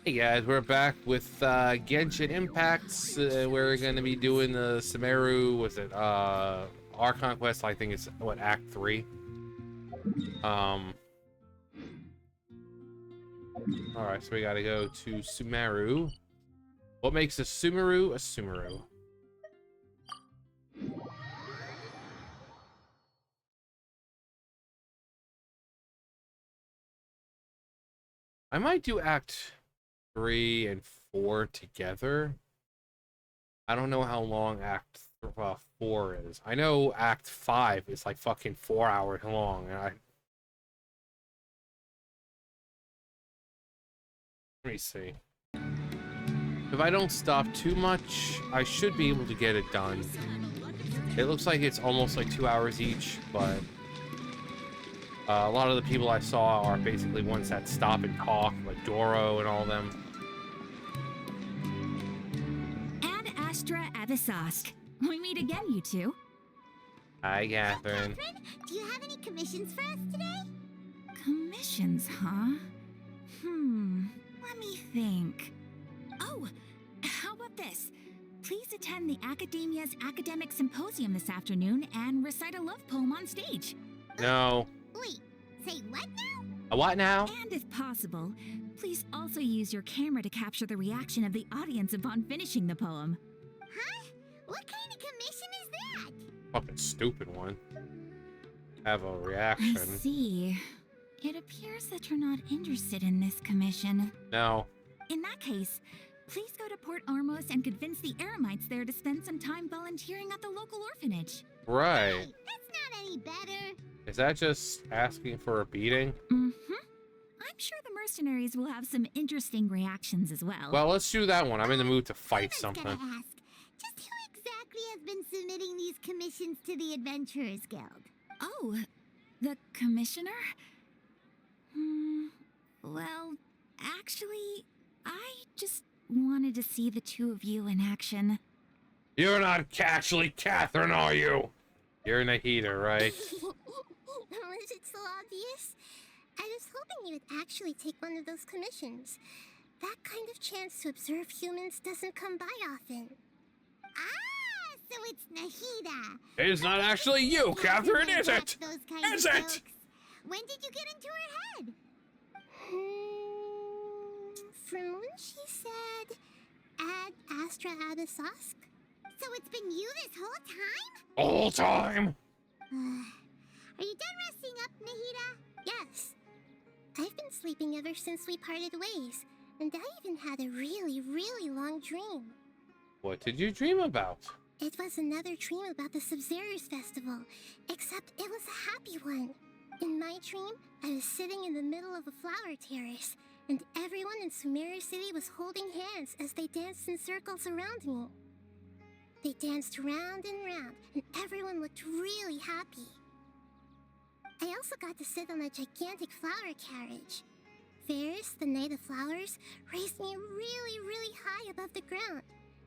Hey guys, we're back with Genshin Impacts. We're gonna be doing the Sumeru, was it Archon quest? I think it's what, Act 3. Um Alright, so we gotta go to Sumeru. What makes a Sumeru a Sumeru? I might do Act 3 and 4 together. I don't know how long Act 4 is. I know Act 5 is like fucking 4 hours long, and let me see. If I don't stop too much, I should be able to get it done. It looks like it's almost like 2 hours each, but a lot of the people I saw are basically ones that stop and talk, like Doro and all them. Ad Astra Avisask. We meet again, you two. Hi, Catherine. Catherine, do you have any commissions for us today? Commissions, huh? Let me think. Oh, how about this? Please attend the Academia's Academic Symposium this afternoon and recite a love poem on stage. No. Wait, say what now? A what now? And if possible, please also use your camera to capture the reaction of the audience upon finishing the poem. Huh? What kind of commission is that? Fucking stupid one. Have a I reaction. see. It appears that you're not interested in this commission. No. In that case, please go to Port Armos and convince the Eremites there to spend some time volunteering at the local orphanage. Right. Hey, that's not any better. Is that just asking for a beating? I'm sure the mercenaries will have some interesting reactions as well. Well, let's do that one. I'm in the mood to fight I was something. gonna ask, just who exactly has been submitting these commissions to the Adventurers Guild? Oh, the commissioner? Well, actually, I just wanted to see the two of you in action. You're not actually Catherine, are you? You're Nahida, right? Was it so obvious? I was hoping you would actually take one of those commissions. That kind of chance to observe humans doesn't come by often. Ah, so it's Nahida. It's not actually you, Catherine, is it? Those kind Is of it? jokes. When did you get into her head? From when she said, Ad Astra Abisask? So it's been you this whole time? All time. Are you done resting up, Nahida? Yes. I've been sleeping ever since we parted ways, and I even had a really, really long dream. What did you dream about? It was another dream about the Sumeru's festival, except it was a happy one. In my dream, I was sitting in the middle of a flower terrace, and everyone in Sumeru City was holding hands as they danced in circles around me. They danced round and round, and everyone looked really happy. I also got to sit on a gigantic flower carriage. Ferris, the Knight of Flowers, raised me really, really high above the ground,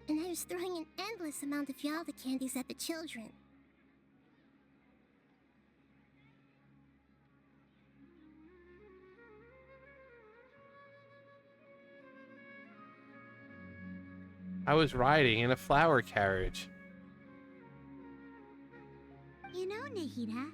and I was throwing an endless amount of Yalda candies at the children. I was riding in a flower carriage. You know, Nahida,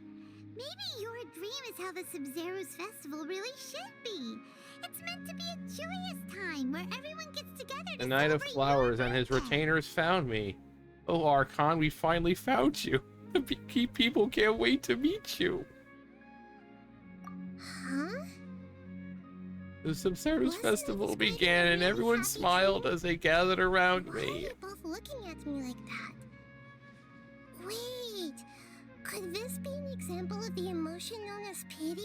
maybe your dream is how the Sumeru's festival really should be. It's meant to be a joyous time where everyone gets together to The Knight of celebrate Flowers your and his birthday. retainers found me. Oh, Archon, we finally found you. The people can't wait to meet you. Huh? The Sumeru's Wasn't festival this going to be began a and really everyone happy smiled dream? as they gathered around Why are me. you both looking at me like that? Wait, could this be an example of the emotion known as pity?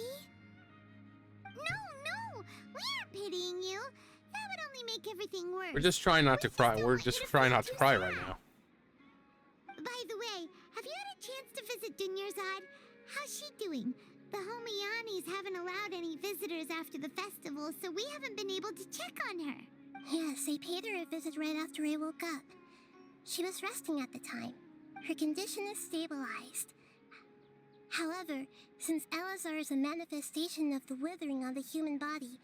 No, we aren't pitying you. That would only make everything worse. We're just trying not to cry. don't We're want just you to trying feel not to too cry sad. right now. By the way, have you had a chance to visit Dunyarzad? How's she doing? The Homianis haven't allowed any visitors after the festival, so we haven't been able to check on her. Yes, I paid her a visit right after I woke up. She was resting at the time. Her condition is stabilized. However, since Elazar is a manifestation of the withering on the human body,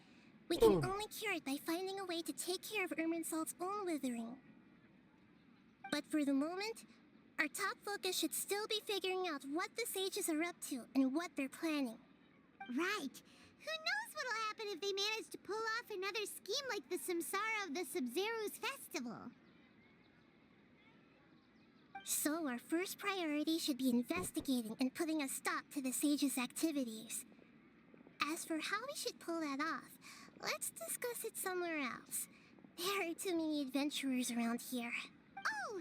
we can only cure it by finding a way to take care of Irminsul's own withering. But for the moment, our top focus should still be figuring out what the sages are up to and what they're planning. Right. Who knows what'll happen if they manage to pull off another scheme like the Samsara of the Sub-Zero's festival. So our first priority should be investigating and putting a stop to the sages' activities. As for how we should pull that off, let's discuss it somewhere else. There are too many adventurers around here. Oh,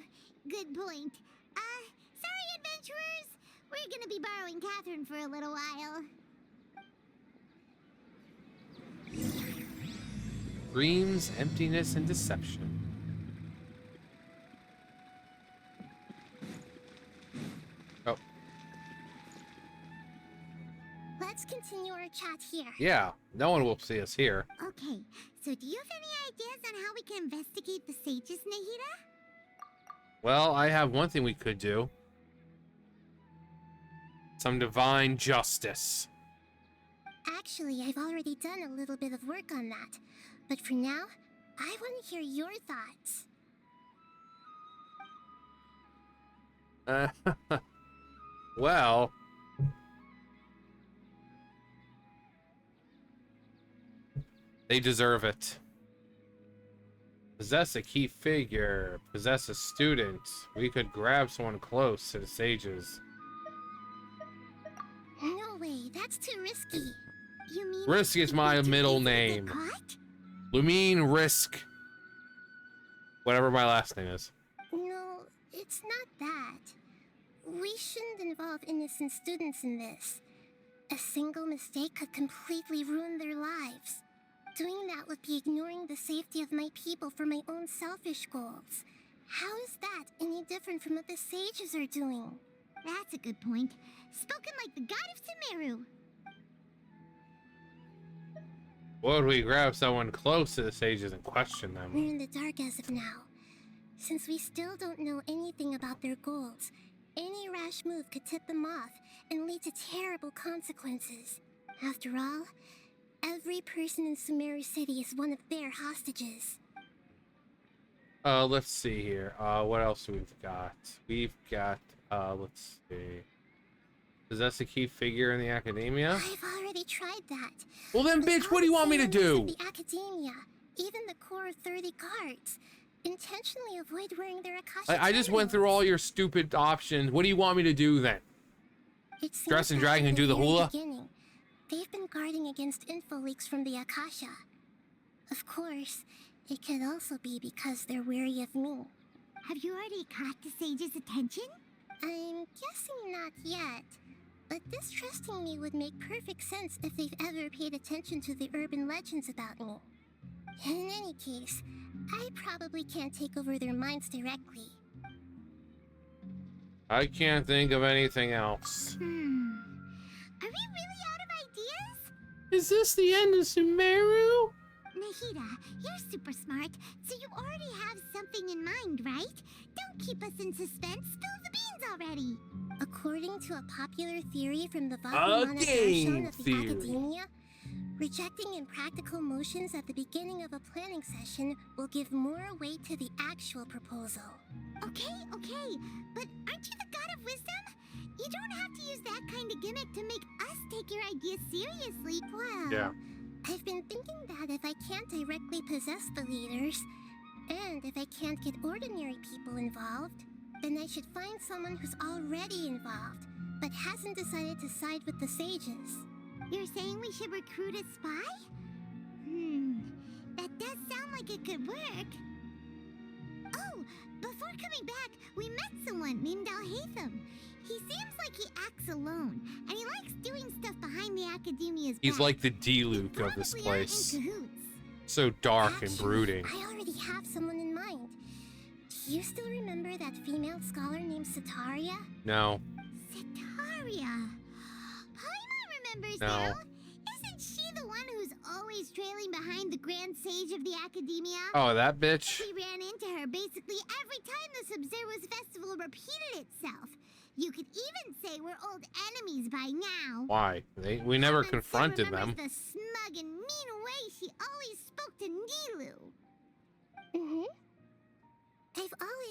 good point. Sorry, adventurers. We're gonna be borrowing Catherine for a little while. Dreams, emptiness, and deception. Oh. Let's continue our chat here. Yeah, no one will see us here. Okay, so do you have any ideas on how we can investigate the sages, Nahida? Well, I have one thing we could do. Some divine justice. Actually, I've already done a little bit of work on that. But for now, I want to hear your thoughts. Well, they deserve it. Possess a key figure. Possess a student. We could grab someone close to the sages. No way, that's too risky. You mean Risk is my middle name. Caught? Lumine Risk. Whatever my last name is. No, it's not that. We shouldn't involve innocent students in this. A single mistake could completely ruin their lives. Doing that would be ignoring the safety of my people for my own selfish goals. How is that any different from what the sages are doing? That's a good point. Spoken like the god of Sumeru. Would we grab someone close to the sages and question We're them? in the dark as of now. Since we still don't know anything about their goals, any rash move could tip them off and lead to terrible consequences. After all, every person in Sumeru City is one of their hostages. Let's see here. What else we've got? We've got, let's see. Possess a key figure in the academia? I've already tried that. Well then, But bitch, what do you want me to all the do? members of the academia, even the core of 30 guards, intentionally avoid wearing their Akasha I just went through all your stupid options. What do you want me to do then? It seems Dress and that drag from and do the very hula? beginning, they've been guarding against info leaks from the Akasha. Of course, it could also be because they're wary of me. Have you already caught the sage's attention? I'm guessing not yet, but distrusting me would make perfect sense if they've ever paid attention to the urban legends about me. In any case, I probably can't take over their minds directly. I can't think of anything else. Are we really out of ideas? Is this the end of Sumeru? Nahida, you're super smart, so you already have something in mind, right? Don't keep us in suspense. Spill the beans already. According to a popular theory from the A Vakumana game Archon of the theory. Academia, rejecting impractical motions at the beginning of a planning session will give more weight to the actual proposal. Okay, but aren't you the god of wisdom? You don't have to use that kind of gimmick to make us take your ideas seriously. Well, Yeah. I've been thinking that if I can't directly possess the leaders, and if I can't get ordinary people involved, then I should find someone who's already involved, but hasn't decided to side with the sages. You're saying we should recruit a spy? That does sound like it could work. Oh, before coming back, we met someone named Alhaitham. He seems like he acts alone, and he likes doing stuff behind the Academia's back. He's like the D-Luke We of this probably aren't place. in cahoots. So dark and Actually, brooding. I already have someone in mind. Do you still remember that female scholar named Sataria? No. Sataria. Paimon remembers No. now. Isn't she the one who's always trailing behind the Grand Sage of the Academia? Oh, that bitch? We ran into her basically every time the Sub-Zero's festival repeated itself. You could even say we're old enemies by now. Why? We never Paimon still confronted them. remembers the smug and mean way she always spoke to Nilu.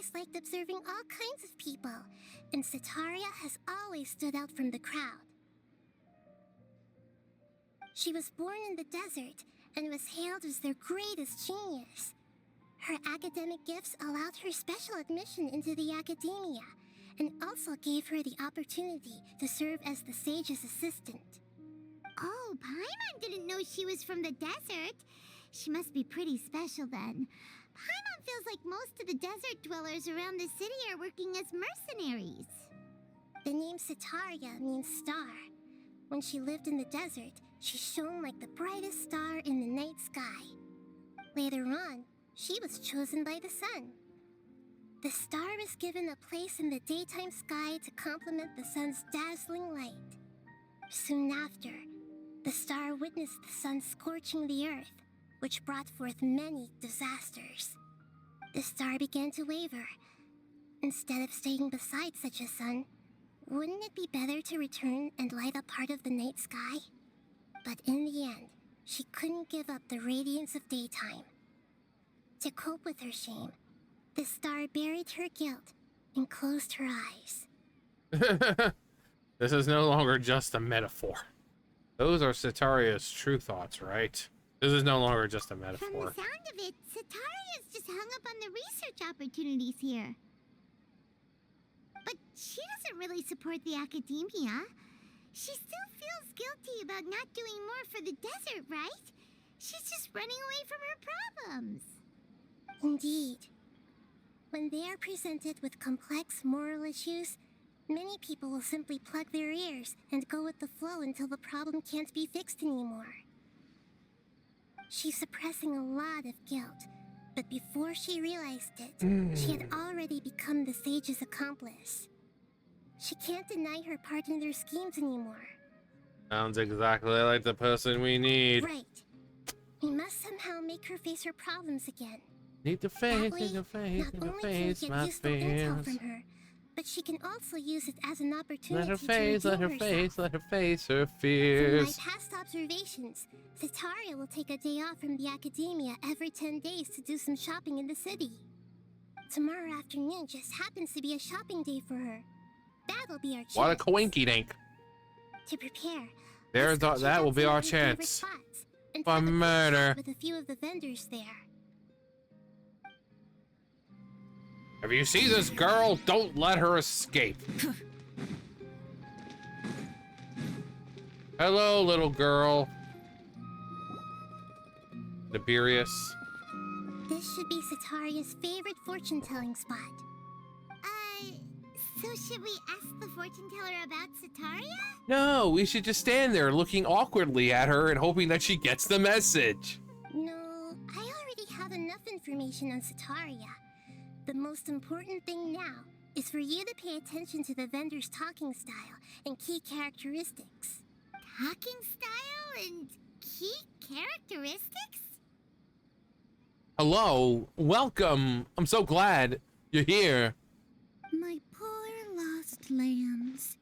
disliked observing all kinds of people, and Setaria has always stood out from the crowd. She was born in the desert and was hailed as their greatest genius. Her academic gifts allowed her special admission into the academia, and also gave her the opportunity to serve as the sage's assistant. Oh, Paimon didn't know she was from the desert. She must be pretty special then. Paimon feels like most of the desert dwellers around the city are working as mercenaries. The name Setaria means star. When she lived in the desert, she shone like the brightest star in the night sky. Later on, she was chosen by the sun. The star was given a place in the daytime sky to complement the sun's dazzling light. Soon after, the star witnessed the sun scorching the earth, which brought forth many disasters. The star began to waver. Instead of staying beside such a sun, wouldn't it be better to return and light up part of the night sky? But in the end, she couldn't give up the radiance of daytime. To cope with her shame, the star buried her guilt and closed her eyes. This is no longer just a metaphor. Those are Setaria's true thoughts, right? This is no longer just a From metaphor. the sound of it, Setaria's just hung up on the research opportunities here. But she doesn't really support the academia. She still feels guilty about not doing more for the desert, right? She's just running away from her problems. Indeed. When they are presented with complex moral issues, many people will simply plug their ears and go with the flow until the problem can't be fixed anymore. She's suppressing a lot of guilt, but before she realized it, she had already become the sage's accomplice. She can't deny her part in their schemes anymore. Sounds exactly like the person we need. Right. We must somehow make her face her problems again. Need the That face, way, need the face, not need the only can we face, get my useful intel face. from her, but she can also use it as an opportunity Let her to face, let her redeem face, herself. let her face her From my fears. past observations, Setaria will take a day off from the academia every 10 days to do some shopping in the city. Tomorrow afternoon just happens to be a shopping day for her. That'll be our chance. What a coinky dink. To prepare, There's let's go that check will out be some our of her favorite chance. spots and For have a quick murder. chat with a few of the vendors there. If you see this girl, don't let her escape. Hello, little girl. Tiberius. This should be Setaria's favorite fortune-telling spot. So should we ask the fortune teller about Setaria? No, we should just stand there looking awkwardly at her and hoping that she gets the message. No, I already have enough information on Setaria. The most important thing now is for you to pay attention to the vendor's talking style and key characteristics. Talking style and key characteristics? Hello, welcome. I'm so glad you're here. My poor lost lambs,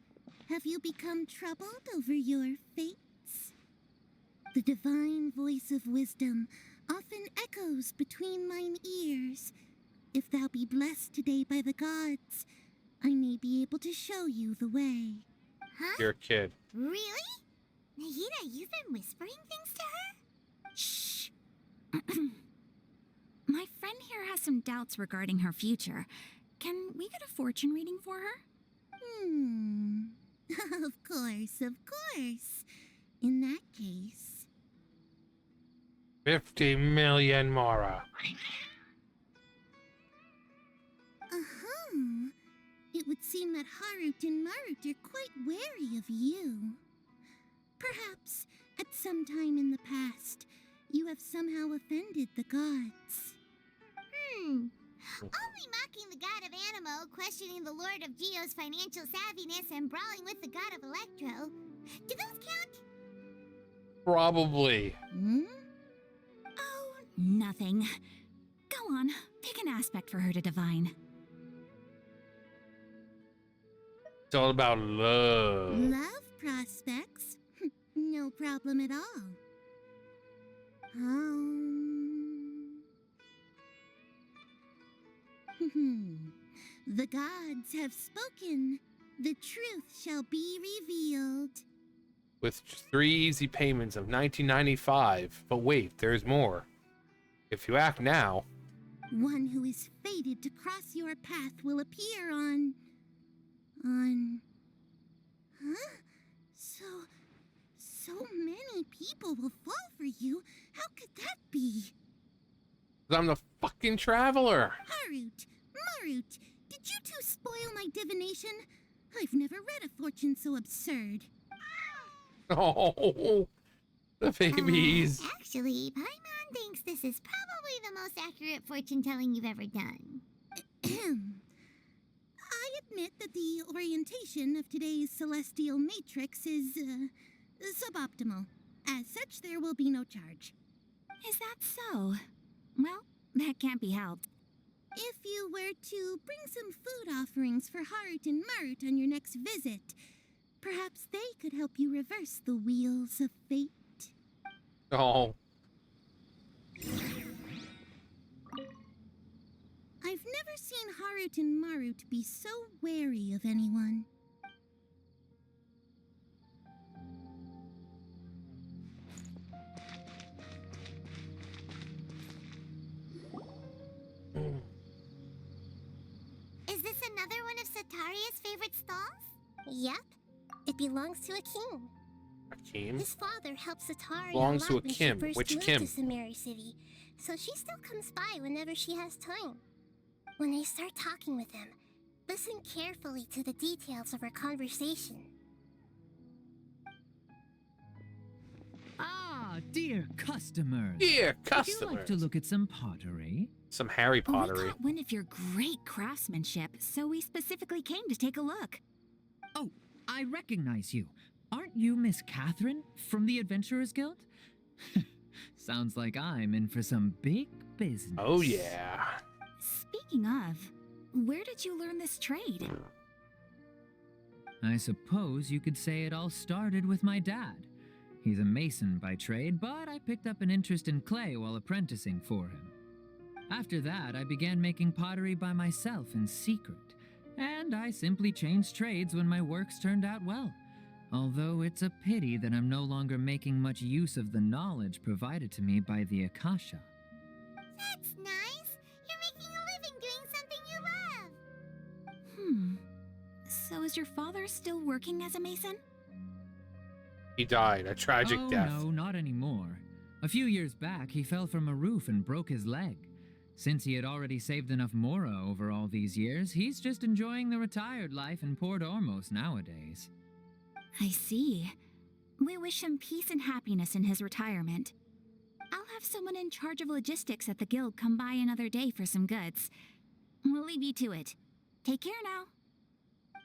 have you become troubled over your fates? The divine voice of wisdom often echoes between mine ears. If thou be blessed today by the gods, I may be able to show you the way. Huh? You're a kid. Really? Nahida, you've been whispering things to her? Shh. My friend here has some doubts regarding her future. Can we get a fortune reading for her? Of course, of course. In that case... 50 million Mora. It would seem that Harut and Marut are quite wary of you. Perhaps, at some time in the past, you have somehow offended the gods. Only mocking the god of Animo, questioning the lord of Geo's financial savviness, and brawling with the god of Electro. Do those count? Probably. Oh, nothing. Go on, pick an aspect for her to divine. It's all about love. Love prospects? No problem at all. The gods have spoken. The truth shall be revealed. With 3 easy payments of $19.95. But wait, there's more. If you act now... One who is fated to cross your path will appear on... Huh? So many people will fall for you. How could that be? I'm the fucking traveler. Harut, Marut, did you two spoil my divination? I've never read a fortune so absurd. Oh, the babies. Actually, Paimon thinks this is probably the most accurate fortune telling you've ever done. I admit that the orientation of today's celestial matrix is suboptimal. As such, there will be no charge. Is that so? Well, that can't be helped. If you were to bring some food offerings for Harut and Marut on your next visit, perhaps they could help you reverse the wheels of fate. Oh. I've never seen Harut and Marut be so wary of anyone. Is this another one of Sataria's favorite stalls? Yep. It belongs to a king. Akeem? His father helped Sataria Belongs a to lot a when Kim. she first Which moved Kim? to Sumeru City, so she still comes by whenever she has time. When they start talking with him, listen carefully to the details of her conversation. Ah, dear customers. Dear Would you customers. like to look at some pottery? Some Harry We Pottery. caught wind of your great craftsmanship, so we specifically came to take a look. Oh, I recognize you. Aren't you Miss Catherine from the Adventurers Guild? Sounds like I'm in for some big business. Oh, yeah. Speaking of, where did you learn this trade? I suppose you could say it all started with my dad. He's a mason by trade, but I picked up an interest in clay while apprenticing for him. After that, I began making pottery by myself in secret, and I simply changed trades when my works turned out well. Although it's a pity that I'm no longer making much use of the knowledge provided to me by the Akasha. That's nice. You're making a living doing something you love. So is your father still working as a mason? He died a tragic death. No, not anymore. A few years back, he fell from a roof and broke his leg. Since he had already saved enough Mora over all these years, he's just enjoying the retired life in Port Ormos nowadays. I see. We wish him peace and happiness in his retirement. I'll have someone in charge of logistics at the guild come by another day for some goods. We'll leave you to it. Take care now.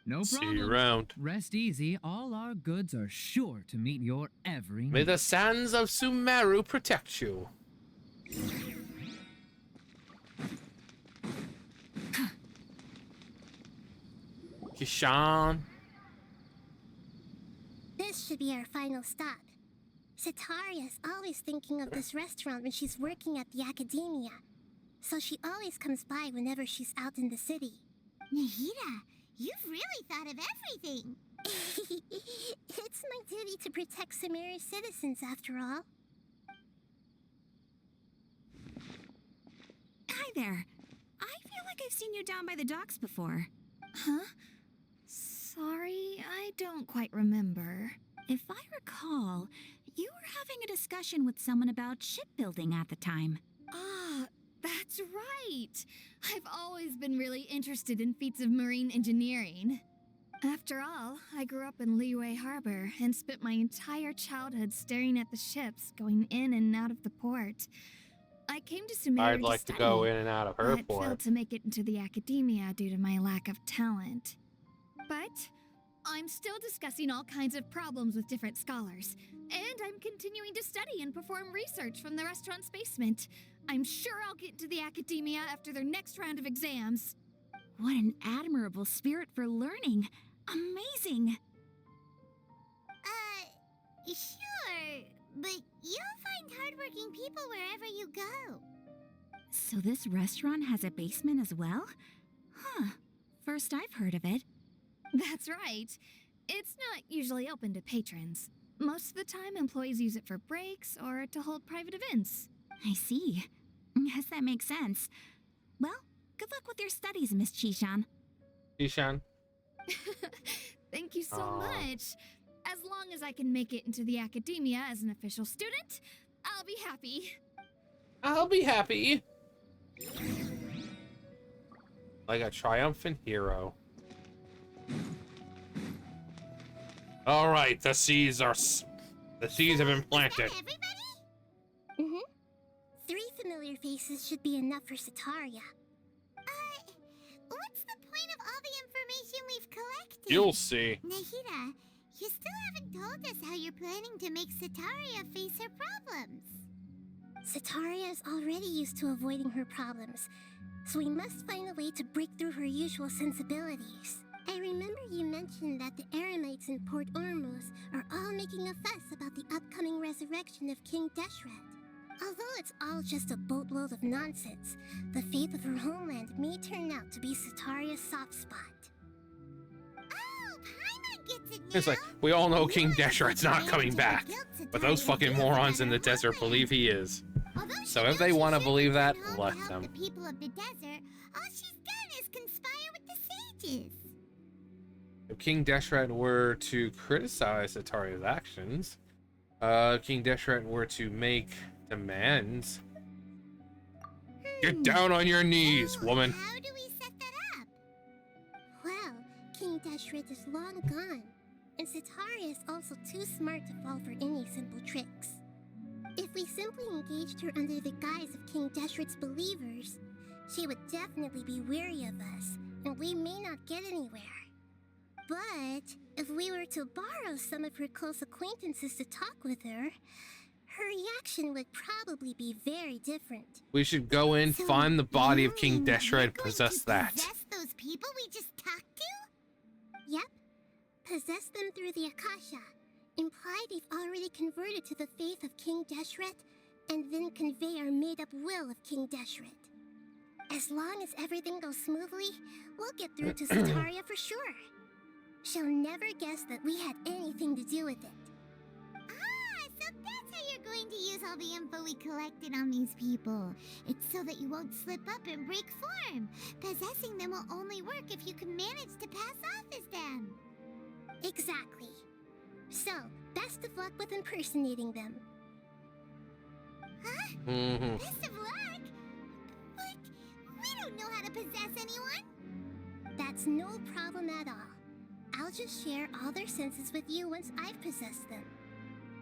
No See problem. you around. Rest easy, all our goods are sure to meet your every May need. the sands of Sumeru protect you. Kishan. This should be our final stop. Sataria's always thinking of this restaurant when she's working at the academia, so she always comes by whenever she's out in the city. Nahida, you've really thought of everything. It's my duty to protect Sumeru's citizens, after all. Hi there. I feel like I've seen you down by the docks before. Huh? Sorry, I don't quite remember. If I recall, you were having a discussion with someone about shipbuilding at the time. Ah, that's right. I've always been really interested in feats of marine engineering. After all, I grew up in Liyue Harbor and spent my entire childhood staring at the ships going in and out of the port. I came to Sumeru I'd like to go in and out of her but port. failed to make it into the academia due to my lack of talent. But I'm still discussing all kinds of problems with different scholars, and I'm continuing to study and perform research from the restaurant's basement. I'm sure I'll get into the academia after their next round of exams. What an admirable spirit for learning. Amazing. Sure, but you'll find hardworking people wherever you go. So this restaurant has a basement as well? Huh. First I've heard of it. That's right. It's not usually open to patrons. Most of the time, employees use it for breaks or to hold private events. I see. Guess that makes sense. Well, good luck with your studies, Miss Chishan. Ishan. Thank you so Aw. much. As long as I can make it into the academia as an official student, I'll be happy. I'll be happy. Like a triumphant hero. All right, the seeds have been planted. Everybody? Mm-hmm. 3 familiar faces should be enough for Sataria. What's the point of all the information we've collected? You'll see. Nahida, you still haven't told us how you're planning to make Sataria face her problems. Sataria is already used to avoiding her problems, so we must find a way to break through her usual sensibilities. I remember you mentioned that the Eremites in Port Ormuz are all making a fuss about the upcoming resurrection of King Deshret. Although it's all just a boatload of nonsense, the fate of her homeland may turn out to be Sataria's soft spot. Oh, Paimon gets it now. It's like, we all know King Deshret's not coming back, but those fucking morons in the desert believe he is. So if they want to believe that, let them. The people of the desert, all she's done is conspire with the sages. If King Deshret were to criticize Sataria's actions, King Deshret were to make demands. Get down on your knees, woman. How do we set that up? Well, King Deshret is long gone, and Sataria is also too smart to fall for any simple tricks. If we simply engaged her under the guise of King Deshret's believers, she would definitely be weary of us, and we may not get anywhere. But if we were to borrow some of her close acquaintances to talk with her, her reaction would probably be very different. We should go in, So find the body of you King mean we're Deshret, going possess to that. Possess those people we just talked to? Yep. Possess them through the Akasha. Imply they've already converted to the faith of King Deshret, and then convey our made-up will of King Deshret. As long as everything goes smoothly, we'll get through to Sataria for sure. She'll never guess that we had anything to do with it. Ah, so that's how you're going to use all the info we collected on these people. It's so that you won't slip up and break form. Possessing them will only work if you can manage to pass off as them. Exactly. So, best of luck with impersonating them. Huh? Mm-hmm. Best of luck? But we don't know how to possess anyone. That's no problem at all. I'll just share all their senses with you once I've possessed them.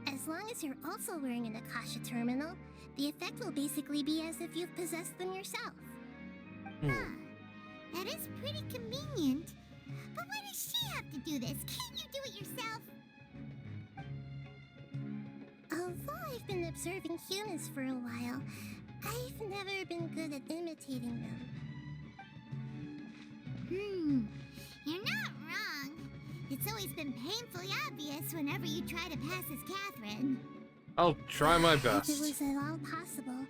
As long as you're also wearing an Akasha terminal, the effect will basically be as if you've possessed them yourself. Huh. That is pretty convenient. But why does she have to do this? Can't you do it yourself? Although I've been observing humans for a while, I've never been good at imitating them. You're not wrong. It's always been painfully obvious whenever you try to pass as Catherine. I'll try my If it best. was at all possible,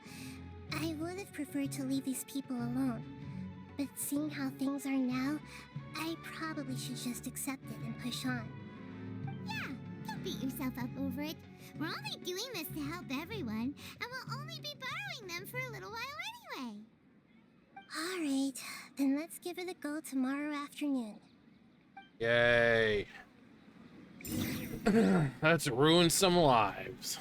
I would have preferred to leave these people alone. But seeing how things are now, I probably should just accept it and push on. Yeah, don't beat yourself up over it. We're only doing this to help everyone, and we'll only be borrowing them for a little while anyway. Alright, then let's give it a go tomorrow afternoon. Yay. Let's ruin some lives.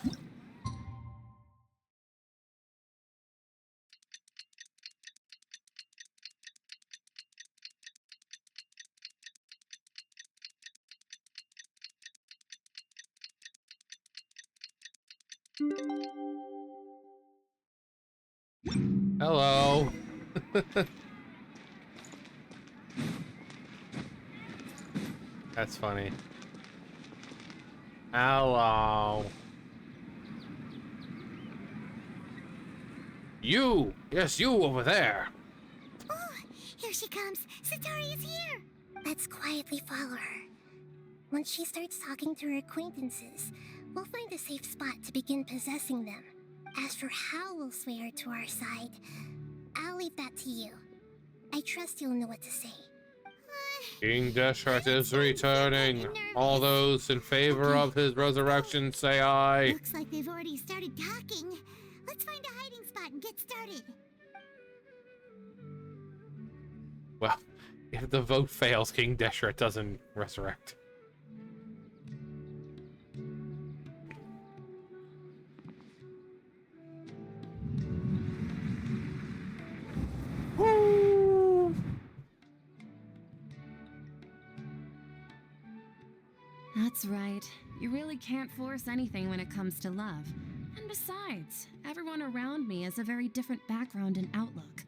Hello. That's funny. Hello. You! Yes, you over there! Oh, here she comes. Sataria's here. Let's quietly follow her. Once she starts talking to her acquaintances, we'll find a safe spot to begin possessing them. As for how we'll sway her to our side, leave that to you. I trust you'll know what to say. King Deshret is returning. All those in favor of his resurrection say aye. Looks like they've already started talking. Let's find a hiding spot and get started. Well, if the vote fails, King Deshret doesn't resurrect. Woo! That's right. You really can't force anything when it comes to love. And besides, everyone around me has a very different background and outlook.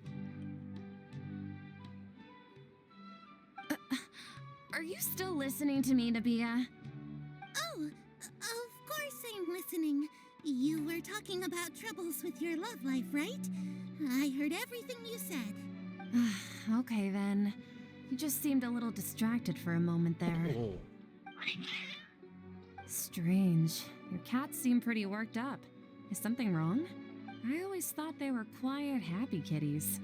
Are you still listening to me, Nabia? Oh, of course I'm listening. You were talking about troubles with your love life, right? I heard everything you said. Okay then. You just seemed a little distracted for a moment there. Oh. Strange. Your cats seem pretty worked up. Is something wrong? I always thought they were quiet, happy kitties.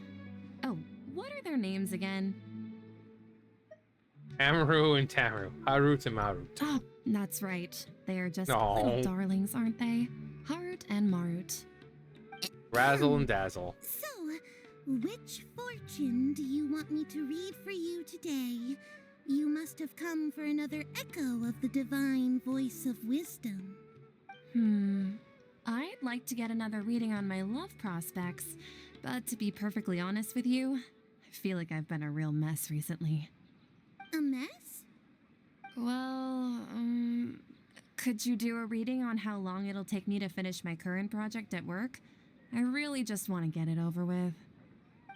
Oh, what are their names again? Amaru and Tamaru. Harut and Marut. Oh, that's right. They are just Aw. little darlings, aren't they? Harut and Marut. Razzle and Dazzle. So, which fortune do you want me to read for you today? You must have come for another echo of the divine voice of wisdom. I'd like to get another reading on my love prospects, but to be perfectly honest with you, I feel like I've been a real mess recently. A mess? Well, could you do a reading on how long it'll take me to finish my current project at work? I really just want to get it over with.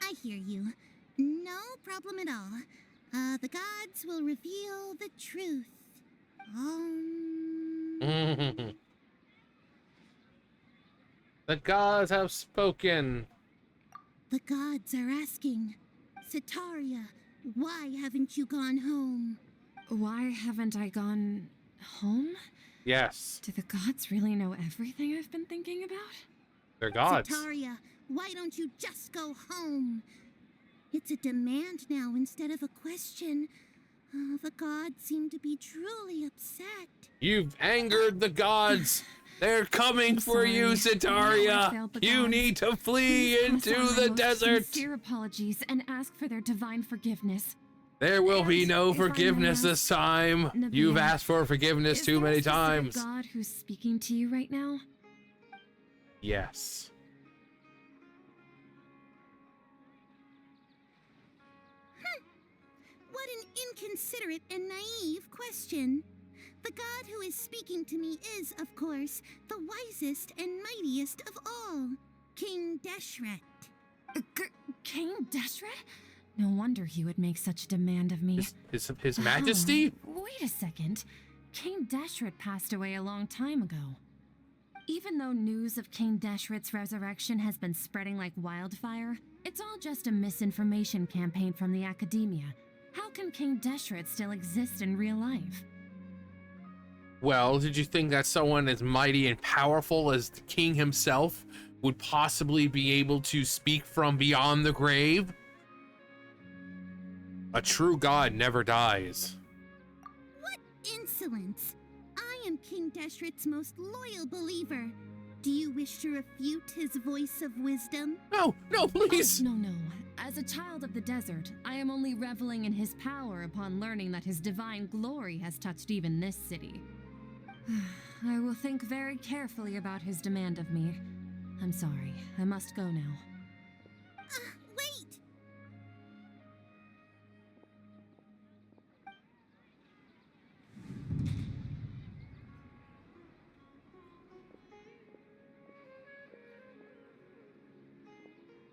I hear you. No problem at all. The gods will reveal the truth. The gods have spoken. The gods are asking, Sitaria, why haven't you gone home? Why haven't I gone home? Yes, Do the gods really know everything I've been thinking about? they're gods. Sitaria, why don't you just go home? It's a demand now instead of a question. The gods seem to be truly upset. You've angered the gods. They're coming for you, sorry. No, I Sitaria. failed the You gods. need to flee Please into pass on my the most desert. Sincere apologies and ask for their divine forgiveness. There will be no If I may forgiveness ask, this time. Nabia, You've asked for forgiveness Is too there a many specific times. God who's speaking to you right now? Yes. What an inconsiderate and naive question. The god who is speaking to me is, of course, the wisest and mightiest of all, King Deshret. King Deshret? No wonder he would make such a demand of me. His Majesty? Wait a second. King Deshret passed away a long time ago. Even though news of King Deshret's resurrection has been spreading like wildfire, it's all just a misinformation campaign from the academia. How can King Deshret still exist in real life? Well, did you think that someone as mighty and powerful as the king himself would possibly be able to speak from beyond the grave? A true god never dies. What insolence! I am King Deshret's most loyal believer. Do you wish to refute his voice of wisdom? No, please. No. As a child of the desert, I am only reveling in his power upon learning that his divine glory has touched even this city. I will think very carefully about his demand of me. I'm sorry. I must go now. Wait!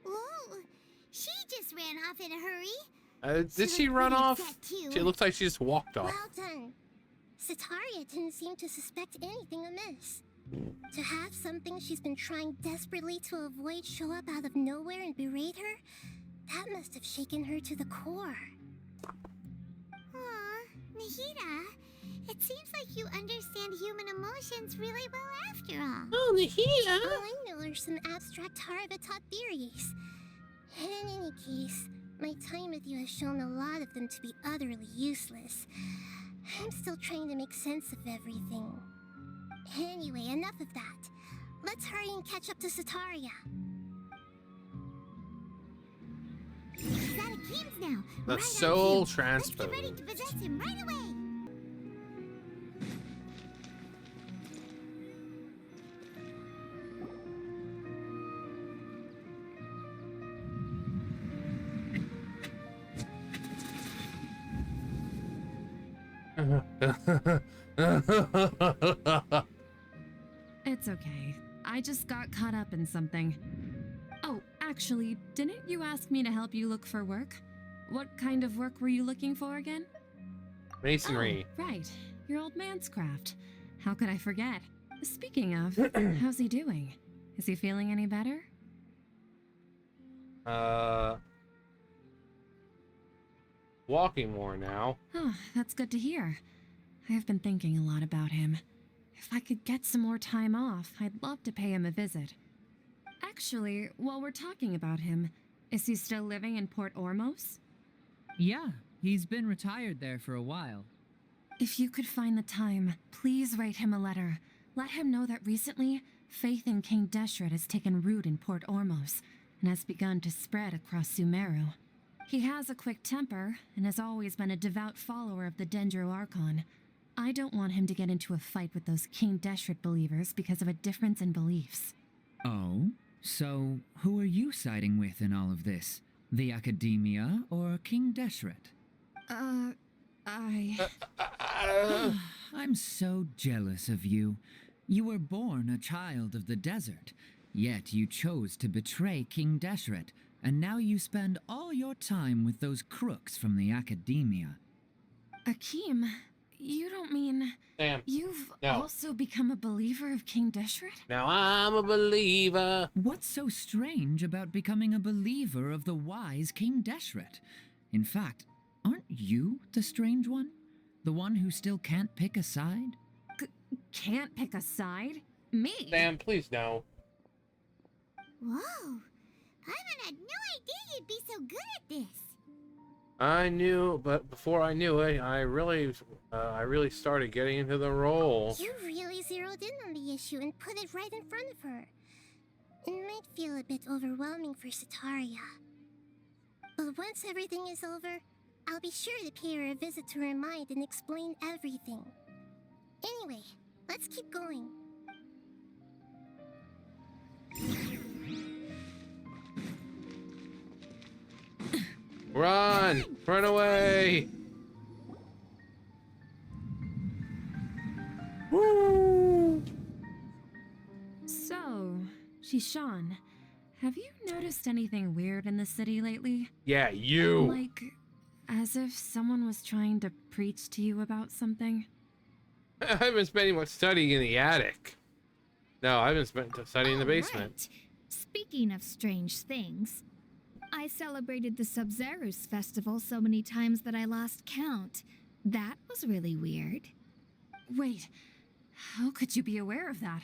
Ooh, she just ran off in a hurry. Did she run pretty off? upset, too. She looked like she just walked off. Well done. Sitaria didn't seem to suspect anything amiss. To have something she's been trying desperately to avoid show up out of nowhere and berate her, that must have shaken her to the core. Aw, Nahida, it seems like you understand human emotions really well after all. All I know are some abstract Haravatot theories, hidden time with you has shown a lot of them to be utterly useless. I'm still trying to make sense of everything. Anyway, enough of that. Let's hurry and catch up to Sataria. He's out of Keem's now. The Right on soul cue. transfer. Let's get ready to possess him right away. It's okay. I just got caught up in something. Oh, actually, didn't you ask me to help you look for work? What kind of work were you looking for again? Masonry. Oh, right. Your old man's craft. How could I forget? Speaking of, how's he doing? Is he feeling any better? Walking more now. Oh, that's good to hear. I have been thinking a lot about him. If I could get some more time off, I'd love to pay him a visit. Actually, while we're talking about him, is he still living in Port Ormos? Yeah, he's been retired there for a while. If you could find the time, please write him a letter. Let him know that recently, faith in King Deshret has taken root in Port Ormos and has begun to spread across Sumeru. He has a quick temper and has always been a devout follower of the Dendro Archon. I don't want him to get into a fight with those King Deshret believers because of a difference in beliefs. Oh? So, who are you siding with in all of this? The Academia or King Deshret? I'm so jealous of you. You were born a child of the desert, yet you chose to betray King Deshret, and now you spend all your time with those crooks from the Academia. Akeem, you don't mean... Damn. You've No. also become a believer of King Deshret? Now I'm a believer. What's so strange about becoming a believer of the wise King Deshret? In fact, aren't you the strange one? The one who still can't pick a side? Can't pick a side? Me? Sam, please no. Whoa. Paimon had no idea you'd be so good at this. I knew, but before I knew it, I really started getting into the role. You really zeroed in on the issue and put it right in front of her. It might feel a bit overwhelming for Sataria. But once everything is over, I'll be sure to pay her a visit to her mind and explain everything. Anyway, let's keep going. Run! Run away! Woo! So, Shishan, have you noticed anything weird in the city lately? Yeah, you! Like, as if someone was trying to preach to you about something? I've been spending much studying in the attic. No, I've been studying in the basement. Right. Speaking of strange things, I celebrated the Sub-Zerus festival so many times that I lost count. That was really weird. Wait, how could you be aware of that?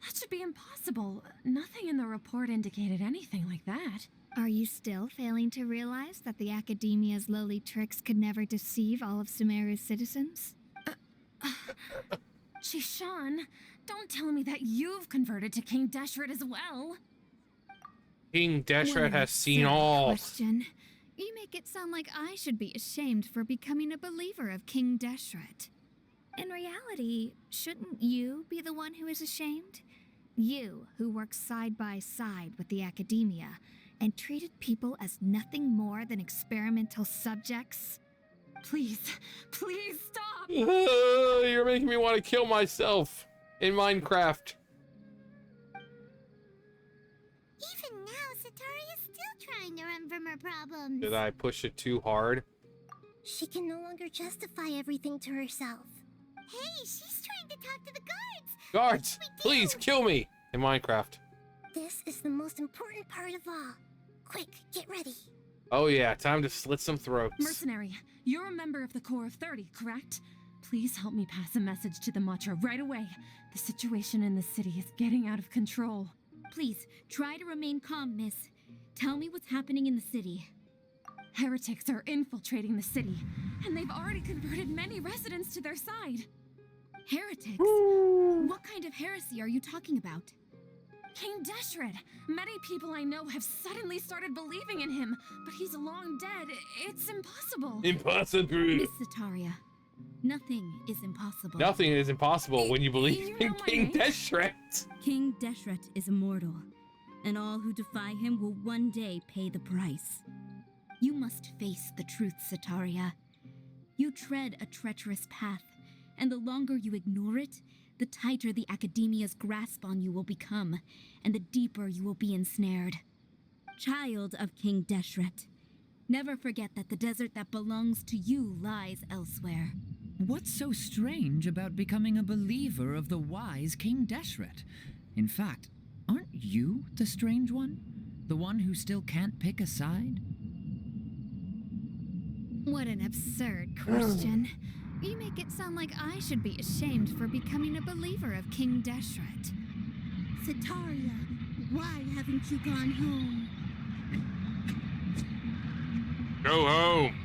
That should be impossible. Nothing in the report indicated anything like that. Are you still failing to realize that the Academia's lowly tricks could never deceive all of Sumeru's citizens? Shishan, don't tell me that you've converted to King Deshret as well. King Deshret What an has seen absurd all. question. You make it sound like I should be ashamed for becoming a believer of King Deshret. In reality, shouldn't you be the one who is ashamed? You, who works side by side with the Academia and treated people as nothing more than experimental subjects? Please, please stop! You're making me want to kill myself in Minecraft. Even now, Sataria's still trying to run from her problems. Did I push it too hard? She can no longer justify everything to herself. Hey, she's trying to talk to the guards. Guards, What should we please do? kill me in Minecraft. This is the most important part of all. Quick, get ready. Oh yeah, time to slit some throats. Mercenary, you're a member of the Corps of 30, correct? Please help me pass a message to the Matcha right away. The situation in the city is getting out of control. Please, try to remain calm, miss. Tell me what's happening in the city. Heretics are infiltrating the city, and they've already converted many residents to their side. Heretics? What kind of heresy are you talking about? King Deshret! Many people I know have suddenly started believing in him, but he's long dead. It's impossible. Impossible. Miss Sataria, nothing is impossible. Nothing is impossible when you believe You in know my King name? Deshret. King Deshret is immortal, and all who defy him will one day pay the price. You must face the truth, Sataria. You tread a treacherous path, and the longer you ignore it, the tighter the Academia's grasp on you will become, and the deeper you will be ensnared. Child of King Deshret, never forget that the desert that belongs to you lies elsewhere. What's so strange about becoming a believer of the wise King Deshret? In fact, aren't you the strange one? The one who still can't pick a side? What an absurd question. You make it sound like I should be ashamed for becoming a believer of King Deshret. Sataria, why haven't you gone home? Go home.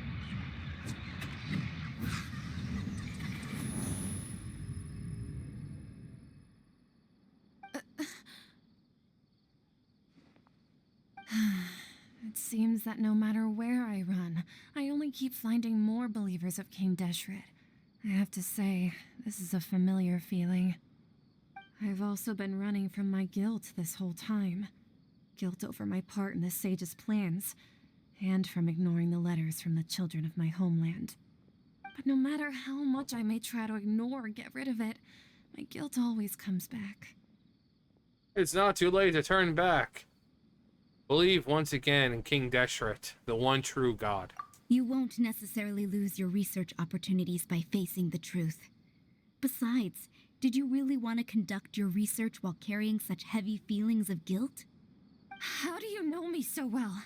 It seems that no matter where I run, I only keep finding more believers of King Deshret. I have to say, this is a familiar feeling. I've also been running from my guilt this whole time. Guilt over my part in the sage's plans, and from ignoring the letters from the children of my homeland. But no matter how much I may try to ignore or get rid of it, my guilt always comes back. It's not too late to turn back. Believe once again in King Deshret, the one true god. You won't necessarily lose your research opportunities by facing the truth. Besides, did you really want to conduct your research while carrying such heavy feelings of guilt? How do you know me so well?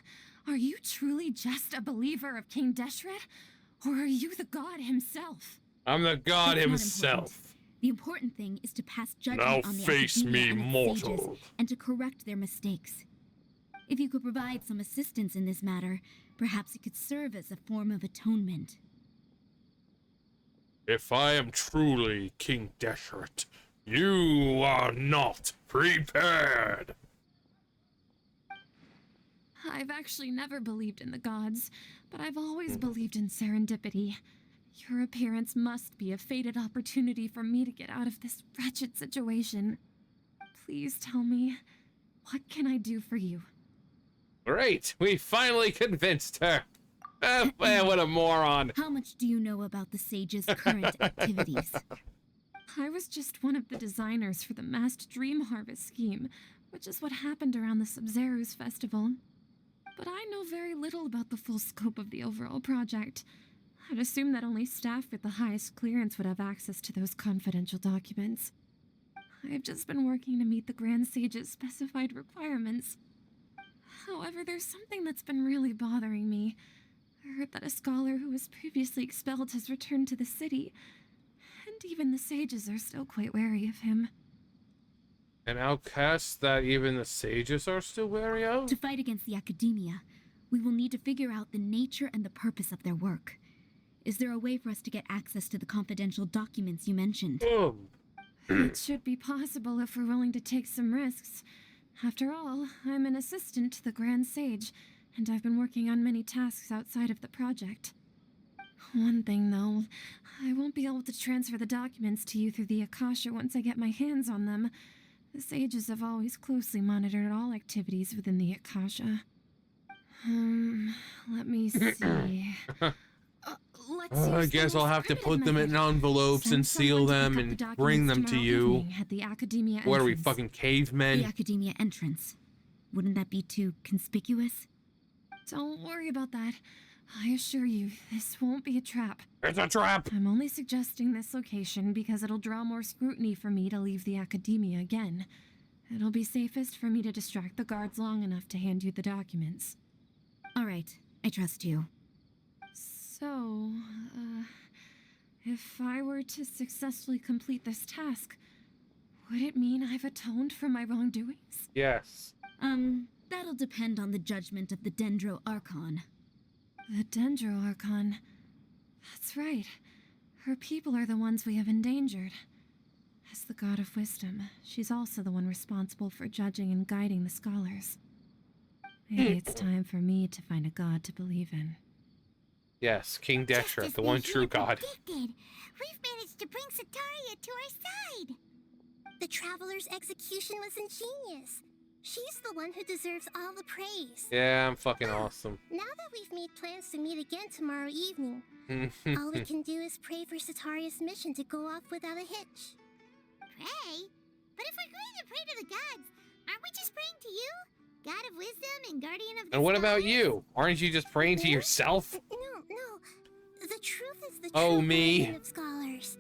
Are you truly just a believer of King Deshret? Or are you the god himself? I'm the god That's not himself. important. The important thing is to pass judgment Now on the face Academia me, and its mortal. sages, and to correct their mistakes. If you could provide some assistance in this matter, perhaps it could serve as a form of atonement. If I am truly King Deshret, you are not prepared. I've actually never believed in the gods, but I've always believed in serendipity. Your appearance must be a fated opportunity for me to get out of this wretched situation. Please tell me, what can I do for you? Great, we finally convinced her. Man, what a moron. How much do you know about the sage's current activities? I was just one of the designers for the masked dream harvest scheme, which is what happened around the Sumeru's festival. But I know very little about the full scope of the overall project. I'd assume that only staff with the highest clearance would have access to those confidential documents. I've just been working to meet the Grand Sage's specified requirements. However, there's something that's been really bothering me. I heard that a scholar who was previously expelled has returned to the city, and even the sages are still quite wary of him. An outcast that even the sages are still wary of? To fight against the Academia, we will need to figure out the nature and the purpose of their work. Is there a way for us to get access to the confidential documents you mentioned? It should be possible if we're willing to take some risks. After all, I'm an assistant to the Grand Sage, and I've been working on many tasks outside of the project. One thing, though, I won't be able to transfer the documents to you through the Akasha once I get my hands on them. The sages have always closely monitored all activities within the Akasha. Let me see. Let's I use the guess I'll most have to primitive put them in method. envelopes and Send seal someone to them pick up and the bring them documents to tomorrow you. evening at the Academia What are we, entrance. fucking cavemen? The Academia entrance. Wouldn't that be too conspicuous? Don't worry about that. I assure you, this won't be a trap. It's a trap! I'm only suggesting this location because it'll draw more scrutiny for me to leave the Academia again. It'll be safest for me to distract the guards long enough to hand you the documents. All right, I trust you. So, if I were to successfully complete this task, would it mean I've atoned for my wrongdoings? Yes. That'll depend on the judgment of the Dendro Archon. The Dendro Archon. That's right. Her people are the ones we have endangered. As the god of wisdom, she's also the one responsible for judging and guiding the scholars. Maybe it's time for me to find a god to believe in. Yes, King Deshret, the one true god. Predicted. We've managed to bring Sataria to our side. The Traveler's execution was ingenious. She's the one who deserves all the praise. Yeah, I'm fucking awesome. Now that we've made plans to meet again tomorrow evening, all we can do is pray for Sataria's mission to go off without a hitch. Pray? But if we're going to pray to the gods, aren't we just praying to you? God of wisdom and guardian of the And what about scholars? you? Aren't you just praying to yourself? No. The truth is the Oh, true me. guardian of scholars.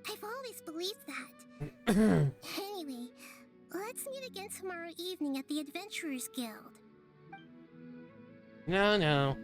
I've always believed that. Anyway, let's meet again tomorrow evening at the Adventurers Guild. No.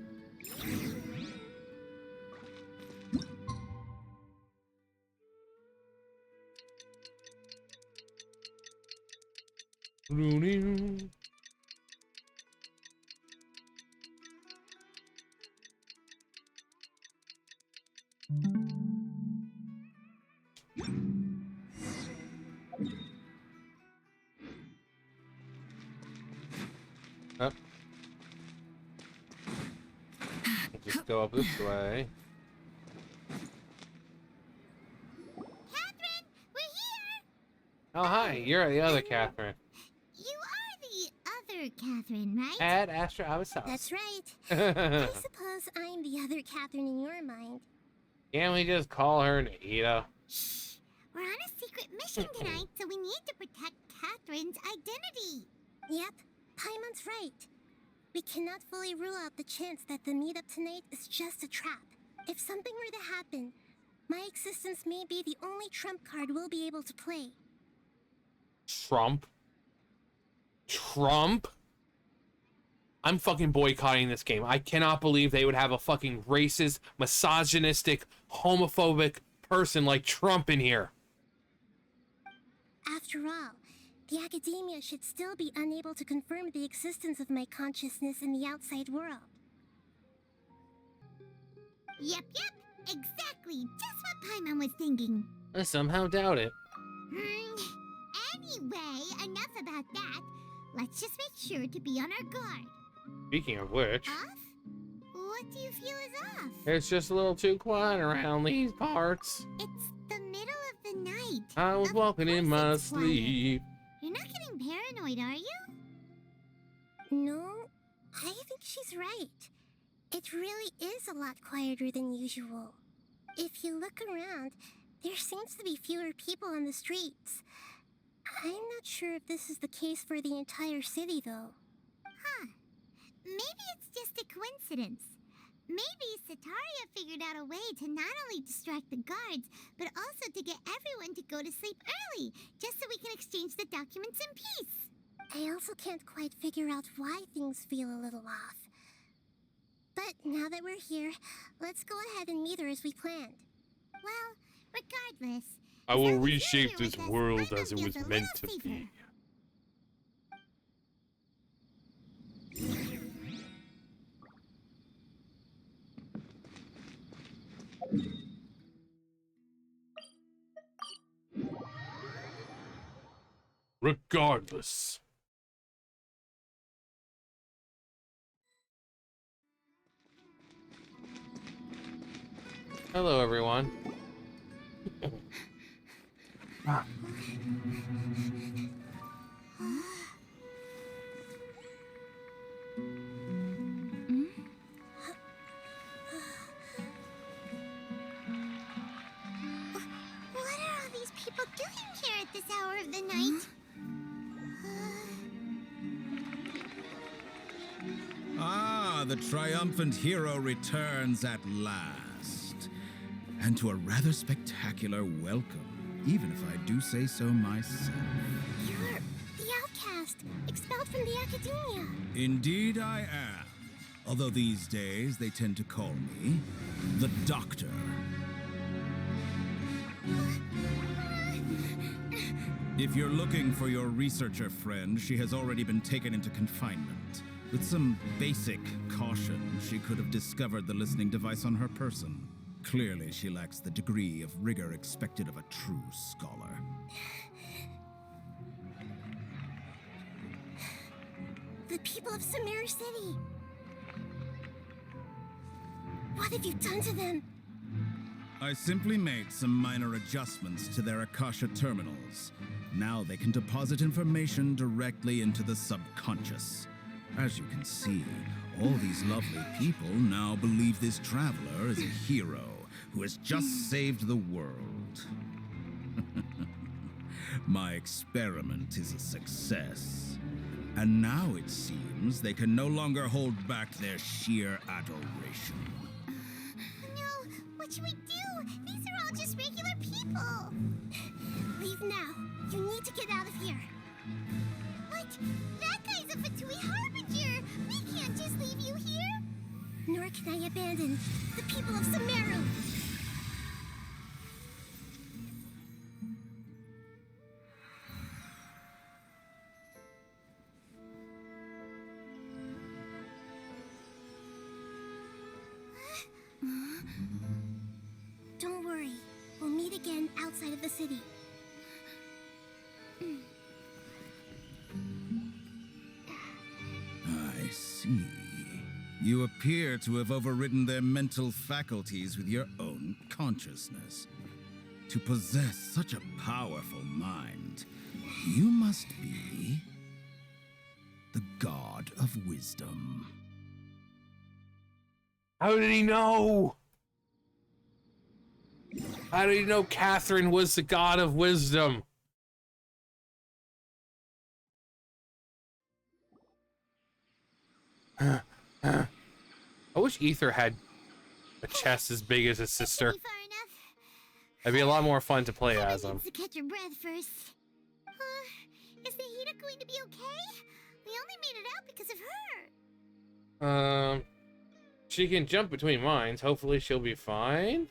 Up. Just go up this way. Catherine, we're here! Oh, hi. You're the other Catherine. You are the other Catherine, right? Ad Astra Avasas. That's right. I suppose I'm the other Catherine in your mind. Can't we just call her Naida? Shh! We're on a secret mission tonight, so we need to protect Catherine's identity. Yep, Paimon's right. We cannot fully rule out the chance that the meetup tonight is just a trap. If something were to happen, my existence may be the only trump card we'll be able to play. Trump? I'm fucking boycotting this game. I cannot believe they would have a fucking racist, misogynistic, homophobic person like Trump in here. After all, the academia should still be unable to confirm the existence of my consciousness in the outside world. Yep, exactly. Just what Paimon was thinking. I somehow doubt it. Anyway, enough about that. Let's just make sure to be on our guard. Speaking of which, Off? What do you feel is off? it's just a little too quiet around these parts. It's the middle of the night. I was Of walking in course my it's quiet. sleep. You're not getting paranoid, are you? No, I think she's right. It really is a lot quieter than usual. If you look around, there seems to be fewer people on the streets. I'm not sure if this is the case for the entire city, though. Huh. Maybe it's just a coincidence. Maybe Sataria figured out a way to not only distract the guards, but also to get everyone to go to sleep early, just so we can exchange the documents in peace. I also can't quite figure out why things feel a little off. But now that we're here, let's go ahead and meet her as we planned. Well, regardless, I as will long as you're reshape here this with us, world Paimon as it feels was a meant little to be. safer. Regardless. Hello, everyone. What are all these people doing here at this hour of the night? Ah, the triumphant hero returns at last. And to a rather spectacular welcome, even if I do say so myself. You're the outcast, expelled from the academia. Indeed I am. Although these days they tend to call me the Doctor. If you're looking for your researcher friend, she has already been taken into confinement, with some basic caution, she could have discovered the listening device on her person. Clearly, she lacks the degree of rigor expected of a true scholar. The people of Sumeru City. What have you done to them? I simply made some minor adjustments to their Akasha terminals. Now they can deposit information directly into the subconscious. As you can see, all these lovely people now believe this traveler is a hero who has just saved the world. My experiment is a success. And now it seems they can no longer hold back their sheer adoration. No, what should we do? These are all just regular people. Leave now. You need to get out of here. But that guy's a Fatui Harbinger. We can't just leave you here. Nor can I abandon the people of Sumeru. Don't worry. We'll meet again outside of the city. I see. You appear to have overridden their mental faculties with your own consciousness. To possess such a powerful mind, you must be the god of wisdom. How did he know? How did he know Catherine was the god of wisdom? I wish Ether had a chest as big as his sister. Far enough. It'd be a lot more fun to play as him. Needs to catch your breath first. Is Nahida going to be okay? We only made it out because of her. She can jump between mines. Hopefully she'll be fine.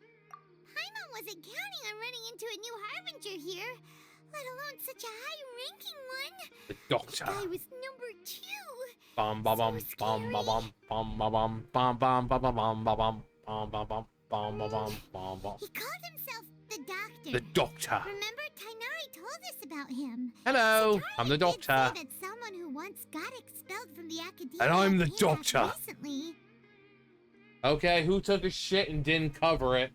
Paimon wasn't counting on running into a new Harbinger here, let alone such a high-ranking one. The Doctor. I was number 2. Bum bum bum bum bum bum bum bum bum bum bum bum bum bum bum bum bum bum bum bum. He called himself the Doctor. The Doctor. Remember, Tainari told us about him. Hello, I'm the Did say Doctor. that someone who once got expelled from the academia And I'm the came back Doctor. recently. Okay, who took a shit and didn't cover it?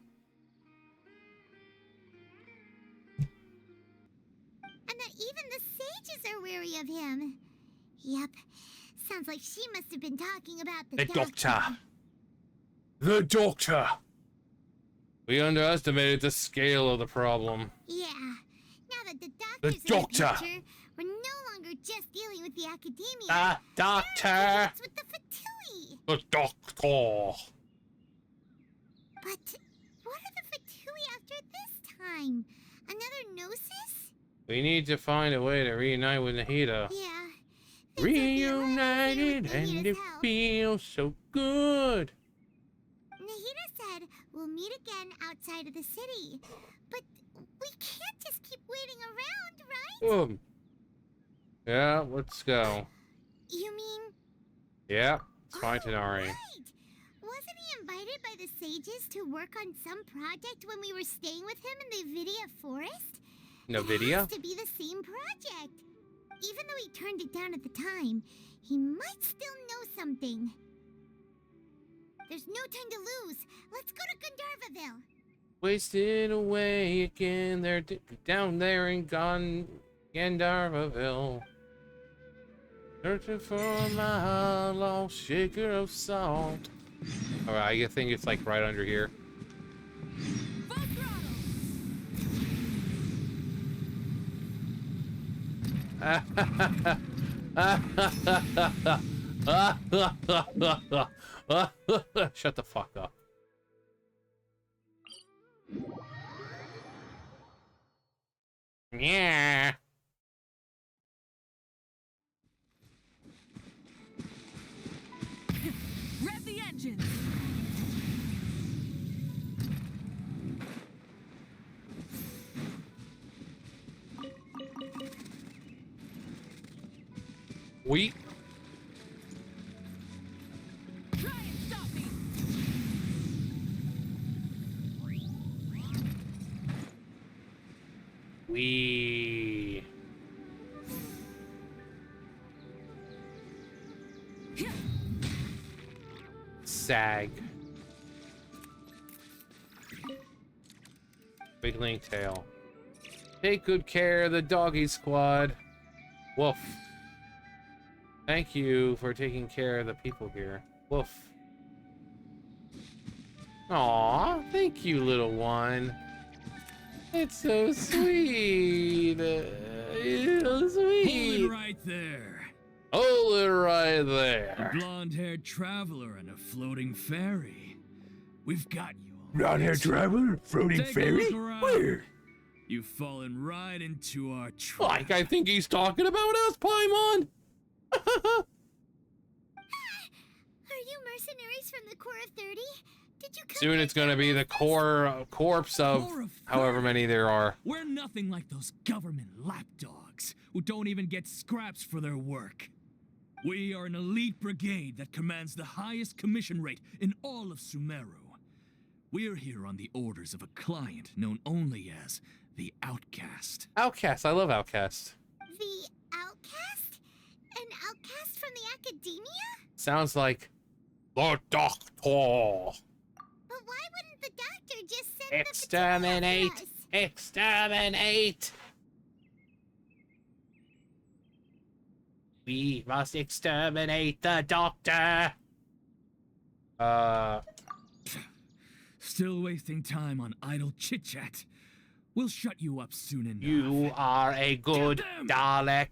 And that even the sages are wary of him. Yep. Sounds like she must have been talking about the Doctor. The Doctor. We underestimated the scale of the problem. Yeah. Now that the Doctor's Doctor. in the picture, we're no longer just dealing with the academia. The Doctor. It's with the Fatui. The Doctor. But what are the Fatui after this time? Another Gnosis? We need to find a way to reunite with Nahida. Yeah. Reunited and it feels so good. Nahida said we'll meet again outside of the city. But we can't just keep waiting around, right? Yeah, let's go. You mean... Yeah, it's fine, Tanari. Right. Wasn't he invited by the sages to work on some project when we were staying with him in the Vidia forest? No It video? has to be the same project. Even though he turned it down at the time, he might still know something. There's no time to lose. Let's go to Gandharvaville. Wasted away again. They're down there in Gandharvaville. Searching for my lost shaker of salt. Alright, I think it's like right under here. Shut the fuck up. Yeah. Rev the engines! We. Try and stop me! Wee. Sag. Wiggling tail. Take good care of the doggy squad. Woof. Thank you for taking care of the people here. Woof. Aw, thank you, little one. It's so sweet. It's so sweet. Hold it right there. Hold it right there. A blonde-haired traveler and a floating fairy. We've got you. Blonde-haired traveler? Floating Take fairy? a look around. Where? You've fallen right into our trap. Like, I think he's talking about us, Paimon. Are you mercenaries from the Corps of 30? Did you come Soon here it's gonna be the corpse of Corps of however many there are. We're nothing like those government lapdogs who don't even get scraps for their work. We are an elite brigade that commands the highest commission rate in all of Sumeru. We're here on the orders of a client known only as the Outcast. Outcast. I love Outcast. The Outcast? An outcast from the academia? Sounds like the Doctor. But why wouldn't the doctor just send Exterminate! the patrol after us? Exterminate! We must exterminate the Doctor! Still wasting time on idle chit-chat. We'll shut you up soon enough. You are a good Get them! Dalek.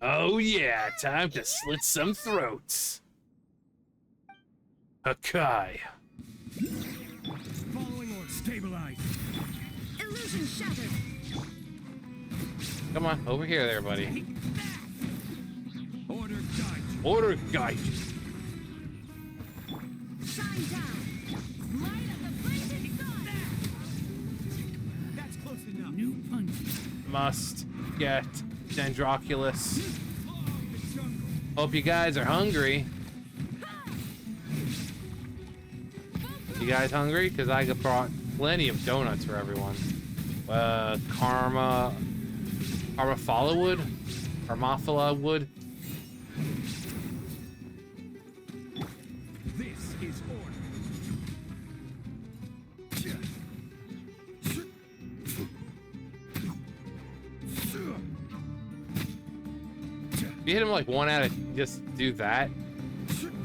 Oh yeah, time to slit some throats. Hakai. Following order. Stabilize. Illusion shattered! Come on, over here there, buddy. Order guide. Order guide. Shine down! Light of the blazing sun! That's close enough. New punch. Must get Dendroculus. Hope you guys are hungry. You guys hungry? Because I brought plenty of donuts for everyone. Carmaphala wood? Carmaphala wood? This is order. If you hit him like one out of just do that,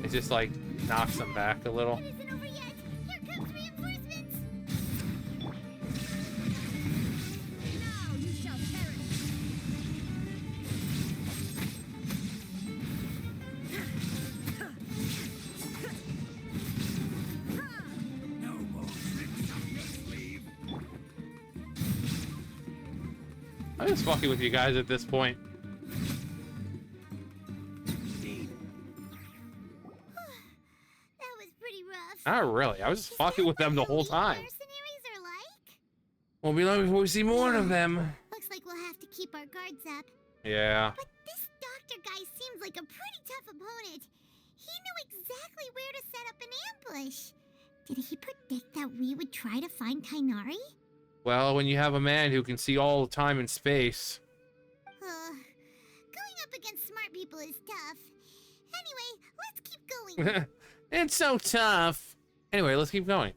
it just like knocks them back a little. It isn't over yet. Here comes reinforcements. Now you shall perish! No more tricks up your sleeve. I'm just fucking with you guys at this point. That was pretty rough. Not really. I was just fucking with them the whole time. Mercenaries are like? We'll be long before we see more of them. Looks like we'll have to keep our guards up. Yeah. But this doctor guy seems like a pretty tough opponent. He knew exactly where to set up an ambush. Did he predict that we would try to find Kainari? Well, when you have a man who can see all the time and space. Going up against smart people is tough. Anyway, let's keep going. It's so tough. Anyway, let's keep going.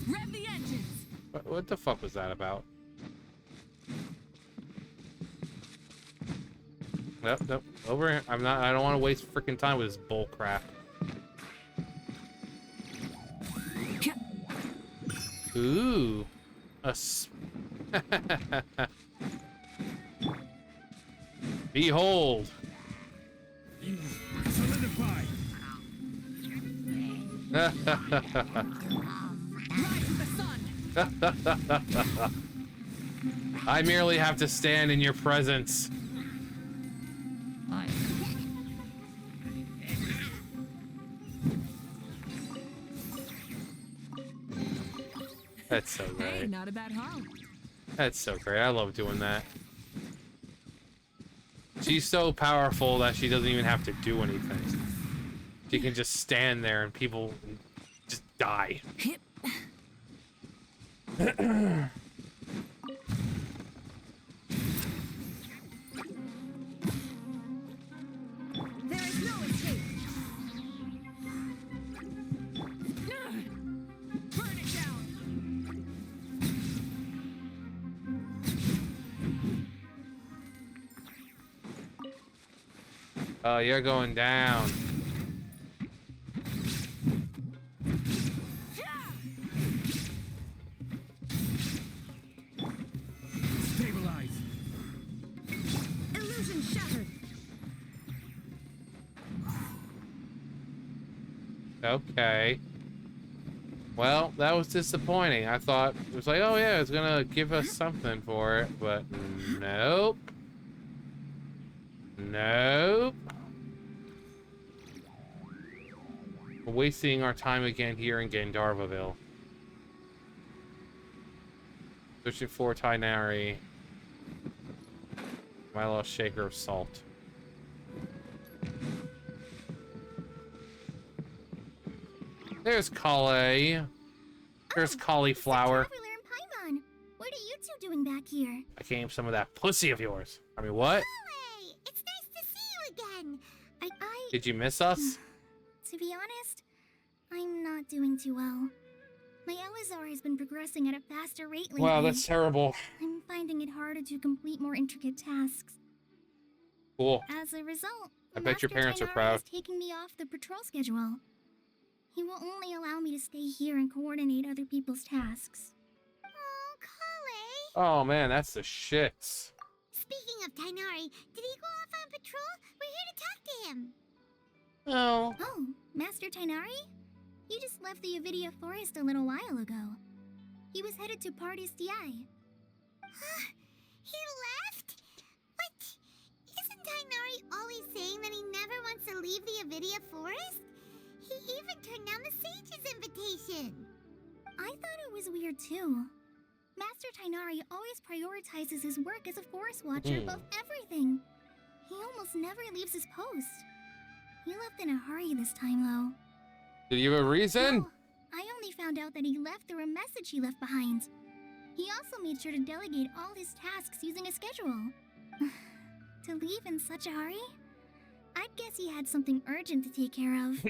Rev the engines! What the fuck was that about? Nope. Over here. I don't want to waste freaking time with this bull crap. Ooh. Behold. Solidify. Rise to the sun! I merely have to stand in your presence. That's so Hey, right. not a bad haul. That's so great. I love doing that. She's so powerful that she doesn't even have to do anything. She can just stand there and people just die. There is no escape. Burn it down. Oh, you're going down. Stabilize. Illusion shattered. Okay. Well, that was disappointing. I thought it was like, oh yeah, it's gonna give us something for it, but nope. Nope. We're wasting our time again here in Gandharvaville. Searching for Tainari. My little shaker of salt. There's Kale. There's cauliflower. Traveler and Paimon, what are you two doing back here? I came some of that pussy of yours. I mean, what? Hey, it's nice to see you again. I Did you miss us? To be honest, I'm not doing too well. My Elazar has been progressing at a faster rate lately. Wow, that's terrible. I'm finding it harder to complete more intricate tasks. Cool. As a result, I bet your Master parents are Tainari proud. is taking me off the patrol schedule. He will only allow me to stay here and coordinate other people's tasks. Oh, Kale! Oh man, that's the shits. Speaking of Tainari, did he go off on patrol? We're here to talk to him. Oh. Oh, Master Tainari? You just left the Avidia Forest a little while ago. He was headed to Party's DI. He left? What? Isn't Tainari always saying that he never wants to leave the Avidia Forest? He even turned down the Sage's invitation. I thought it was weird too. Master Tainari always prioritizes his work as a forest watcher above everything. He almost never leaves his post. He left in a hurry this time, though. Did you have a reason? No, I only found out that he left through a message he left behind. He also made sure to delegate all his tasks using a schedule. To leave in such a hurry? I'd guess he had something urgent to take care of.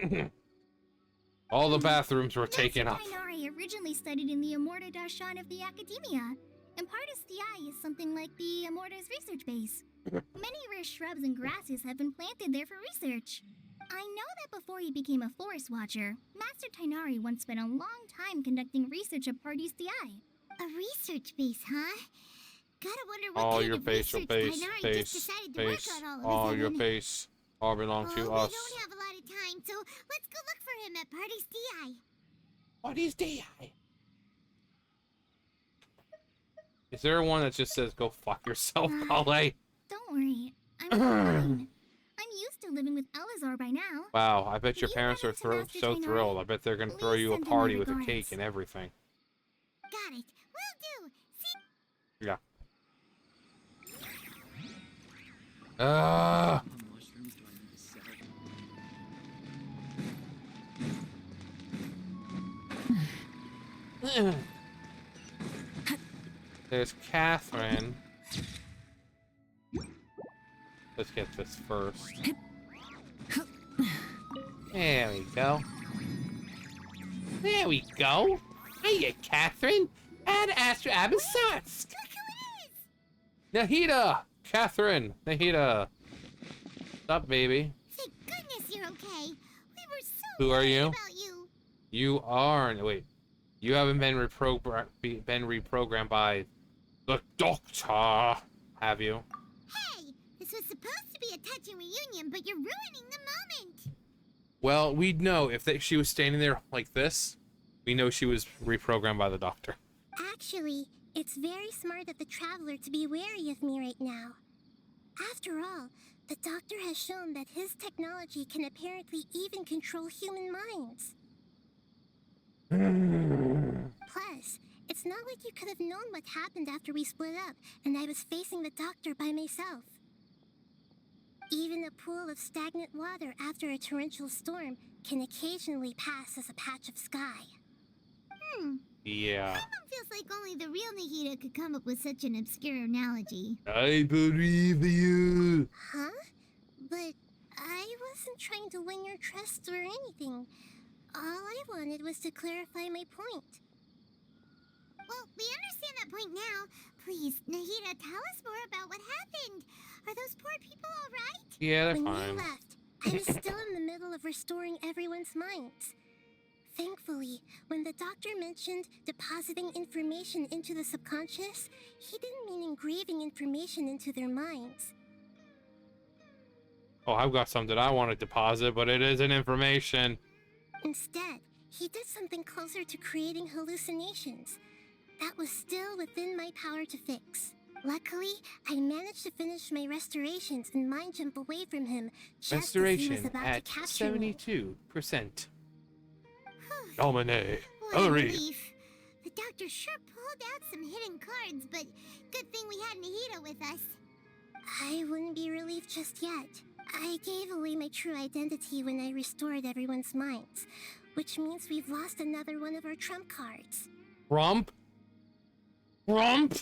All the bathrooms were taken up. Master Tainari originally studied in the Amorta Darshan of the Academia, and Partis DI is something like the Amorta's research base. Many rare shrubs and grasses have been planted there for research. I know that before he became a forest watcher, Master Tainari once spent a long time conducting research at Partis DI. A research base, huh? Gotta wonder what All kind your of base, your research base, Tainari base, just decided to base. work on all of a All your sudden. base all belong to We us. don't have a lot of time, so let's go look for him at Party's DI. Party's DI. Is there one that just says, go fuck yourself, Kale? Don't worry, I'm fine. I'm used to living with Elazar by now. Wow, I bet your You parents are run into Master so Tainari. thrilled. I bet they're gonna throw Please you a send him my party with a regards. cake and everything. Got it. Will do. See? Yeah. There's Catherine. Let's get this first. There we go. There we go. Hiya, Catherine. And Astra Abbassats. Look who it is! Nahida! Catherine! Nahida! What's up, baby? Thank goodness you're okay. We were so Who are worried you? about you. You are... Wait. You haven't been reprogrammed by the Doctor, have you? Hey, this was supposed to be a touching reunion, but you're ruining the moment. Well, we'd know if she was standing there like this. We know she was reprogrammed by the Doctor. Actually, it's very smart of the Traveler to be wary of me right now. After all, the Doctor has shown that his technology can apparently even control human minds. Plus, It's not like you could have known what happened after we split up and I was facing the doctor by myself. Even a pool of stagnant water after a torrential storm can occasionally pass as a patch of sky. Yeah. That one feels like only the real Nahida could come up with such an obscure analogy. I believe you. Huh? But I wasn't trying to win your trust or anything. All I wanted was to clarify my point. Well, we understand that point now. Please, Nahida, tell us more about what happened. Are those poor people all right? Yeah, they're When fine. you left, I was still in the middle of restoring everyone's minds. Thankfully, when the doctor mentioned depositing information into the subconscious, he didn't mean engraving information into their minds. Oh, I've got something I want to deposit, but it isn't information. Instead, he did something closer to creating hallucinations. That was still within my power to fix. Luckily, I managed to finish my restorations and mind jump away from him just as he was Restoration about at to capture me. 72%. Dominate. What a Hurry. relief. The doctor sure pulled out some hidden cards, but good thing we had Nahida with us. I wouldn't be relieved just yet. I gave away my true identity when I restored everyone's minds, which means we've lost another one of our trump cards. Rump? Rump?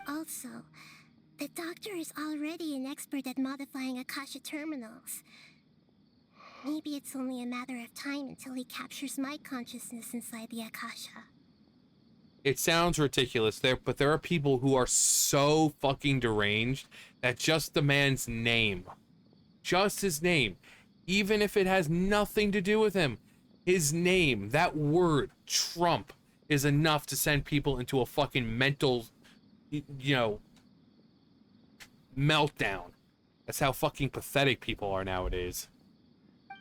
Also, the doctor is already an expert at modifying Akasha terminals. Maybe it's only a matter of time until he captures my consciousness inside the Akasha. It sounds ridiculous there, but there are people who are so fucking deranged that just the man's name, just his name, even if it has nothing to do with him, his name, that word, Trump, is enough to send people into a fucking mental, you know, meltdown. That's how fucking pathetic people are nowadays.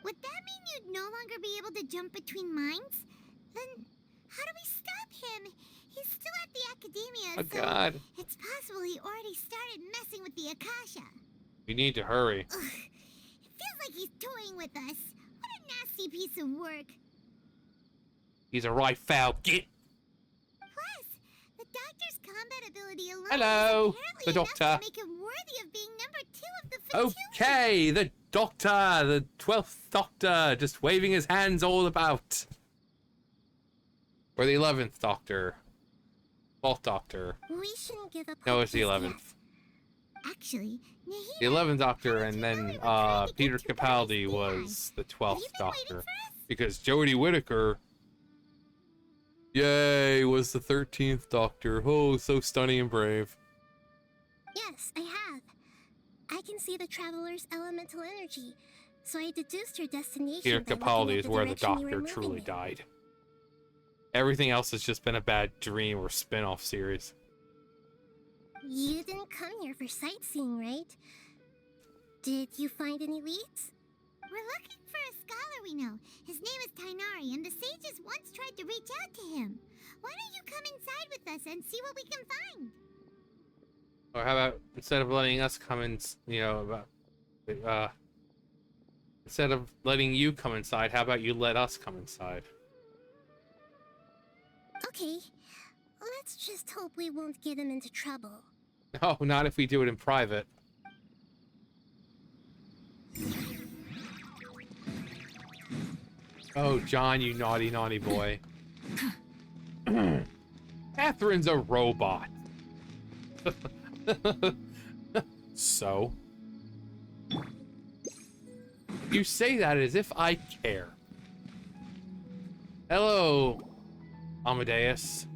Would that mean you'd no longer be able to jump between minds? Then how do we stop him? He's still at the academia, Oh, so God. it's possible he already started messing with the Akasha. We need to hurry. Ugh, it feels like he's toying with us. What a nasty piece of work. He's a right foul git. Plus, the doctor's combat ability alone Hello, is apparently the enough doctor. to make him worthy of being number 2 of the Fatui. Okay, the doctor, the 12th doctor, just waving his hands all about. Or the 11th doctor. 12th doctor. We shouldn't give up. No, hope it's the just 11th. yet. Actually, The 11th doctor, and then Peter Capaldi was the 12th doctor. Because Jodie Whittaker, yay, was the 13th doctor. Oh, so stunning and brave. Yes, I have. I can see the traveler's elemental energy, so I deduced her destination. Peter by looking Capaldi at is the where the direction we were doctor moving truly in. died. Everything else has just been a bad dream or spin-off series. You didn't come here for sightseeing, right? Did you find any leads? we're looking for a scholar we know. His name is Tainari, and the sages once tried to reach out to him. Why don't you come inside with us and see what we can find? Or how about, instead of letting us come in, you know, instead of letting you come inside, how about you let us come inside? Okay, let's just hope we won't get him into trouble. No, not if we do it in private. Oh, John, you naughty, naughty boy. Catherine's a robot. So? You say that as if I care. Hello, Amadeus.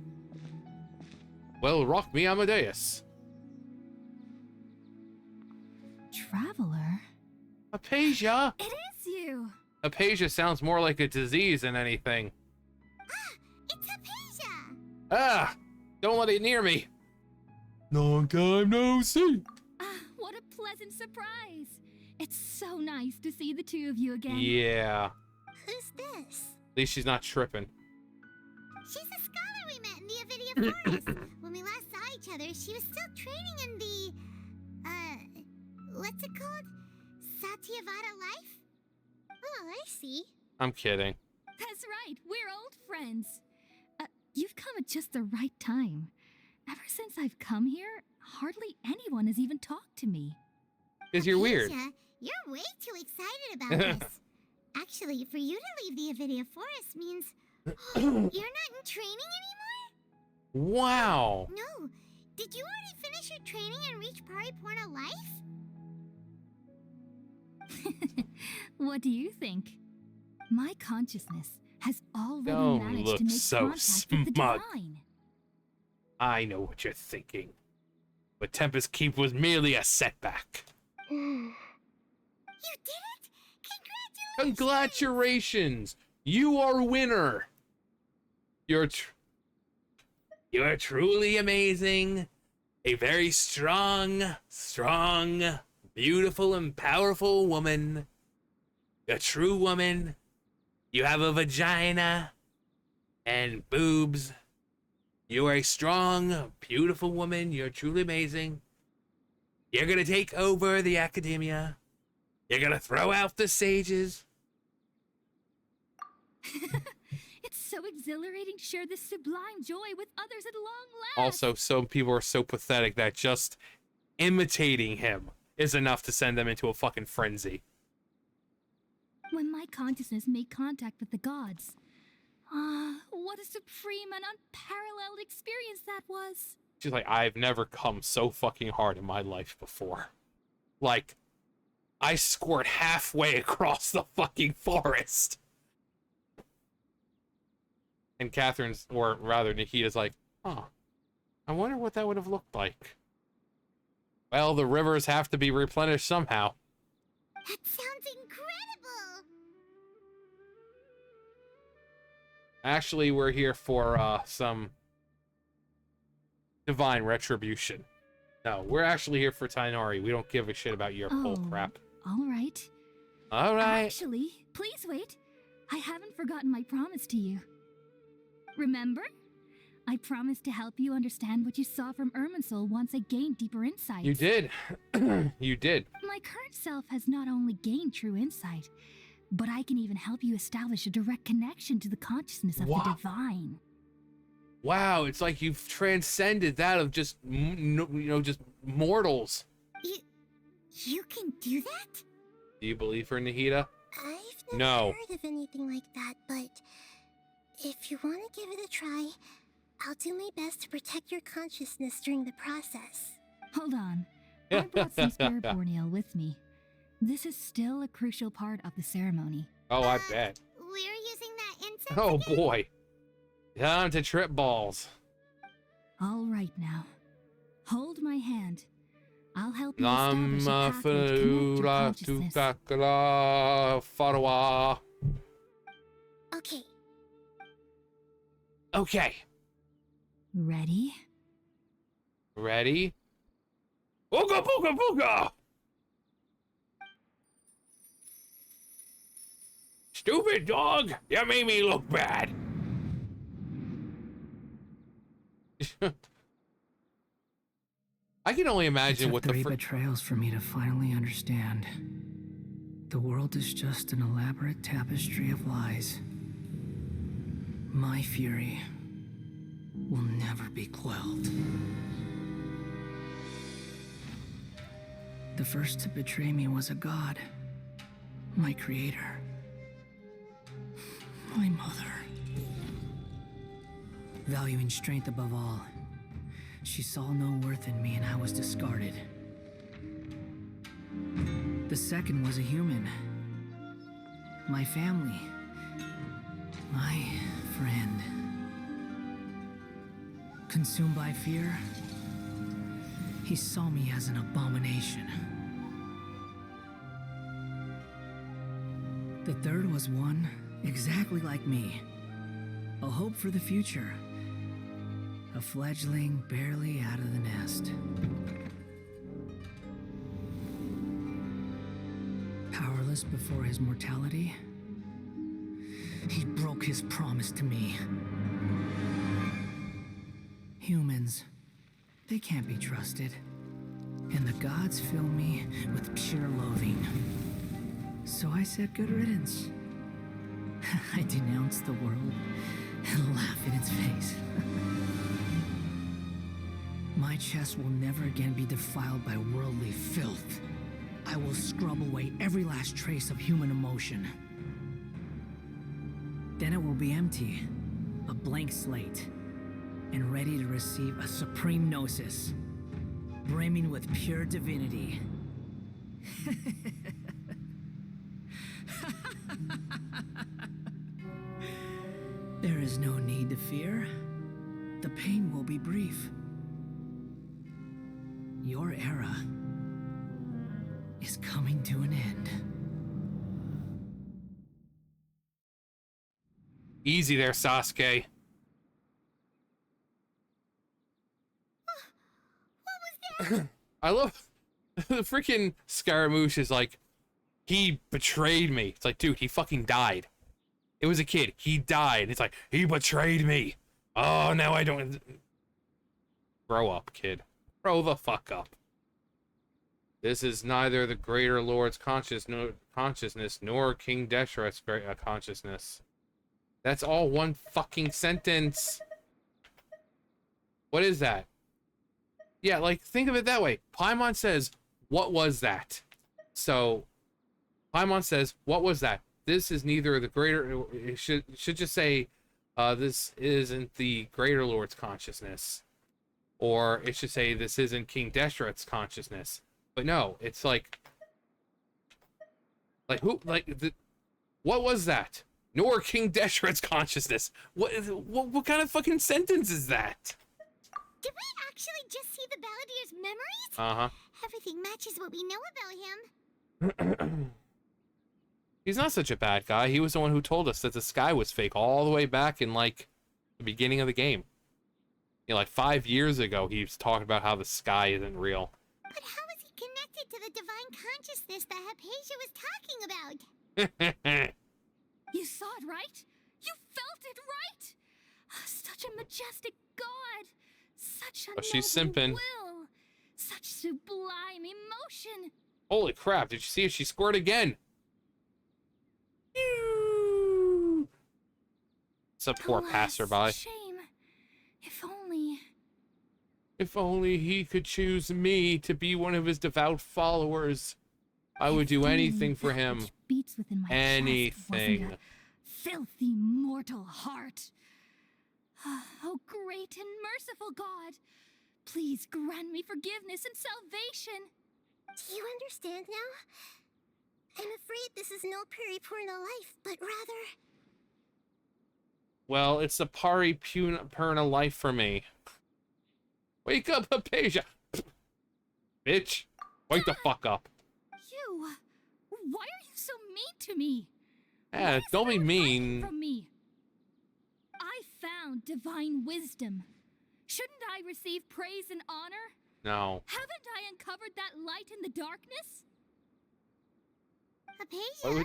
Well, rock me, Amadeus. Traveler? Apasia? It is you! Apasia sounds more like a disease than anything. Ah, it's Apasia! Ah! Don't let it near me! Long time no see! Ah, what a pleasant surprise! It's so nice to see the two of you again. Yeah. Who's this? At least she's not tripping. She's a scholar we met in the Avidia Forest. When we last saw each other, she was still training in the, what's it called? Satyavada life? Oh, I see. I'm kidding. That's right, we're old friends. You've come at just the right time. Ever since I've come here, hardly anyone has even talked to me. Because you're weird. Asia, you're way too excited about this. Actually, for you to leave the Avidia Forest means you're not in training anymore? Wow. No. Did you already finish your training and reach Pariporna life? What do you think? My consciousness has already Don't managed look to make so contact with the smug. divine. I know what you're thinking. But Tempest Keep was merely a setback. You did it? Congratulations! You are a winner! You're truly amazing. A very strong, beautiful, and powerful woman. A true woman. You have a vagina and boobs. You are a strong, beautiful woman. You're truly amazing. You're gonna take over the academia. You're gonna throw out the sages. It's so exhilarating to share this sublime joy with others at long last. Also, some people are so pathetic that just imitating him is enough to send them into a fucking frenzy. When my consciousness made contact with the gods. What a supreme and unparalleled experience that was. She's like, I've never come so fucking hard in my life before. Like, I squirt halfway across the fucking forest. And Catherine's, or rather Nikita's like, huh, I wonder what that would have looked like. Well, the rivers have to be replenished somehow. That sounds incredible! Actually, we're here for some divine retribution. No, we're actually here for Tainari. We don't give a shit about your bull crap. All right. All right. Actually, please wait. I haven't forgotten my promise to you. Remember? I promised to help you understand what you saw from Irminsul once I gained deeper insight. You did. You did. My current self has not only gained true insight, but I can even help you establish a direct connection to the consciousness of the divine. Wow, it's like you've transcended that of just, just mortals. You can do that? Do you believe her, Nahida? I've never heard of anything like that, but if you want to give it a try, I'll do my best to protect your consciousness during the process. Hold on. I brought some spare Borneo with me. This is still a crucial part of the ceremony. Oh, I bet. We're using that incense Oh, again? boy. Time to trip balls. All right now. Hold my hand. I'll help you establish a pathway to connect your consciousness. Okay. Okay. Ready? Ready? Ooga booga booga! Stupid dog! You made me look bad! I can only imagine what the three betrayals for me to finally understand. The world is just an elaborate tapestry of lies. My fury will never be quelled. The first to betray me was a god, my creator, my mother. Valuing strength above all, she saw no worth in me and I was discarded. The second was a human, my family, my friend. Consumed by fear, he saw me as an abomination. The third was one exactly like me, a hope for the future, a fledgling barely out of the nest. Powerless before his mortality, he broke his promise to me. Humans, they can't be trusted, and the gods fill me with pure loathing. So I said good riddance. I denounce the world and laugh in its face. My chest will never again be defiled by worldly filth. I will scrub away every last trace of human emotion. Then it will be empty, a blank slate, and ready to receive a supreme gnosis, brimming with pure divinity. There is no need to fear. The pain will be brief. Your era is coming to an end. Easy there, Sasuke. What was that? I love the freaking Scaramouche is like, he betrayed me. It's like, dude, he fucking died. It was a kid. He died. It's like, he betrayed me. Oh, now I don't. Grow up, kid. Grow the fuck up. This is neither the Greater Lord's consciousness nor King Deshret's consciousness. That's all one fucking sentence. What is that? Yeah, like, think of it that way. Paimon says, what was that? So, Paimon says, what was that? This is neither the greater... It should just say, this isn't the Greater Lord's consciousness. Or it should say, this isn't King Deshret's consciousness. But no, it's like... Like, who... Like, what was that? Nor King Deshret's consciousness. What kind of fucking sentence is that? Did we actually just see the Balladier's memories? Uh-huh. Everything matches what we know about him. He's not such a bad guy. He was the one who told us that the sky was fake all the way back in, like, the beginning of the game. You know, like 5 years ago, he was talking about how the sky isn't real. But how is he connected to the divine consciousness that Hypatia was talking about? You saw it, right? You felt it, right? Such a majestic god. Such a she's noble simping. will. Such sublime emotion. Holy crap, did you see it? She scored again. It's a poor Alas, passerby. Shame. If only... If only he could choose me to be one of his devout followers. I would do anything for him. Which beats within my Anything. chest wasn't a filthy mortal heart. Oh, great and merciful God, please grant me forgiveness and salvation. Do you understand now? I'm afraid this is no Purna life, but rather... Well, it's the Purna life for me. Wake up, Hypatia! Bitch! Wake the fuck up. You... Why are you so mean to me? Yeah, don't be mean. From me? I found divine wisdom. Shouldn't I receive praise and honor? No. Haven't I uncovered that light in the darkness? Hypatia?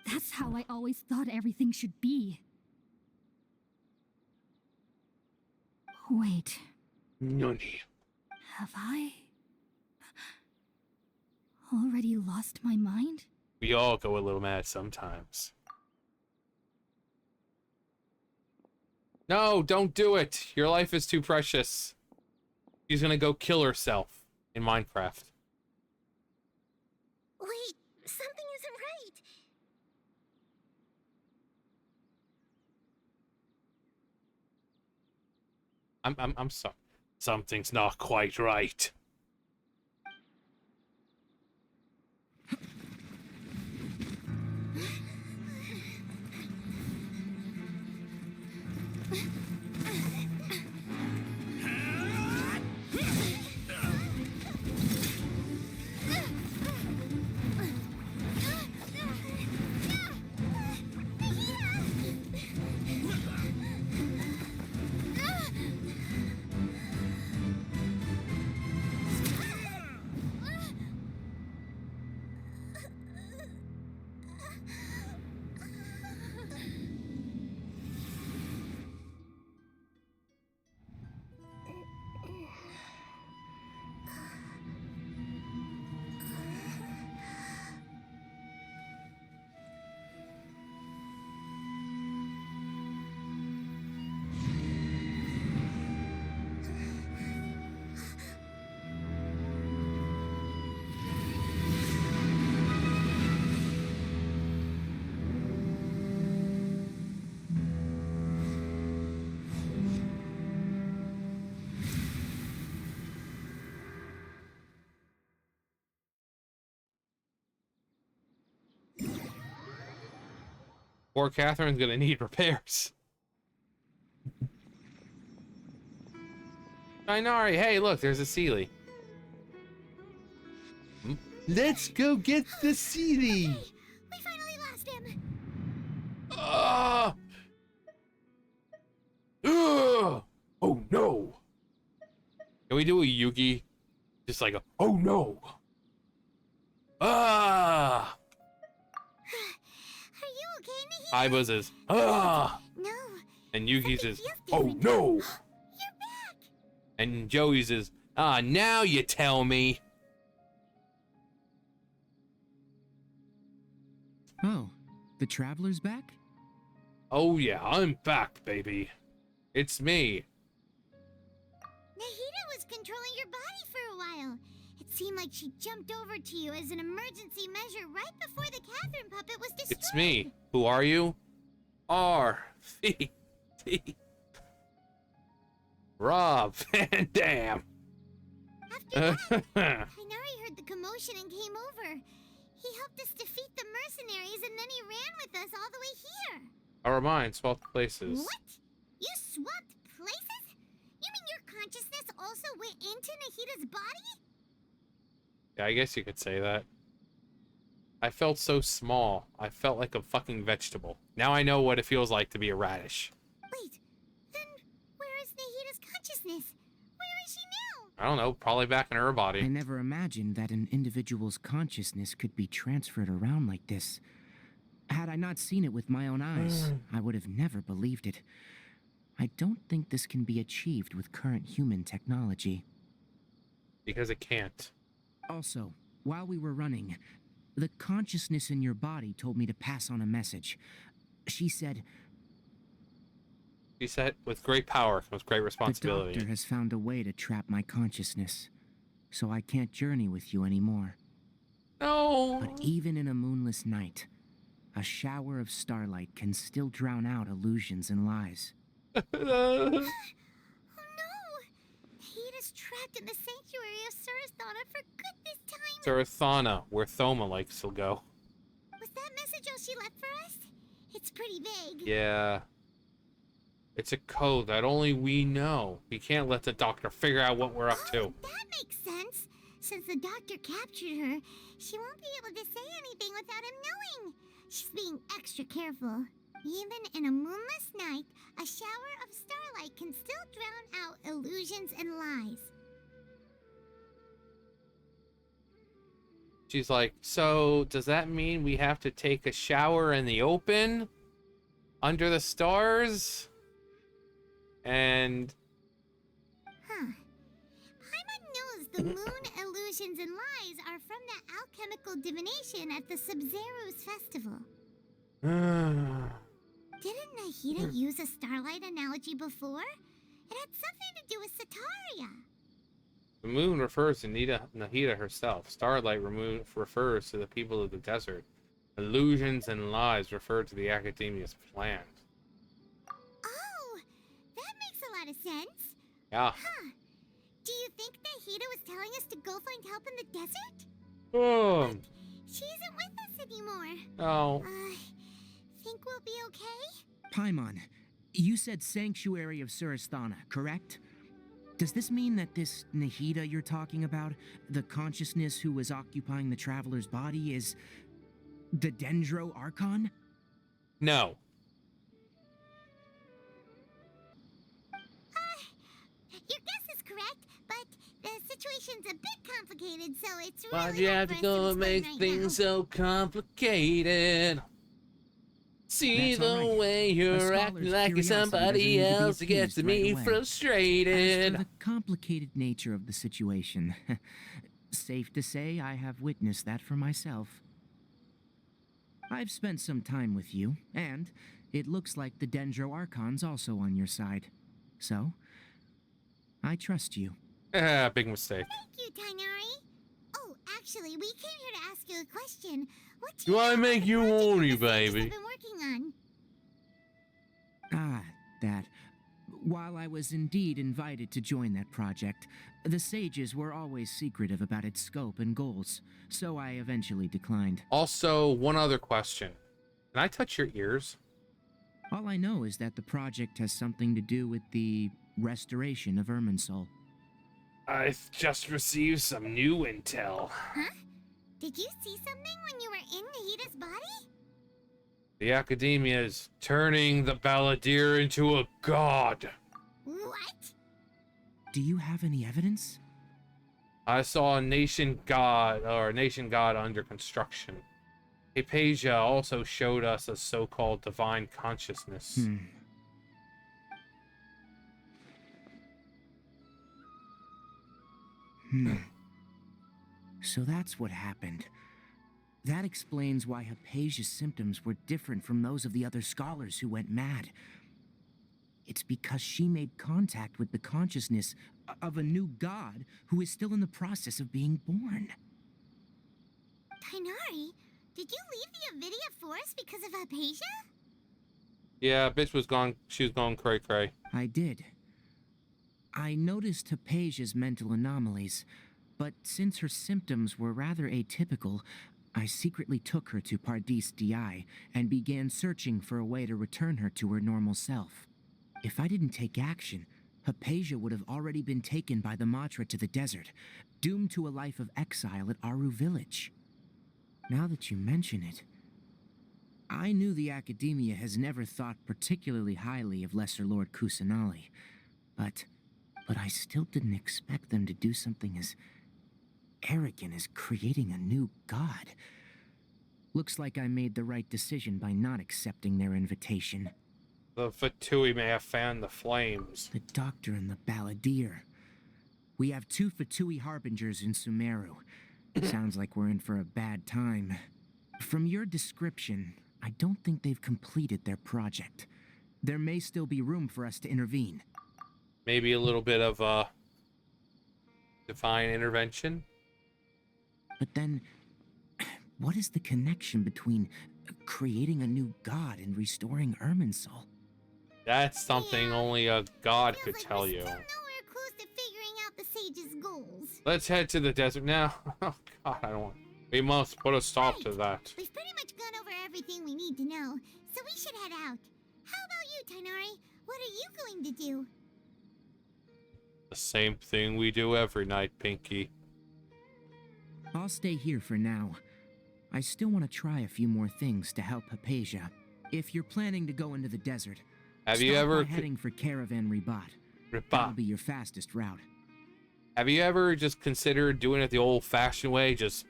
That's how I always thought everything should be. Wait. Nani? Have I already lost my mind? We all go a little mad sometimes. No, don't do it. Your life is too precious. She's gonna go kill herself in Minecraft. Wait, something isn't right. I'm sorry. Something's not quite right. Poor Catherine's gonna need repairs. Inari, hey, look, there's a Sealy. Let's go get the Sealy. We finally lost him. Oh no. Can we do a Yugi? Just like a, oh no. Are you okay, Nahida? Aiba's is, No. and Yugi's is, Feels oh different. no. You're back. And Joey's is, now you tell me. Oh, the traveler's back? Oh yeah, I'm back, baby. It's me. Nahida was controlling your body for a while. It seemed like she jumped over to you as an emergency measure right before the Catherine puppet was destroyed. It's me. Who are you? R.V.T. Rob Van Dam. After that, Kainari heard the commotion and came over. He helped us defeat the mercenaries and then he ran with us all the way here. Our minds swapped places. What? You swapped places? You mean your consciousness also went into Nahida's body? Yeah, I guess you could say that. I felt so small. I felt like a fucking vegetable. Now I know what it feels like to be a radish. Wait, then where is Nahida's consciousness? Where is she now? I don't know, probably back in her I body. never imagined that an individual's consciousness could be transferred around like this. Had I not seen it with my own eyes, I would have never believed it. I don't think this can be achieved with current human technology. Because it can't. Also, while we were running, the consciousness in your body told me to pass on a message. She said, She said, with great power comes great "The responsibility. doctor has found a way to trap my consciousness, so I can't journey with you anymore. No. But even in a moonless night, a shower of starlight can still drown out illusions and lies." Oh no! Nahida's trapped in the sanctuary of Surathana for good this time. Surathana, where Thoma likes to go. Was that message all she left for us? It's pretty vague. Yeah. It's a code that only we know. We can't let the doctor figure out what we're up to. That makes sense. Since the doctor captured her, she won't be able to say anything without him knowing. She's being extra careful. Even in a moonless night, a shower of starlight can still drown out illusions and lies. She's like, so does that mean we have to take a shower in the open? Under the stars? And... Paimon knows the moon illusions and lies are from the alchemical divination at the Sub-Zero's festival. Didn't Nahida use a starlight analogy before? It had something to do with Sataria. The moon refers to Nahida herself. Starlight refers to the people of the desert. Illusions and lies refer to the Academia's plans. Oh, that makes a lot of sense. Yeah. Do you think Nahida was telling us to go find help in the desert? She isn't with us anymore. No. Think we'll be okay? Paimon, you said Sanctuary of Surathana, correct? Does this mean that this Nahida you're talking about, the consciousness who was occupying the traveler's body, is the Dendro Archon? No. Your guess is correct, but the situation's a bit complicated, so it's really Why'd you hard have for to us go and explain make right things now. so complicated? See That's all the right. way A you're scholar's acting like you're curiosity somebody doesn't need to be else. It gets appeased me right away. As frustrated. for the complicated nature of the situation, safe to say I have witnessed that for myself. I've spent some time with you, and it looks like the Dendro Archon's also on your side. So, I trust you. Big mistake. Thank you, Tainari. Oh, actually, we came here to ask you a question. What Do I make you horny, I've baby? been working on? Ah, that. While I was indeed invited to join that project, the sages were always secretive about its scope and goals, so I eventually declined. Also, one other question. Can I touch your ears? All I know is that the project has something to do with the restoration of Irminsul. I just received some new intel. Huh? Did you see something when you were in Nahida's body? The Academia is turning the Balladeer into a god. What? Do you have any evidence? I saw a nation god under construction. Hypatia also showed us a so-called divine consciousness. So that's what happened. That explains why Hypatia's symptoms were different from those of the other scholars who went mad. It's because she made contact with the consciousness of a new god who is still in the process of being born. Tighnari, did you leave the Avidia Forest because of Hypatia? Yeah, bitch was gone. She was going cray-cray. I did. I noticed Hypatia's mental anomalies, but since her symptoms were rather atypical, I secretly took her to Pardis DI and began searching for a way to return her to her normal self. If I didn't take action, Hypatia would have already been taken by the Matra to the desert, doomed to a life of exile at Aru village. Now that you mention it, I knew the Academia has never thought particularly highly of Lesser Lord Kusanali, but I still didn't expect them to do something as arrogant as creating a new god. Looks like I made the right decision by not accepting their invitation. The Fatui may have fanned the flames. The Doctor and the Balladeer. We have 2 Fatui Harbingers in Sumeru. Sounds like we're in for a bad time. From your description, I don't think they've completed their project. There may still be room for us to intervene. Maybe a little bit of divine intervention. But then, what is the connection between creating a new god and restoring Irminsul? That's something only a god could tell you. We're nowhere close to figuring out the sage's goals. Let's head to the desert now. Oh god, I don't want... We must put a stop to that. We've pretty much gone over everything we need to know, so we should head out. How about you, Tighnari? What are you going to do? The same thing we do every night, Pinky. I'll stay here for now. I still want to try a few more things to help Hypatia. If you're planning to go into the desert, have you ever heading for Caravan Ribat? That'll be your fastest route. Have you ever just considered doing it the old-fashioned way, just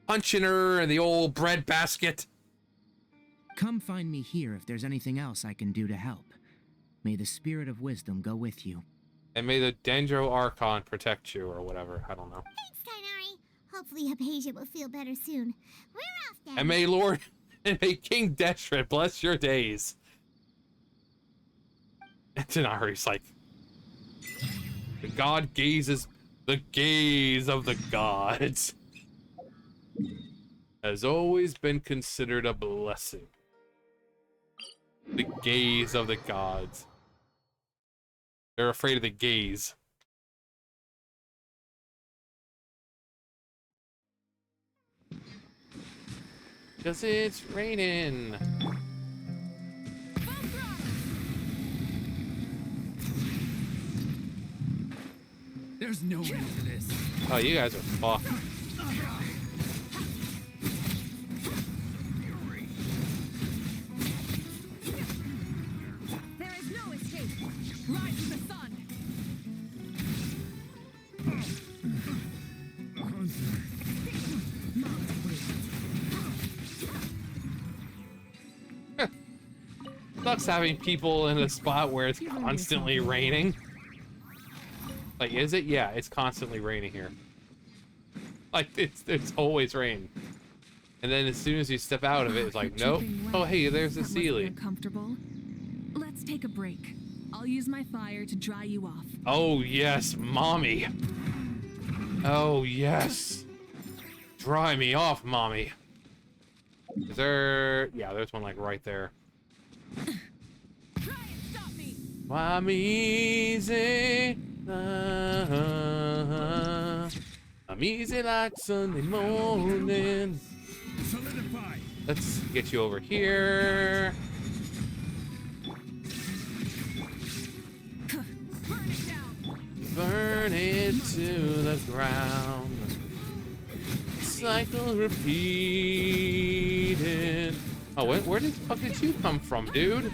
punching her in the old bread basket? Come find me here if there's anything else I can do to help. May the spirit of wisdom go with you. And may the Dendro Archon protect you, or whatever. I don't know. Thanks, Tighnari. Hopefully Hypatia will feel better soon. We're off, Dad. And may may King Deshret bless your days. And Tighnari's like, the god gazes, the gaze of the gods has always been considered a blessing. The gaze of the gods. They're afraid of the gaze. Cause it's raining. There's no end to this. Oh, you guys are fucked. There is no escape. Rise to the sun. Sucks having people in a spot where it's constantly raining. Like, is it? Yeah, it's constantly raining here. Like, it's always rain. And then as soon as you step out of it, it's like, nope. Oh, hey, there's the Sealy. Uncomfortable. Let's take a break. I'll use my fire to dry you off. Oh, yes, mommy. Oh, yes. Dry me off, mommy. Is there... Yeah, there's one, like, right there. Try and stop me. I'm easy. I'm easy like Sunday morning. Solidify. Let's get you over here. Burn it to the ground. Cycle repeated. Oh, where the fuck did you come from, dude?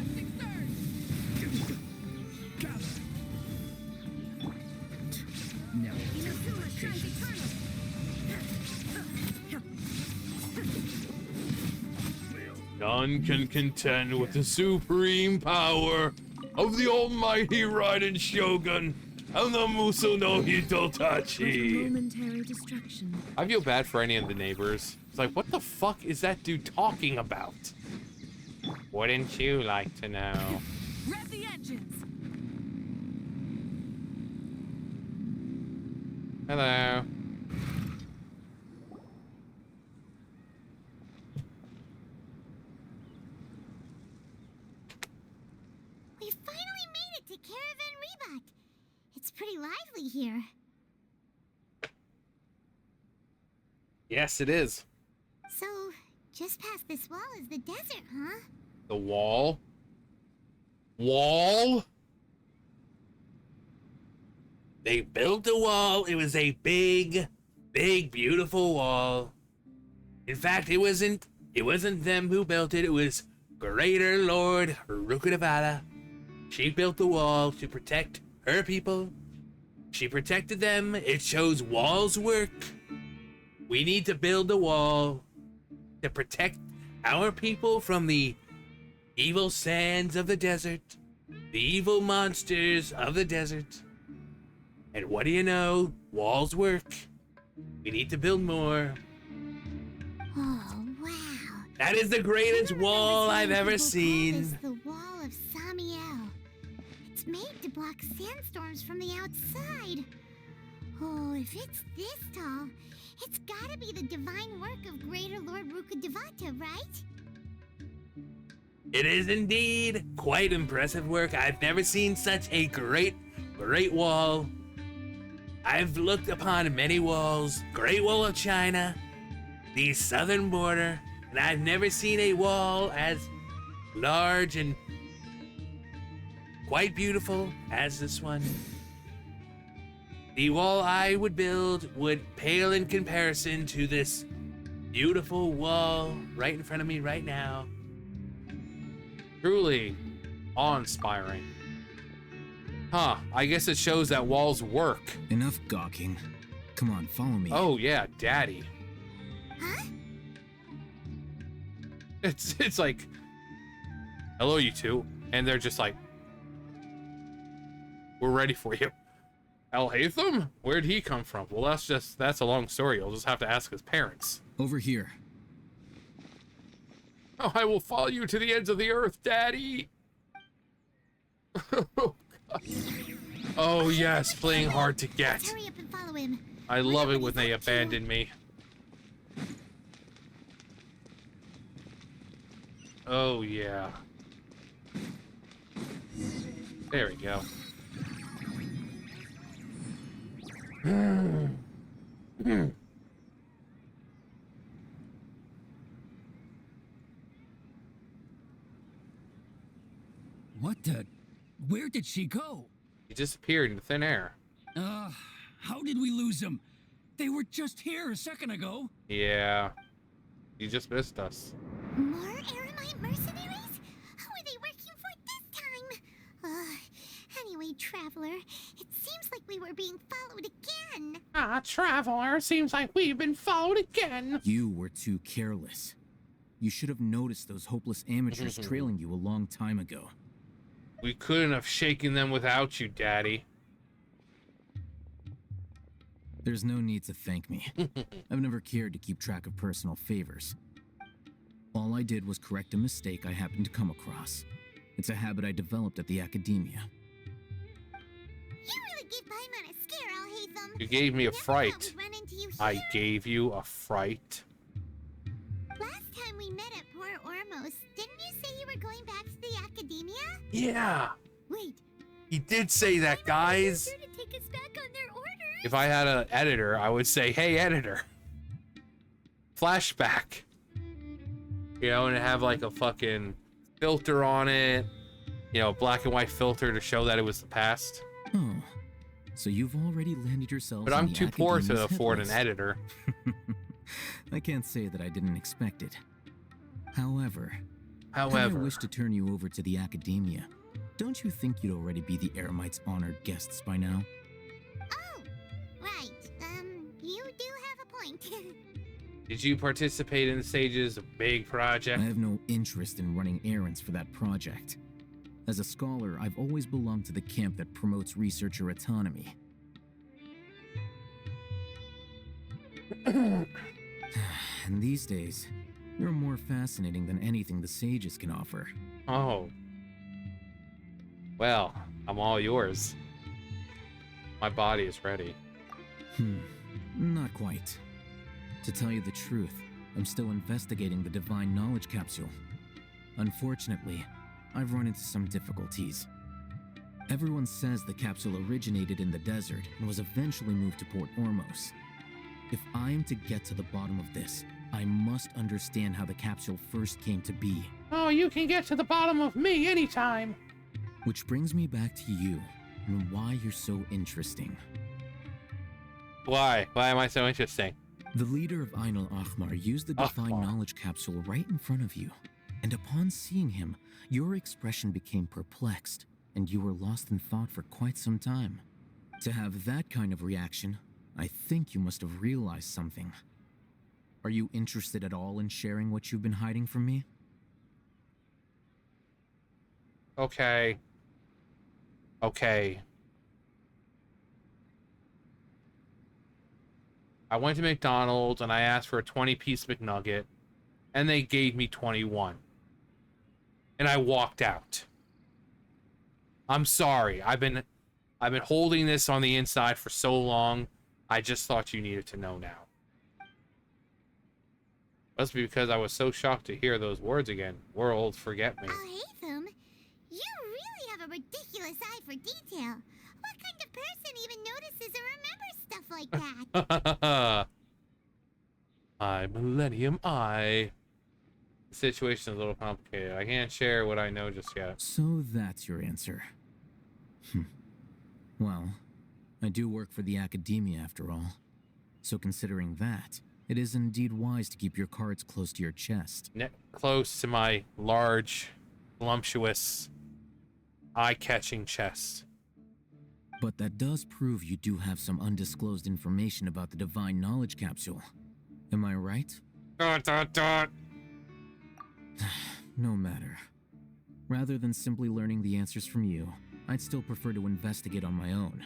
No. None can contend with the supreme power of the almighty Raiden Shogun and the Muso no Hitotachi. Momentary destruction. I feel bad for any of the neighbors. It's like, what the fuck is that dude talking about? Wouldn't you like to know? Rev the engines. Hello. We finally made it to Caravan Rebot. It's pretty lively here. Yes, it is. So, just past this wall is the desert, huh? The wall? Wall? They built a wall. It was a big, beautiful wall. In fact, it wasn't them who built it. It was Greater Lord Rukudavada. She built the wall to protect her people. She protected them. It shows walls work. We need to build a wall to protect our people from the evil sands of the desert, the evil monsters of the desert. And what do you know? Walls work. We need to build more. Oh, wow. That is the greatest wall I've ever seen. This the Wall of Samiel. It's made to block sandstorms from the outside. Oh, if it's this tall, it's gotta be the divine work of Greater Lord Rukudavata, right? It is indeed quite impressive work. I've never seen such a great wall. I've looked upon many walls, Great Wall of China, the southern border, and I've never seen a wall as large and quite beautiful as this one. The wall I would build would pale in comparison to this beautiful wall right in front of me right now. Truly awe-inspiring. Huh, I guess it shows that walls work. Enough gawking. Come on, follow me. Oh yeah, daddy. Huh? It's like, hello you two. And they're just like, we're ready for you. Al-Haytham? Where'd he come from? Well, that's a long story. You'll just have to ask his parents. Over here. Oh, I will follow you to the ends of the earth, daddy. Oh yes, playing hard to get. Let's hurry up and follow him. I love it when they abandon me. Oh yeah. There we go. What the? Where did she go? He disappeared into thin air. How did we lose him? They were just here a second ago. Yeah. You just missed us. More Aramite mercenaries? Who are they working for this time? Anyway, Traveler, it seems like we were being followed again. Ah, Traveler, seems like we've been followed again. You were too careless. You should have noticed those hopeless amateurs trailing you a long time ago. We couldn't have shaken them without you, Daddy. There's no need to thank me. I've never cared to keep track of personal favors. All I did was correct a mistake I happened to come across. It's a habit I developed at the academia. You really gave Paimon a scare, Al-Haytham. You gave me a Never thought fright. we'd run into you I here. gave you a fright. Last time we met at Port Ormos, didn't you say you were going back to the academia? Yeah. Wait, He did say that, guys. sure to take us back on their orders. If I had an editor, I would say, hey, editor. Flashback. You know, and have like a fucking filter on it. You know, black and white filter to show that it was the past. Oh, so you've already landed yourself. But I'm too poor to afford an editor. I can't say that I didn't expect it. However, had I However, wish to turn you over to the Academia, don't you think you'd already be the Eremites' honored guests by now? Oh, right. You do have a point. did you participate in the stages of big project? I have no interest in running errands for that project. As a scholar, I've always belonged to the camp that promotes researcher autonomy. And these days, you're more fascinating than anything the sages can offer. Oh. Well, I'm all yours. My body is ready. Not quite. To tell you the truth, I'm still investigating the Divine Knowledge Capsule. Unfortunately, I've run into some difficulties. Everyone says the capsule originated in the desert and was eventually moved to Port Ormos. If I am to get to the bottom of this, I must understand how the capsule first came to be. Oh, you can get to the bottom of me anytime. Which brings me back to you and why you're so interesting. Why? Why am I so interesting? The leader of Ainul Ahmar used the Divine Knowledge Capsule right in front of you, and upon seeing him, your expression became perplexed, and you were lost in thought for quite some time. To have that kind of reaction, I think you must have realized something. Are you interested at all in sharing what you've been hiding from me? Okay. Okay. I went to McDonald's and I asked for a 20-piece McNugget, and they gave me 21. And I walked out. I'm sorry. I've been holding this on the inside for so long. I just thought you needed to know now. Must be because I was so shocked to hear those words again. World, forget me. Oh, Hatham, you really have a ridiculous eye for detail. What kind of person even notices or remembers stuff like that? My Millennium Eye. The situation is a little complicated. I can't share what I know just yet. So that's your answer. Well, I do work for the Academia after all. So considering that, it is indeed wise to keep your cards close to your chest. Close to my large, voluptuous, eye-catching chest. But that does prove you do have some undisclosed information about the Divine Knowledge Capsule. Am I right? No matter. Rather than simply learning the answers from you, I'd still prefer to investigate on my own.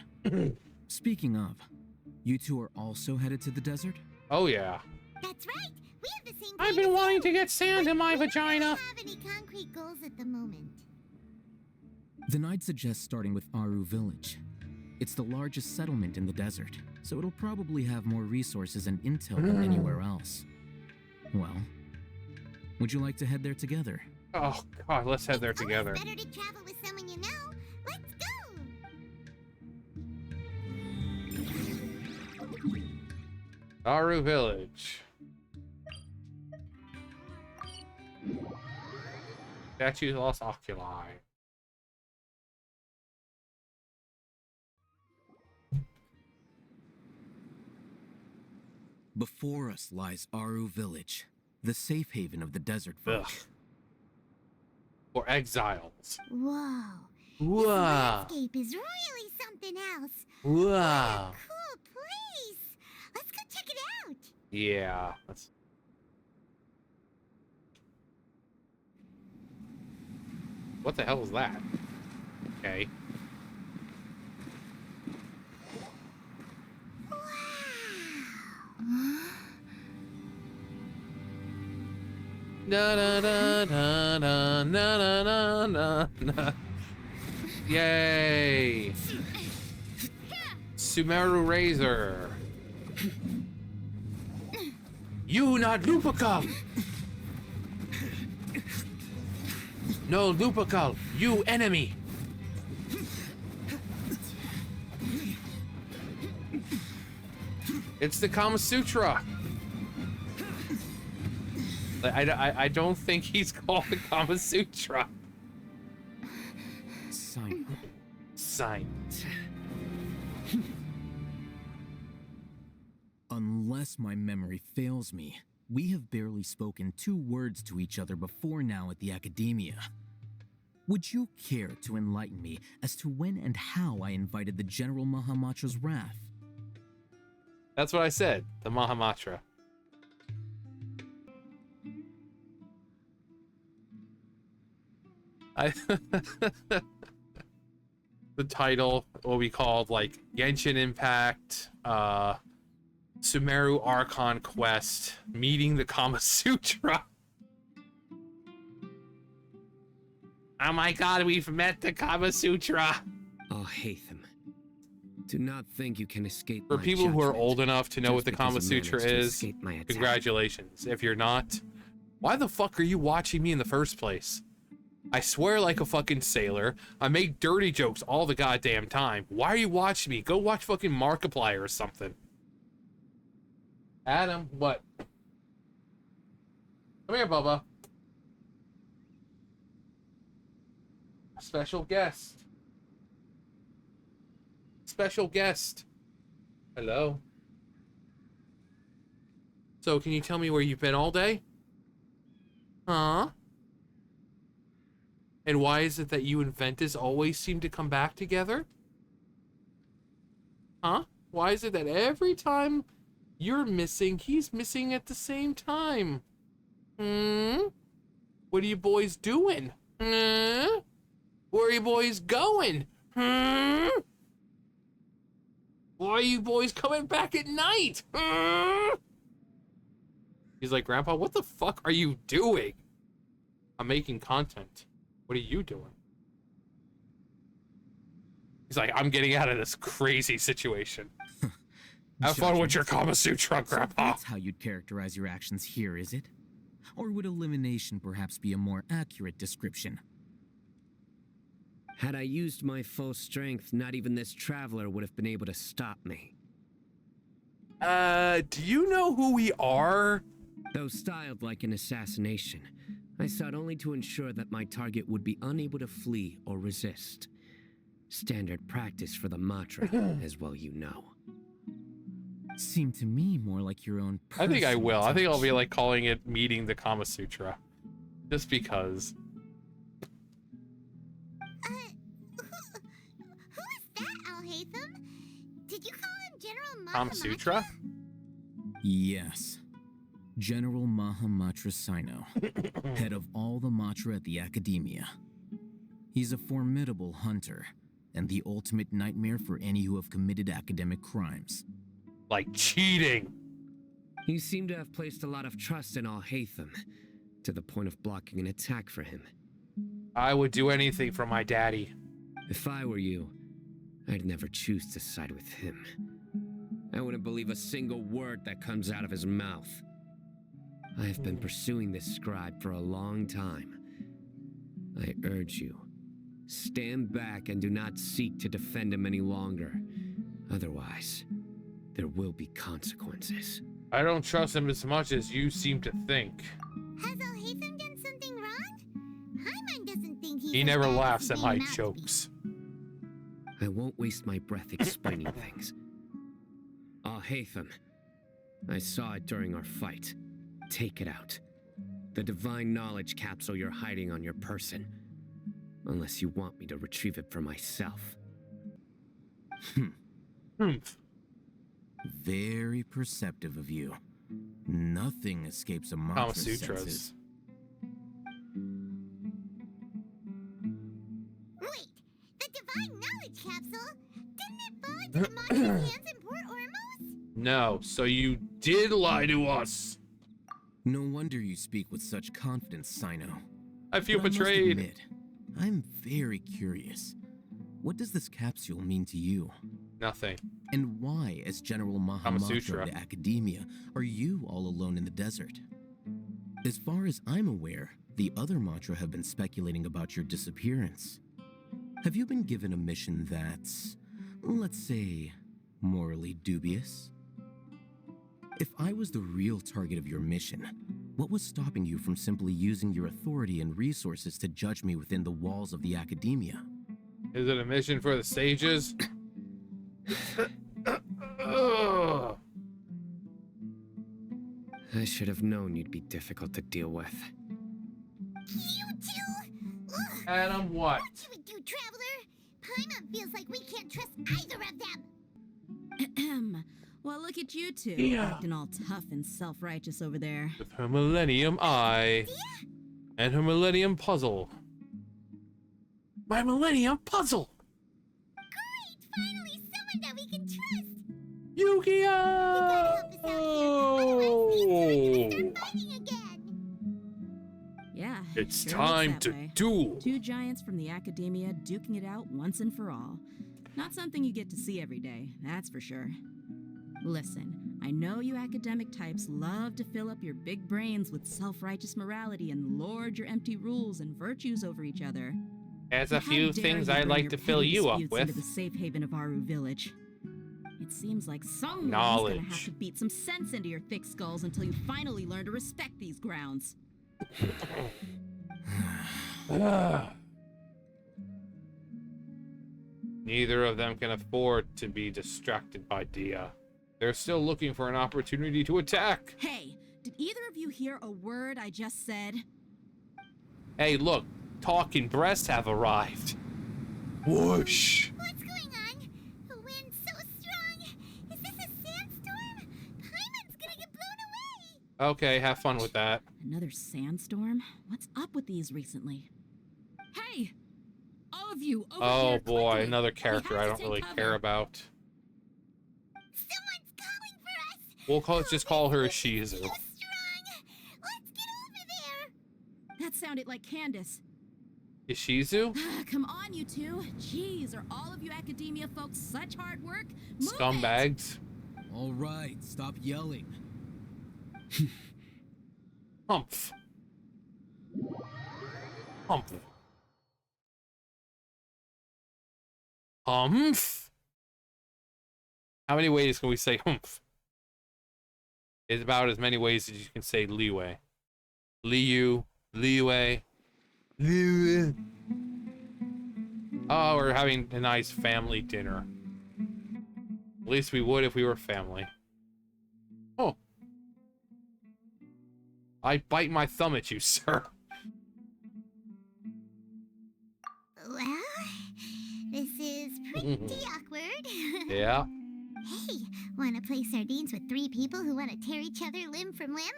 Speaking of, you two are also headed to the desert? Oh yeah. That's right. We have the same. I've been wanting to get sand in my vagina. We don't have any concrete goals at the moment. Then I'd suggest starting with Aru Village. It's the largest settlement in the desert, so it'll probably have more resources and intel than anywhere else. Well, would you like to head there together? Oh god, let's head there together. Better to travel with someone you know. Let's go. Aru Village. Statue Los Oculi. Before us lies Aru Village, the safe haven of the desert folk. For exiles. Whoa. Whoa. This landscape is really something else. Whoa. What a cool place. Let's go check it out. Yeah. Let's... What the hell is that? Okay. Na na na na na na na na na. Yay! Sumeru Razor. You not Lupical. No Lupical. You enemy. It's the Kama Sutra. Like, I don't think he's called the Kama Sutra. Sign. Sign. Unless my memory fails me, we have barely spoken 2 words to each other before now at the Academia. Would you care to enlighten me as to when and how I invited the General Mahamatra's wrath? That's what I said. The Mahamatra. The title will be called like Genshin Impact, Sumeru Archon Quest, Meeting the Kama Sutra. Oh my god, we've met the Kama Sutra. Oh, Hatham. Do not think you can escape For my people who are judgment old enough to know just what the because Kama you Sutra managed to is, escape my attack. congratulations. If you're not, why the fuck are you watching me in the first place? I swear like a fucking sailor. I make dirty jokes all the goddamn time. Why are you watching me? Go watch fucking Markiplier or something. Adam, what? Come here, Bubba. Special guest. Special guest. Hello. So, can you tell me where you've been all day? Huh? And why is it that you and Ventus always seem to come back together? Huh? Why is it that every time you're missing, he's missing at the same time? What are you boys doing? Where are you boys going? Why are you boys coming back at night? He's like, Grandpa, what the fuck are you doing? I'm making content. What are you doing? He's like, I'm getting out of this crazy situation. Have fun with your Kama Sutra, Grandpa. So that's how you'd characterize your actions here, is it? Or would elimination perhaps be a more accurate description? Had I used my full strength, not even this traveler would have been able to stop me. Do you know who we are? Though styled like an assassination, I sought only to ensure that my target would be unable to flee or resist. Standard practice for the Matra, as well you know. Seemed to me more like your own I think I personal will. I think I'll touch. be like calling it Meeting the Kama Sutra. Just because. Who is that, Alhaitham? Did you call him General Mahamatra? Kama Sutra? Yes. General Mahamatra Sino, head of all the Matra at the Academia. He's a formidable hunter, and the ultimate nightmare for any who have committed academic crimes. Like cheating. You seem to have placed a lot of trust in Alhaitham, to the point of blocking an attack for him. I would do anything for my daddy. If I were you, I'd never choose to side with him. I wouldn't believe a single word that comes out of his mouth. I have been pursuing this scribe for a long time. I urge you, stand back and do not seek to defend him any longer. Otherwise, there will be consequences. I don't trust him as much as you seem to think. Has Alhaitham done something wrong? Hyman doesn't think he's He as never bad as laughs at he's my made out to be. jokes. I won't waste my breath explaining things. Alhaitham, I saw it during our fight. Take it out. The divine knowledge capsule you're hiding on your person. Unless you want me to retrieve it for myself. Very perceptive of you. Nothing escapes a Kama Matra's Sutras. senses. Wait, the divine knowledge capsule? Didn't it fall into the Matra's hands in Port Ormos? No, so you did lie to us. No wonder you speak with such confidence, Sino. I feel But betrayed. I must admit, I'm very curious. What does this capsule mean to you? Nothing. And why, as General Kama Mahamatra Sutra. of the Academia, are you all alone in the desert? As far as I'm aware, the other Matra have been speculating about your disappearance. Have you been given a mission that's, let's say, morally dubious? If I was the real target of your mission, What was stopping you from simply using your authority and resources to judge me within the walls of the academia? Is it a mission for the sages? I should have known you'd be difficult to deal with. You two? Ugh. Adam, what? What should we do, Traveler? Paimon feels like we can't trust either of them. Well, look at you two, Yeah. acting all tough and self-righteous over there. With her Millennium Eye. And her Millennium Puzzle. My Millennium Puzzle! Great! Finally someone that we can trust! Yu-Gi-Oh! Yeah, It's sure time looks to that way. duel. Two giants from the academia duking it out once and for all. Not something you get to see every day, that's for sure. Listen, I know you academic types love to fill up your big brains with self-righteous morality and lord your empty rules and virtues over each other. There's a How few dare things you I'd bring like your to fill petty you up disputes into the with. safe haven of Aru Village. It seems like someone's gonna Knowledge. have to beat some sense into your thick skulls until you finally learn to respect these grounds. Neither of them can afford to be distracted by Dia. They're still looking for an opportunity to attack. Hey, did either of you hear a word I just said? Hey, look, talking breasts have arrived. Whoosh! What's going on? The wind's so strong. Is this a sandstorm? Paimon's gonna get blown away. Okay, have fun with that. Another sandstorm? What's up with these recently? Hey! All of you, over Oh here, boy, quickly. another We character I have to don't really take care cover. about. Someone's calling for us. Just call her Shizu. So strong. Let's get over there. That sounded like Candace. Ishizu? Come on, you two. Jeez, are all of you academia folks such hard work? Move it. Scumbags. All right, stop yelling. Humph. Humph. Humph? How many ways can we say humph? It's about as many ways as you can say leeway. Liu, leeway, leeway. Oh, we're having a nice family dinner. At least we would if we were family. Oh. I bite my thumb at you, sir. Well, this is pretty awkward. Yeah. Hey, wanna play sardines with 3 people who wanna tear each other limb from limb?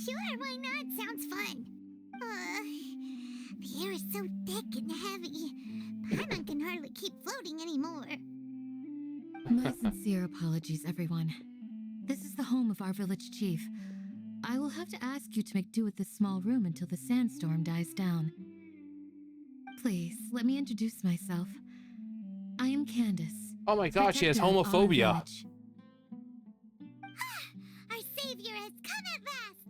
Sure, why not? Sounds fun. The air is so thick and heavy. Paimon can hardly keep floating anymore. My sincere apologies, everyone. This is the home of our village chief. I will have to ask you to make do with this small room until the sandstorm dies down. Please, let me introduce myself. I am Candace. Oh my god, she has protector of our homophobia. village. Our savior has come at last.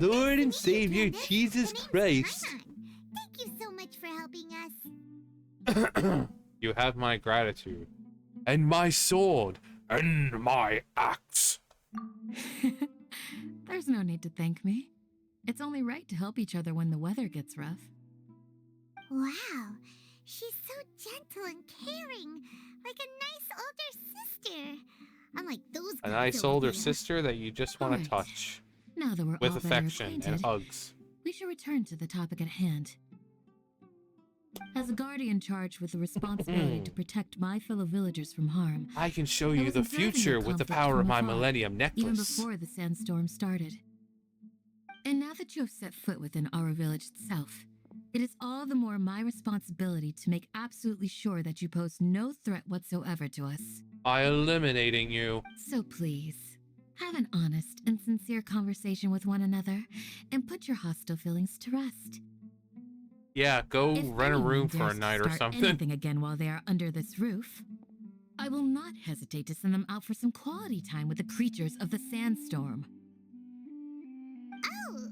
Lord and Nice to meet you, Savior Candace. Jesus My name's Christ. Paimon. Thank you so much for helping us. You have my gratitude. And my sword. And my axe. There's no need to thank me. It's only right to help each other when the weather gets rough. Wow, she's so gentle and caring, like a nice older sister. Unlike those A girls nice over older there. sister that you just want to Alright. touch. Now that we're With all better affection and acquainted, hugs. we should return to the topic at hand. As a guardian charged with the responsibility to protect my fellow villagers from harm, I can show I you was the observing future the with the conflict power of from my afar, Millennium even Necklace. before the sandstorm started. And now that you have set foot within our village itself, it is all the more my responsibility to make absolutely sure that you pose no threat whatsoever to us. By eliminating you. So please, have an honest and sincere conversation with one another and put your hostile feelings to rest. Yeah, go If rent a anyone room for a dares to night or start something. anything again while they are under this roof, I will not hesitate to send them out for some quality time with the creatures of the sandstorm. Oh,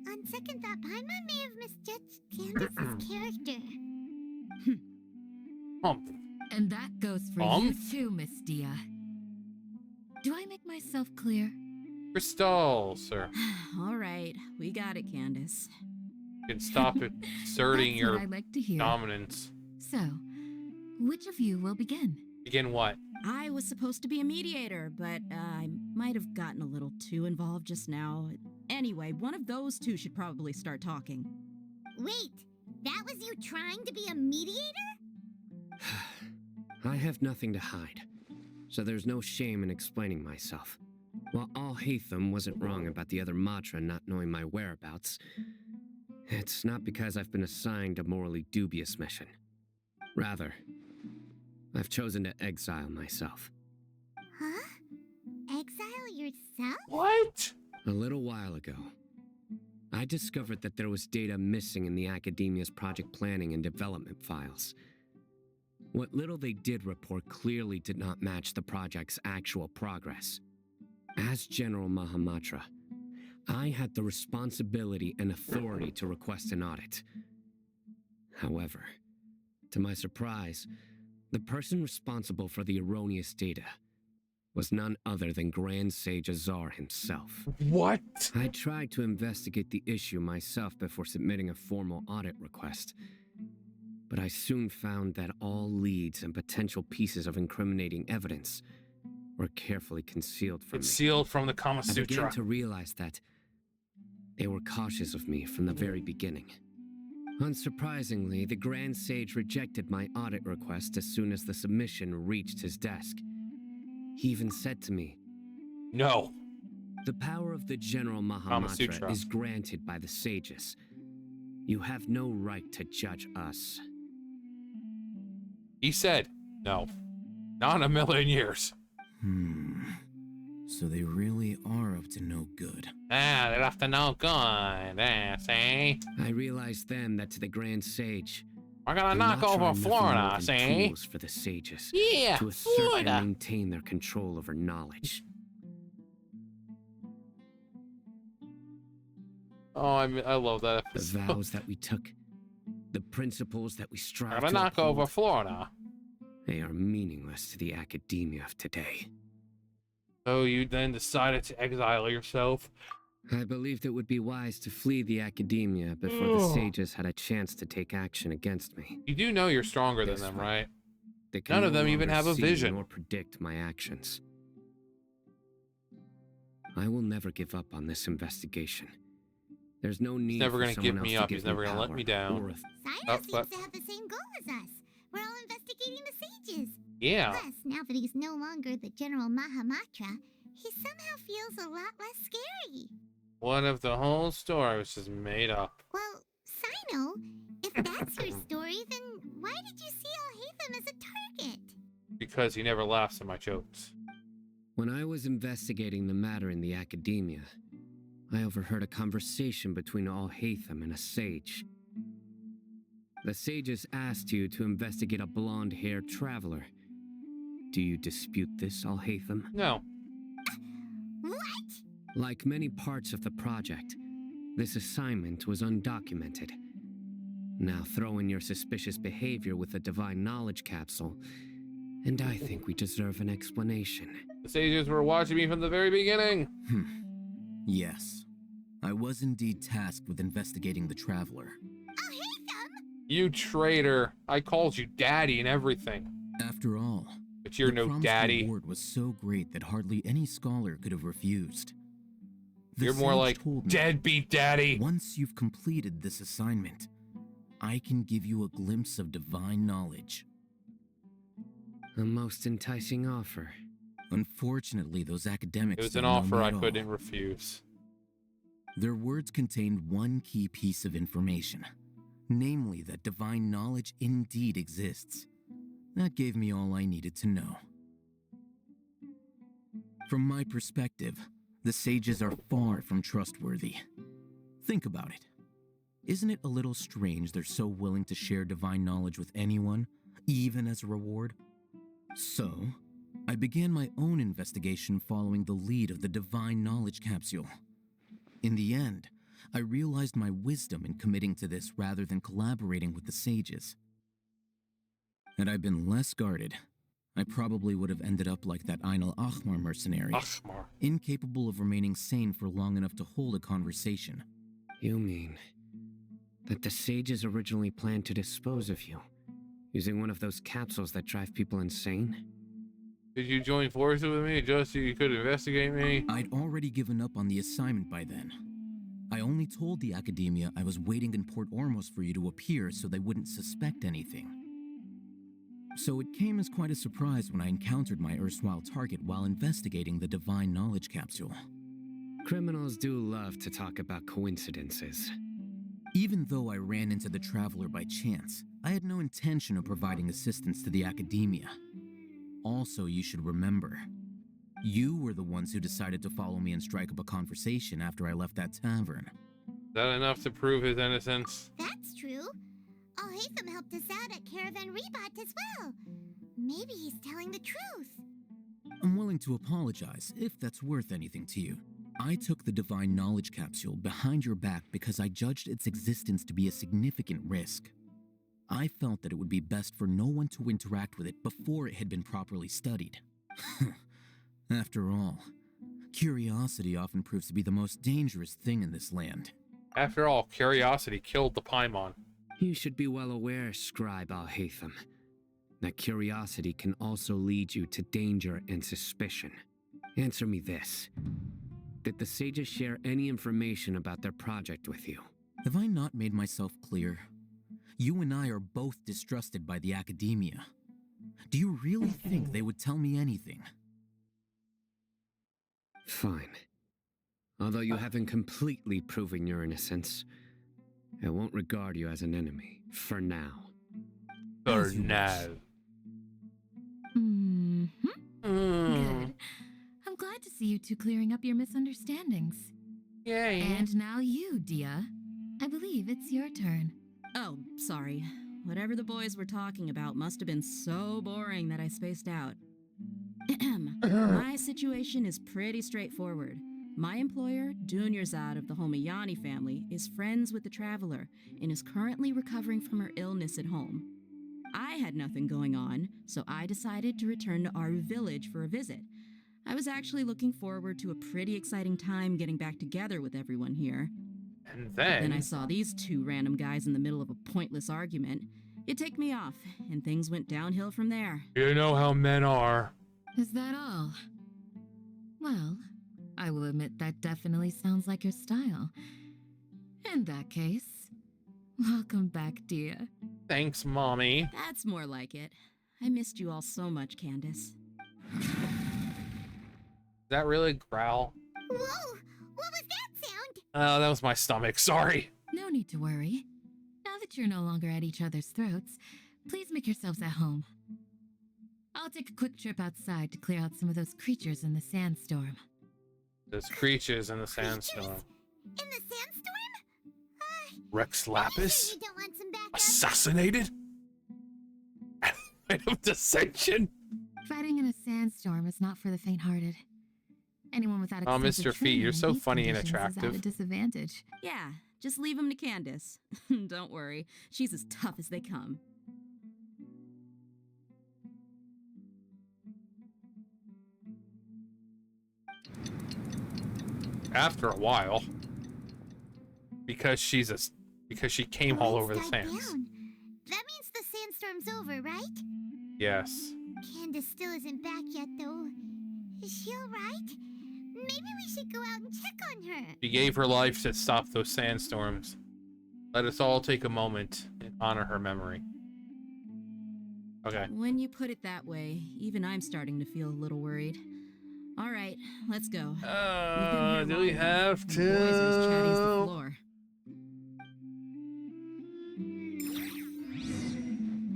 on second thought, Paimon may have misjudged Candace's character. Humph. And that goes for you too, Miss Dia. Do I make myself clear? Crystals, sir. All right, we got it, Candace. You can stop exerting That's your what I like to hear. dominance. So, which of you will begin? Begin what? I was supposed to be a mediator, but I might have gotten a little too involved just now. Anyway, one of those two should probably start talking. Wait, that was you trying to be a mediator? I have nothing to hide, so there's no shame in explaining myself. While Al-Haytham wasn't wrong about the other Matra not knowing my whereabouts, it's not because I've been assigned a morally dubious mission. Rather, I've chosen to exile myself. Huh? Exile yourself? What? A little while ago, I discovered that there was data missing in the Academia's project planning and development files. What little they did report clearly did not match the project's actual progress. As General Mahamatra, I had the responsibility and authority to request an audit. However, to my surprise, the person responsible for the erroneous data was none other than Grand Sage Azar himself. What? I tried to investigate the issue myself before submitting a formal audit request, but I soon found that all leads and potential pieces of incriminating evidence were carefully concealed from me. Concealed from the Kama I began Sutra. to realize that they were cautious of me from the very beginning. Unsurprisingly, the Grand Sage rejected my audit request as soon as the submission reached his desk. He even said to me, No. "The power of the General Mahamatra Sutra. is granted by the sages. You have no right to judge us." He said, no. Not in a million years. So they really are up to no good. Ah, they're up to no good. See? I realized then that to the Grand Sage, We're gonna the knock Matra are over nothing Florida, more than see? tools for the sages Yeah, to assert Florida. and maintain their control over knowledge. Oh, I love that The episode. vows that we took, the principles that we We're strive gonna to knock uphold, over Florida. they are meaningless to the academia of today. So you then decided to exile yourself? I believed it would be wise to flee the academia before the sages had a chance to take action against me. You do know you're stronger than This them, way, right? They can None of no them even longer have a see vision. nor predict my actions. I will never give up on this investigation. There's no need He's never for gonna someone give me else to up. He's give never gonna let power me down. or Sino seems but- to have the same goal as us. We're all investigating the sages. Yeah. Plus, now that he's no longer the General Mahamatra, he somehow feels a lot less scary. What if the whole story was just made up? Well, Sino, if that's your story, then why did you see Al-Haytham as a target? Because he never laughs at my jokes. When I was investigating the matter in the academia, I overheard a conversation between Al-Haytham and a sage. The sages asked you to investigate a blonde-haired traveler. Do you dispute this, Al-Haytham? No. What? Like many parts of the project, this assignment was undocumented. Now throw in your suspicious behavior with the divine knowledge capsule, and I think we deserve an explanation. The sages were watching me from the very beginning. Yes. I was indeed tasked with investigating the traveler. Al-Haytham? You traitor. I called you daddy and everything. After all, But you're the no promised daddy. reward was so great that hardly any scholar could have refused. The You're more sage like told me, deadbeat daddy. once you've completed this assignment, I can give you a glimpse of divine knowledge. A most enticing offer. Unfortunately, those academics It was an don't know offer me I at all. couldn't refuse. Their words contained one key piece of information, namely that divine knowledge indeed exists. That gave me all I needed to know. From my perspective, the sages are far from trustworthy. Think about it. Isn't it a little strange they're so willing to share divine knowledge with anyone, even as a reward? So, I began my own investigation following the lead of the divine knowledge capsule. In the end, I realized my wisdom in committing to this rather than collaborating with the sages. Had I been less guarded, I probably would have ended up like that Einal Achmar mercenary, Achmar. incapable of remaining sane for long enough to hold a conversation. You mean that the sages originally planned to dispose of you, using one of those capsules that drive people insane? Did you join forces with me just so you could investigate me? I'd already given up on the assignment by then. I only told the Academia I was waiting in Port Ormos for you to appear so they wouldn't suspect anything. So it came as quite a surprise when I encountered my erstwhile target while investigating the Divine Knowledge Capsule. Criminals do love to talk about coincidences. Even though I ran into the Traveler by chance, I had no intention of providing assistance to the Academia. Also, you should remember, you were the ones who decided to follow me and strike up a conversation after I left that tavern. Is that enough to prove his innocence? That's true. Al-Haytham helped us out at Caravan Rebat as well. Maybe he's telling the truth. I'm willing to apologize, if that's worth anything to you. I took the Divine Knowledge Capsule behind your back because I judged its existence to be a significant risk. I felt that it would be best for no one to interact with it before it had been properly studied. After all, curiosity often proves to be the most dangerous thing in this land. After all, curiosity killed the Paimon. You should be well aware, Scribe Al-Haytham, that curiosity can also lead you to danger and suspicion. Answer me this. Did the sages share any information about their project with you? Have I not made myself clear? You and I are both distrusted by the Academia. Do you really think they would tell me anything? Fine. Although you haven't completely proven your innocence, I won't regard you as an enemy, for now. For now. Good. I'm glad to see you two clearing up your misunderstandings. Yay. And now you, Dia. I believe it's your turn. Oh, sorry. Whatever the boys were talking about must have been so boring that I spaced out. My situation is pretty straightforward. My employer, Dunyarzad of the Homayani family, is friends with the Traveler and is currently recovering from her illness at home. I had nothing going on, so I decided to return to Aru village for a visit. I was actually looking forward to a pretty exciting time getting back together with everyone here. And Then I saw these two random guys in the middle of a pointless argument. It ticked me off, and things went downhill from there. You know how men are. Is that all? Well, I will admit that definitely sounds like your style. In that case, welcome back, Dia. Thanks, Mommy. That's more like it. I missed you all so much, Candace. Is that really Growl? Whoa! What was that sound? Oh, that was my stomach. Sorry. No need to worry. Now that you're no longer at each other's throats, please make yourselves at home. I'll take a quick trip outside to clear out some of those creatures in the sandstorm. There's creatures in the sandstorm. In the sandstorm? Rex Lapis? You don't want some backup? Assassinated? Point of dissension? Fighting in a sandstorm is not for the faint-hearted. Anyone without Oh, extensive Mr. Feet, you're training in so these funny and conditions is at attractive. a disadvantage. Yeah, just leave them to Candace. Don't worry, she's as tough as they come. After a while. Because she came all over the Lights died sands. down. That means the sandstorm's over, right? Yes. Candace still isn't back yet, though. Is she alright? Maybe we should go out and check on her. She gave her life to stop those sandstorms. Let us all take a moment and honor her memory. Okay. When you put it that way, even I'm starting to feel a little worried. All right, let's go. Do we have The boys are as chatty as the to? floor.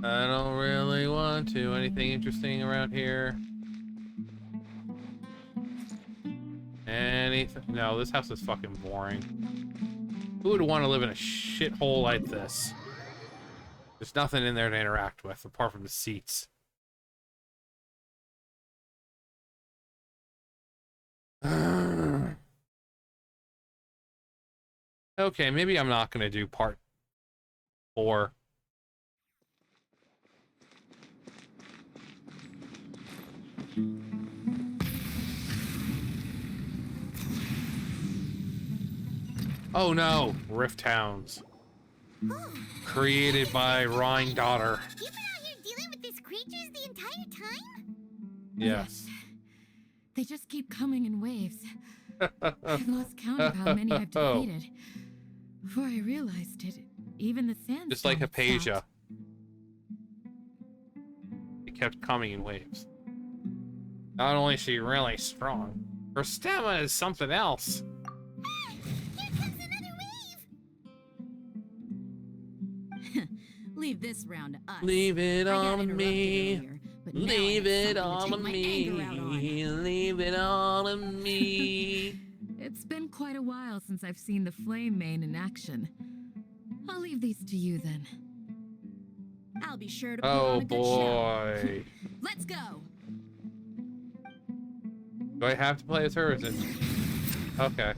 I don't really want to. Anything interesting around here? Anything? No, this house is fucking boring. Who would want to live in a shithole like this? There's nothing in there to interact with apart from the seats. Okay, maybe I'm not gonna do part 4. Oh no, Rift Towns. Created by Rhine Daughter. You've been out here dealing with these creatures the entire time? Yes. They just keep coming in waves. I've lost count of how many I've defeated. Before I realized it, even the sand. Just like Hypatia. It kept coming in waves. Not only is she really strong, her stamina is something else. Here comes another wave! Leave this round to us. Leave it I got on interrupted me. earlier, but now I Leave have it something to all take on my me. anger out on. Leave it all on me. It's been quite a while since I've seen the Flame Mane in action. I'll leave these to you then. I'll be sure to put Oh on a good show. boy. Let's go. Do I have to play as her? Or is it? Okay.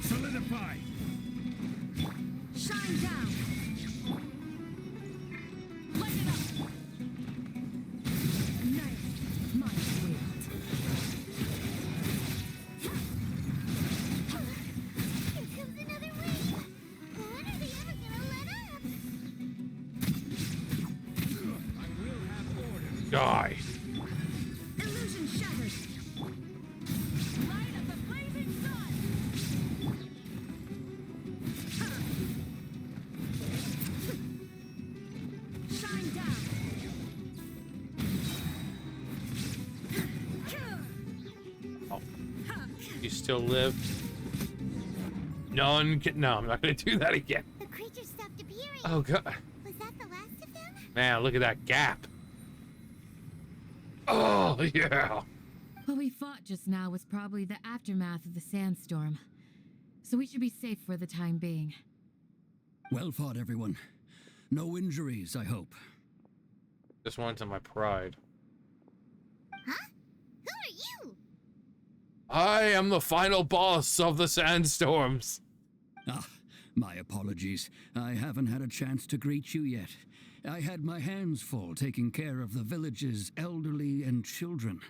Solidify. Shine down. Light it up. Nice. Mind wield. Here comes another wave! When are they ever gonna let up? Die. Illusion shattered. Light of the blazing sun. Shine down. Oh. You still live? None can. No, I'm not gonna do that again. The creatures stopped appearing. Oh god. Was that the last of them? Man, look at that gap. Oh yeah. What we fought just now was probably the aftermath of the sandstorm. So we should be safe for the time being. Well fought, everyone. No injuries, I hope. Just went to my pride. Huh? Who are you? I am the final boss of the sandstorms. Ah, my apologies. I haven't had a chance to greet you yet. I had my hands full taking care of the village's elderly and children.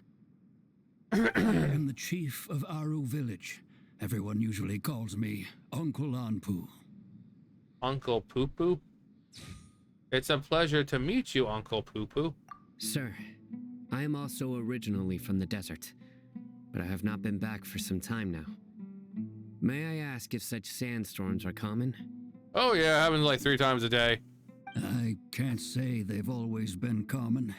I am the chief of Aru village. Everyone usually calls me Uncle Anpu. Uncle Poo Poo? It's a pleasure to meet you, Uncle Poo Poo. Sir, I am also originally from the desert, but I have not been back for some time now. May I ask if such sandstorms are common? Oh yeah, it happens like 3 times a day. I can't say they've always been common,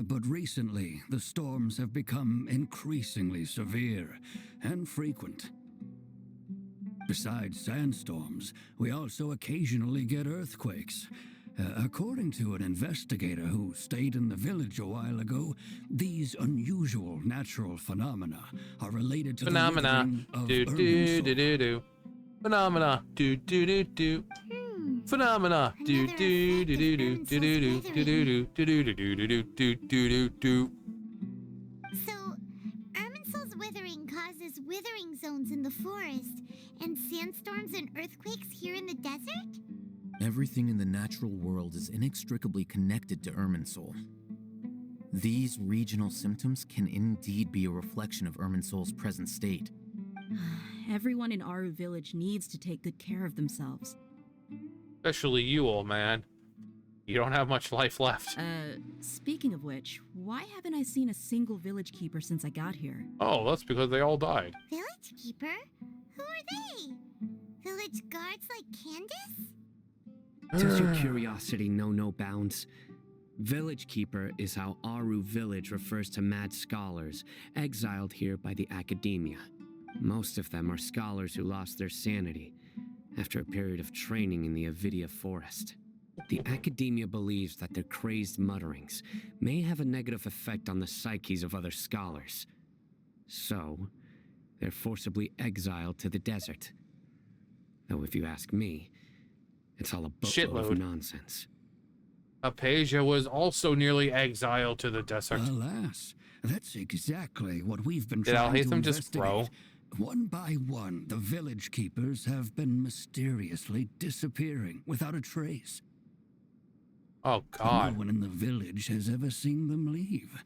but recently the storms have become increasingly severe and frequent. Besides sandstorms, we also occasionally get earthquakes. According to an investigator who stayed in the village a while ago, these unusual natural phenomena are related to Phenomena. the withering of Do. Phenomena. Do. Phenomena. Do. So, Irminsul's withering causes withering zones in the forest, and sandstorms and earthquakes here in the desert? Everything in the natural world is inextricably connected to Irminsul. These regional symptoms can indeed be a reflection of Irminsul's present state. Everyone in Aru village needs to take good care of themselves. Especially you, old man. You don't have much life left. Speaking of which, why haven't I seen a single village keeper since I got here? Oh, that's because they all died. Village keeper? Who are they? Village guards like Candace? Does your curiosity know no bounds? Village Keeper is how Aru village refers to mad scholars exiled here by the academia. Most of them are scholars who lost their sanity after a period of training in the Avidia forest. The academia believes that their crazed mutterings may have a negative effect on the psyches of other scholars. So, they're forcibly exiled to the desert. Though if you ask me, it's all a boatload of nonsense. Hypatia was also nearly exiled to the desert. Alas, that's exactly what we've been Did trying to Alhaitham just grow? investigate. One by one, the village keepers have been mysteriously disappearing without a trace. Oh, God. No one in the village has ever seen them leave.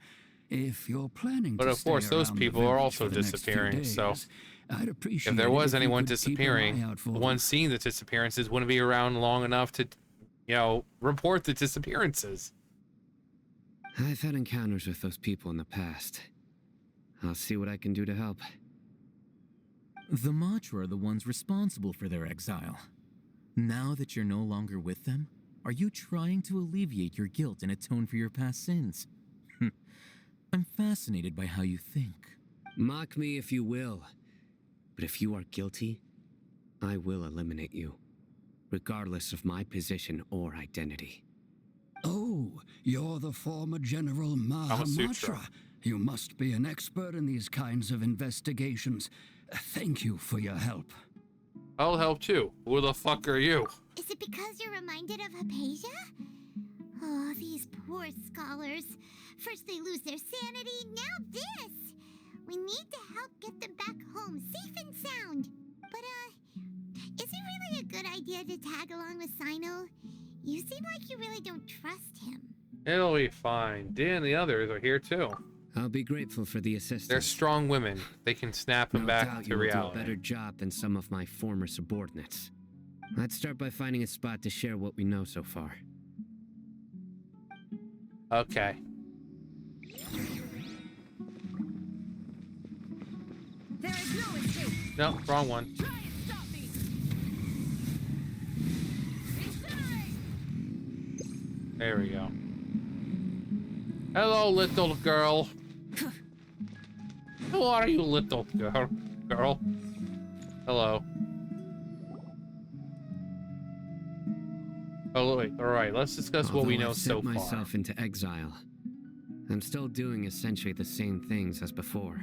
If you're planning But to of course, stay those around the people are village also for the next few disappearing, so days, I'd appreciate if there it was if you anyone could keep an eye disappearing, out for the them. one seeing the disappearances wouldn't be around long enough to, you know, report the disappearances. I've had encounters with those people in the past. I'll see what I can do to help. The Matra are the ones responsible for their exile. Now that you're no longer with them, are you trying to alleviate your guilt and atone for your past sins? I'm fascinated by how you think. Mock me if you will, but if you are guilty, I will eliminate you, regardless of my position or identity. Oh, you're the former General Sutra. Mahamatra. You must be an expert in these kinds of investigations. Thank you for your help. I'll help too. Who the fuck are you? Is it because you're reminded of Hypatia? Oh, these poor scholars. First they lose their sanity, now this! We need to help get them back home, safe and sound. But, is it really a good idea to tag along with Sino? You seem like you really don't trust him. It'll be fine. Dan and the others are here too. I'll be grateful for the assistance. They're strong women. They can snap them No back doubt to you will reality. do a better job than some of my former subordinates. Let's start by finding a spot to share what we know so far. Okay. There is no escape. No, wrong one. Try and stop me. Incinerate. There we go. Hello, little girl. Who are you, little girl? Hello. Oh, wait. All right. Let's discuss what we Although know I've so set far. myself into exile, I'm still doing essentially the same things as before.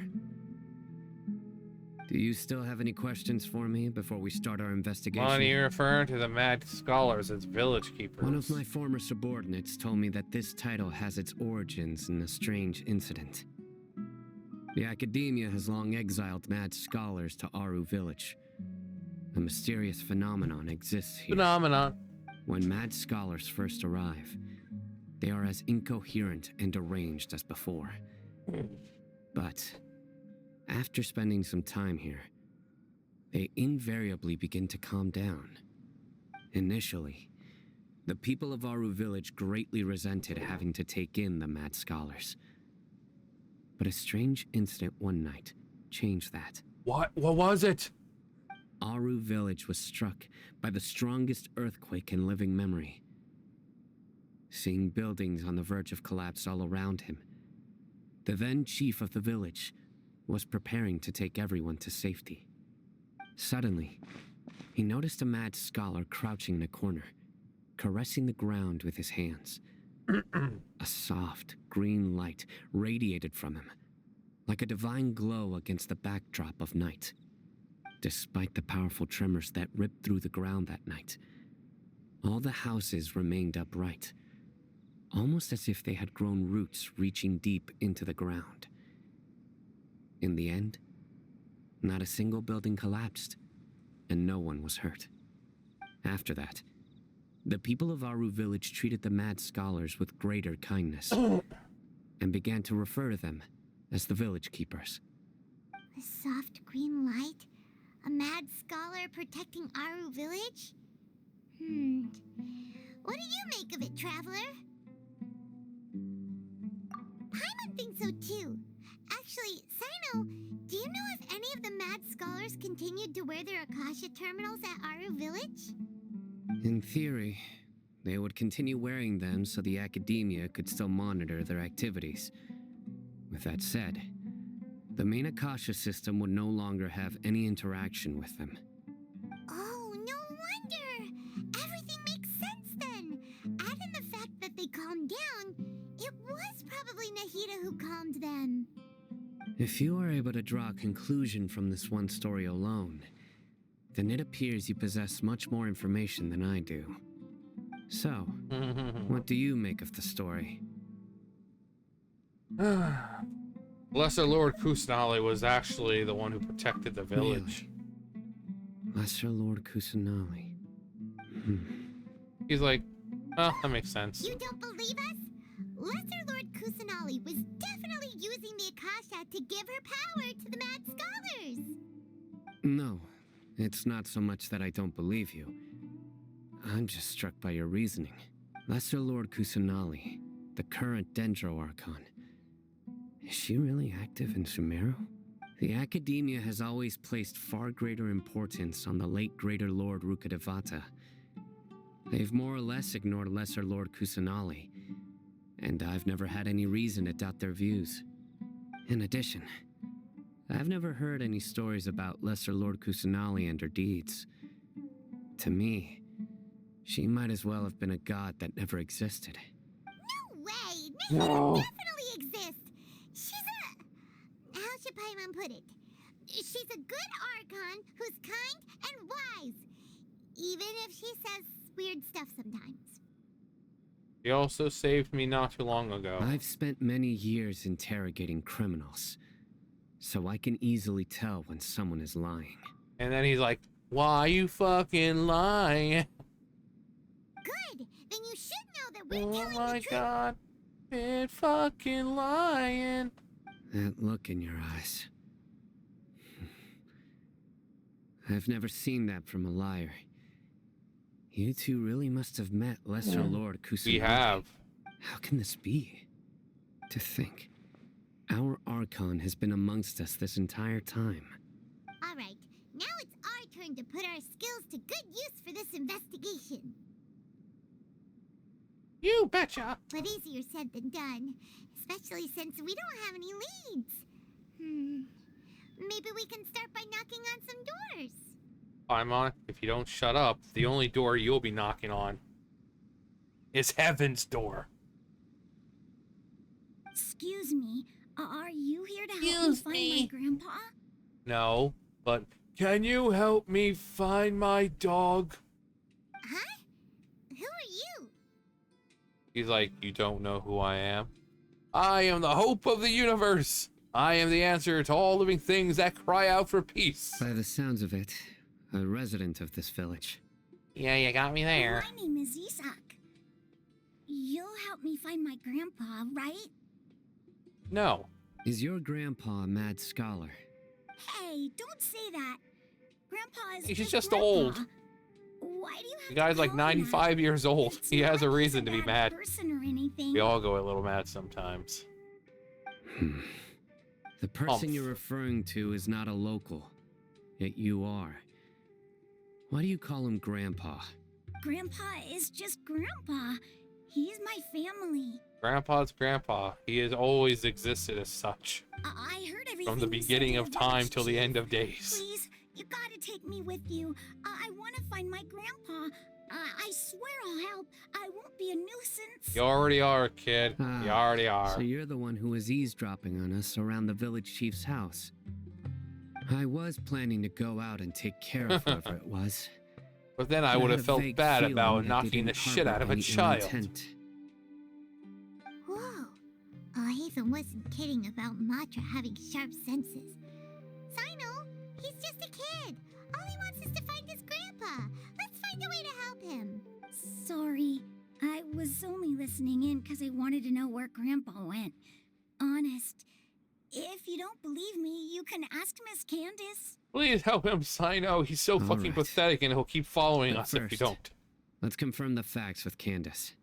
Do you still have any questions for me before we start our investigation? Why are you referring to the mad scholars as village keepers? One of my former subordinates told me that this title has its origins in a strange incident. The academia has long exiled mad scholars to Aru village. A mysterious phenomenon exists here. Phenomenon. When mad scholars first arrive, they are as incoherent and deranged as before. But after spending some time here, they invariably begin to calm down. Initially, the people of Aru village greatly resented having to take in the mad scholars. But a strange incident one night changed that. What was it? Aru village was struck by the strongest earthquake in living memory. Seeing buildings on the verge of collapse all around him, the then chief of the village was preparing to take everyone to safety. Suddenly, he noticed a mad scholar crouching in a corner, caressing the ground with his hands. A soft, green light radiated from him, like a divine glow against the backdrop of night. Despite the powerful tremors that ripped through the ground that night, all the houses remained upright, almost as if they had grown roots reaching deep into the ground. In the end, not a single building collapsed, and no one was hurt. After that, the people of Aru village treated the mad scholars with greater kindness, and began to refer to them as the village keepers. A soft green light? A mad scholar protecting Aru village? What do you make of it, traveler? Paimon thinks so too. Actually, Sino, do you know if any of the mad scholars continued to wear their Akasha terminals at Aru village? In theory, they would continue wearing them so the academia could still monitor their activities. With that said, the main Akasha system would no longer have any interaction with them. Oh, no wonder! Everything makes sense then! Add in the fact that they calmed down, it was probably Nahida who calmed them. If you are able to draw a conclusion from this one story alone, then it appears you possess much more information than I do. So, what do you make of the story? Lesser Lord Kusanali was actually the one who protected the village. Lesser Lord Kusanali. He's like, Well, that makes sense. You don't believe us? Lesser Lord Kusanali was definitely using the Akasha to give her power to the Mad Scholars. No, it's not so much that I don't believe you. I'm just struck by your reasoning. Lesser Lord Kusanali, the current Dendro Archon. Is she really active in Sumeru? The Academia has always placed far greater importance on the late Greater Lord Rukkhadevata. They've more or less ignored Lesser Lord Kusanali, and I've never had any reason to doubt their views. In addition, I've never heard any stories about Lesser Lord Kusanali and her deeds. To me, she might as well have been a god that never existed. No way! Nature definitely exists! She's a... How should Paimon put it? She's a good Archon who's kind and wise. Even if she says weird stuff sometimes. He also saved me not too long ago. I've spent many years interrogating criminals, so I can easily tell when someone is lying. And then he's like, why you fucking lying? Good! Then you should know that we're telling the truth! Oh my god. Been fucking lying. That look in your eyes. I've never seen that from a liar. You two really must have met Lesser Lord Kusanagi. We have. How can this be? To think, our Archon has been amongst us this entire time. Alright, now it's our turn to put our skills to good use for this investigation. You betcha! But easier said than done, especially since we don't have any leads. Maybe we can start by knocking on some doors. Paimon, if you don't shut up, the only door you'll be knocking on is heaven's door. Excuse me, are you here to help me find my grandpa? No, but can you help me find my dog? Huh? Who are you? He's like, you don't know who I am? I am the hope of the universe. I am the answer to all living things that cry out for peace. By the sounds of it, a resident of this village. Yeah, you got me there. My name is Isak. You'll help me find my grandpa, right? No. Is your grandpa a mad scholar? Hey, don't say that. Grandpa is He's just grandpa. old. Why do you have The guy's like 95 years old. He has a reason to be mad. person or anything? We all go a little mad sometimes. The person you're referring to is not a local, yet you are. Why do you call him Grandpa? Grandpa is just Grandpa. He's my family. Grandpa's grandpa. He has always existed as such. I heard everything From the beginning of time till the end of days. Please, you gotta take me with you. I want to find my grandpa. I swear I'll help. I won't be a nuisance. You already are, kid. You already are. So you're the one who was eavesdropping on us around the village chief's house. I was planning to go out and take care of whoever it was. But then I would have felt bad about knocking the shit out of a child. Whoa. Heathen wasn't kidding about Matra having sharp senses. Sino, he's just a kid. All he wants is to find his grandpa. Let's find a way to help him. Sorry. I was only listening in because I wanted to know where Grandpa went. Honest. If you don't believe me, you can ask Miss Candace. Please help him, Sino. He's so fucking pathetic and he'll keep following us if we don't. Let's confirm the facts with Candace.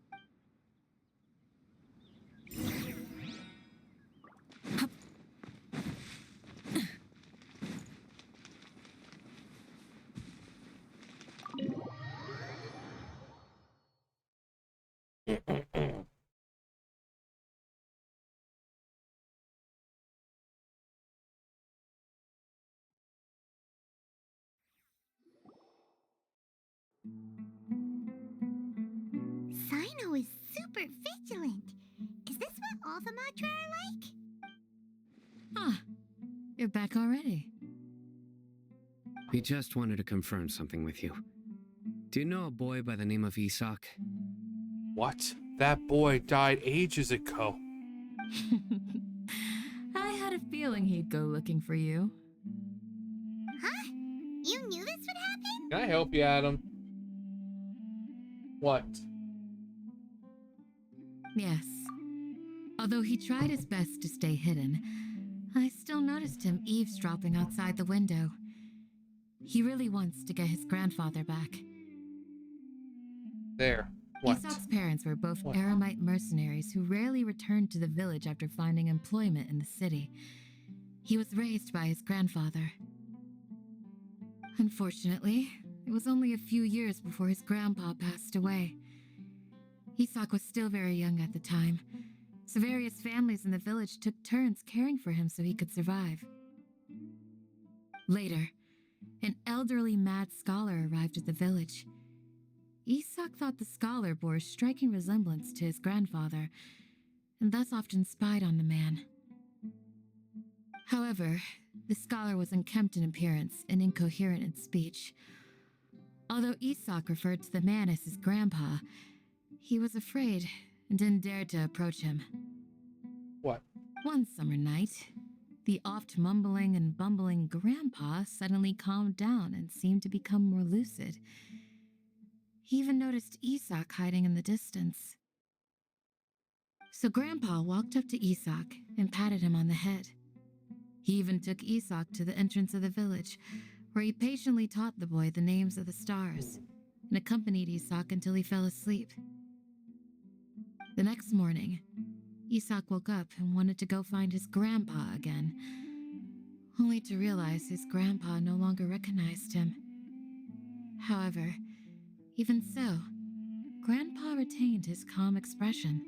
Sino is super vigilant. Is this what all the Matra are like? Ah, you're back already. We just wanted to confirm something with you. Do you know a boy by the name of Isak? What? That boy died ages ago. I had a feeling he'd go looking for you. Huh? You knew this would happen? Can I help you, Adam? What? Yes. Although he tried his best to stay hidden, I still noticed him eavesdropping outside the window. He really wants to get his grandfather back. There. What? Isak's parents were both What? Eremite mercenaries who rarely returned to the village after finding employment in the city. He was raised by his grandfather. Unfortunately, it was only a few years before his grandpa passed away. Isak was still very young at the time, so various families in the village took turns caring for him so he could survive. Later, an elderly mad scholar arrived at the village. Isak thought the scholar bore a striking resemblance to his grandfather, and thus often spied on the man. However, the scholar was unkempt in appearance and incoherent in speech. Although Isak referred to the man as his grandpa, he was afraid and didn't dare to approach him. What? One summer night, the oft mumbling and bumbling grandpa suddenly calmed down and seemed to become more lucid. He even noticed Isak hiding in the distance. So Grandpa walked up to Isak and patted him on the head. He even took Isak to the entrance of the village, where he patiently taught the boy the names of the stars and accompanied Isak until he fell asleep. The next morning, Isak woke up and wanted to go find his grandpa again, only to realize his grandpa no longer recognized him. However, even so, Grandpa retained his calm expression.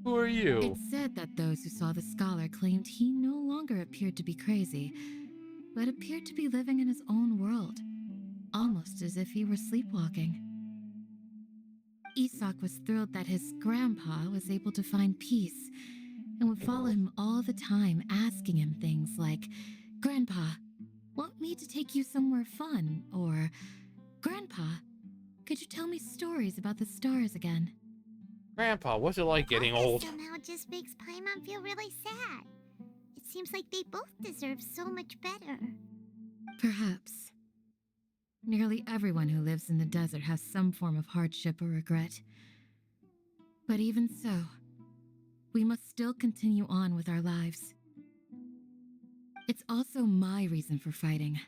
Who are you? It's said that those who saw the scholar claimed he no longer appeared to be crazy, but appeared to be living in his own world, almost as if he were sleepwalking. Isak was thrilled that his grandpa was able to find peace and would follow him all the time, asking him things like, "Grandpa, want me to take you somewhere fun?" Or, "Grandpa, could you tell me stories about the stars again?" Grandpa, what's it like getting old? Somehow just makes Paimon feel really sad. It seems like they both deserve so much better. Perhaps. Nearly everyone who lives in the desert has some form of hardship or regret. But even so, we must still continue on with our lives. It's also my reason for fighting.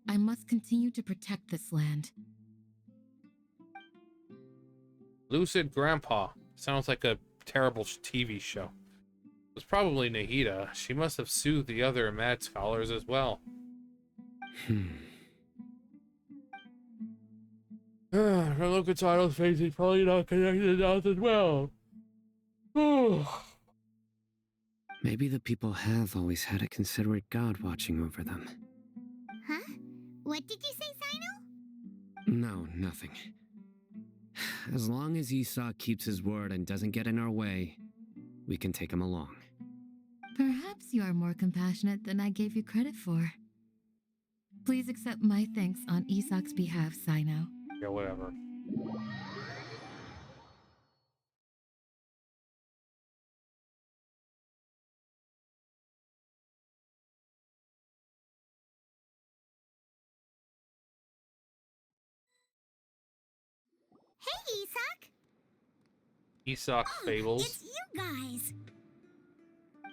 I must continue to protect this land. Lucid Grandpa. Sounds like a terrible TV show. It was probably Nahida. She must have soothed the other mad scholars as well. Her look at Title's face is probably not connected to us as well. Maybe the people have always had a considerate God watching over them. Huh? What did you say, Sino? No, nothing. As long as Isak keeps his word and doesn't get in our way, we can take him along. Perhaps you are more compassionate than I gave you credit for. Please accept my thanks on Isak's behalf, Sino. Yeah, whatever. Hey, Isak! Isak's Fables. It's you guys!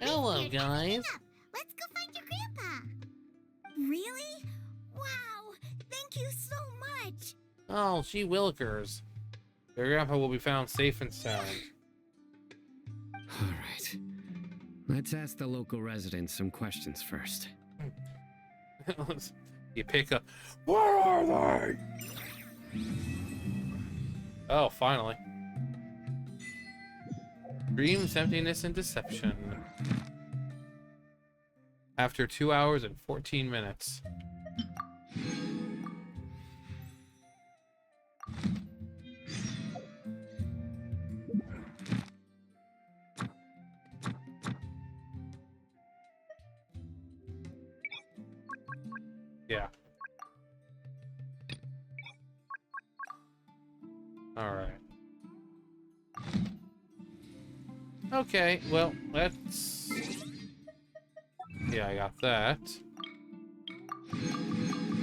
Hello, guys. Let's go find your grandpa! Really? Wow! Thank you so much! Oh, she wilkers. Their grandpa will be found safe and sound. Alright. Let's ask the local residents some questions first. You pick up. Where are they? Oh, finally. Dreams, emptiness, and deception. After 2 hours and 14 minutes. Yeah. All right. Okay, well, let's... Yeah, I got that.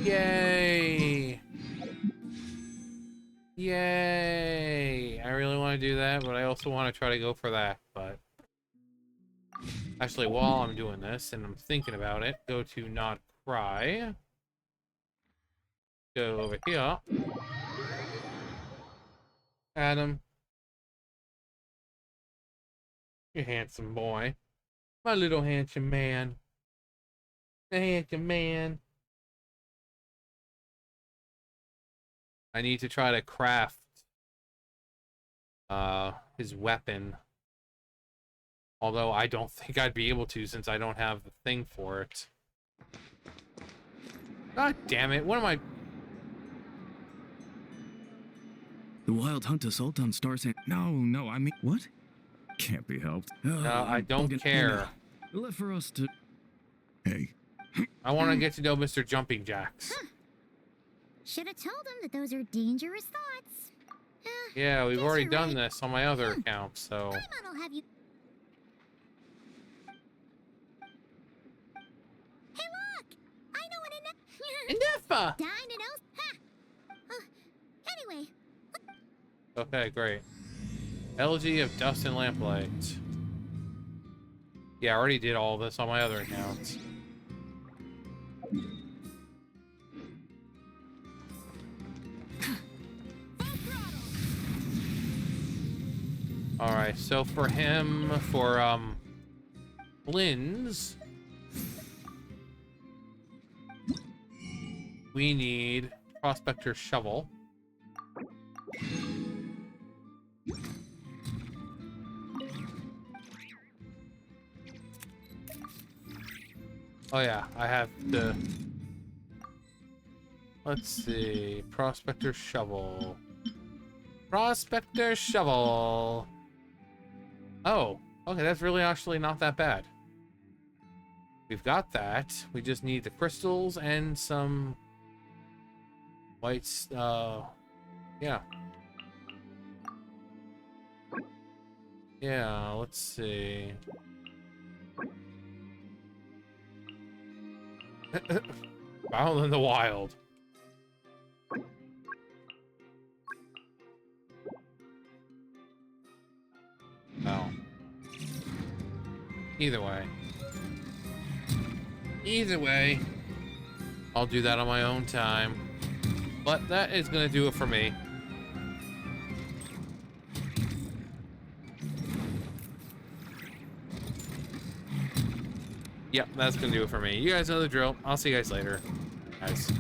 Yay! Yay! I really want to do that, but I also want to try to go for that, but... Actually, while I'm doing this, and I'm thinking about it, go to Not Cry. Go over here. Adam. You handsome boy. My little handsome man. The handsome man. I need to try to craft his weapon. Although I don't think I'd be able to since I don't have the thing for it. God damn it, what am I... The wild hunt assault on Star Sand. No, I mean... What? Can't be helped. No, I don't care. Left for us to... Hey. I want to get to know Mr. Jumping Jacks. Should have told him that those are dangerous thoughts. Yeah, we've already done this on my other account, so... I'll have you... Hey, look! I know an Enough! Dino-nos? Ha! Anyway... Okay, great. Elegy of Dust and Lamplight. Yeah, I already did all this on my other accounts. Alright, so for him, for, Lynn's, we need Prospector Shovel. Oh yeah, I have the... Let's see, Prospector Shovel. Prospector Shovel! Oh, okay, that's really actually not that bad. We've got that. We just need the crystals and some whites, yeah. Yeah, let's see. Found in the wild. Oh. Either way. Either way, I'll do that on my own time. But that is gonna do it for me. Yep, that's gonna do it for me. You guys know the drill. I'll see you guys later. Guys.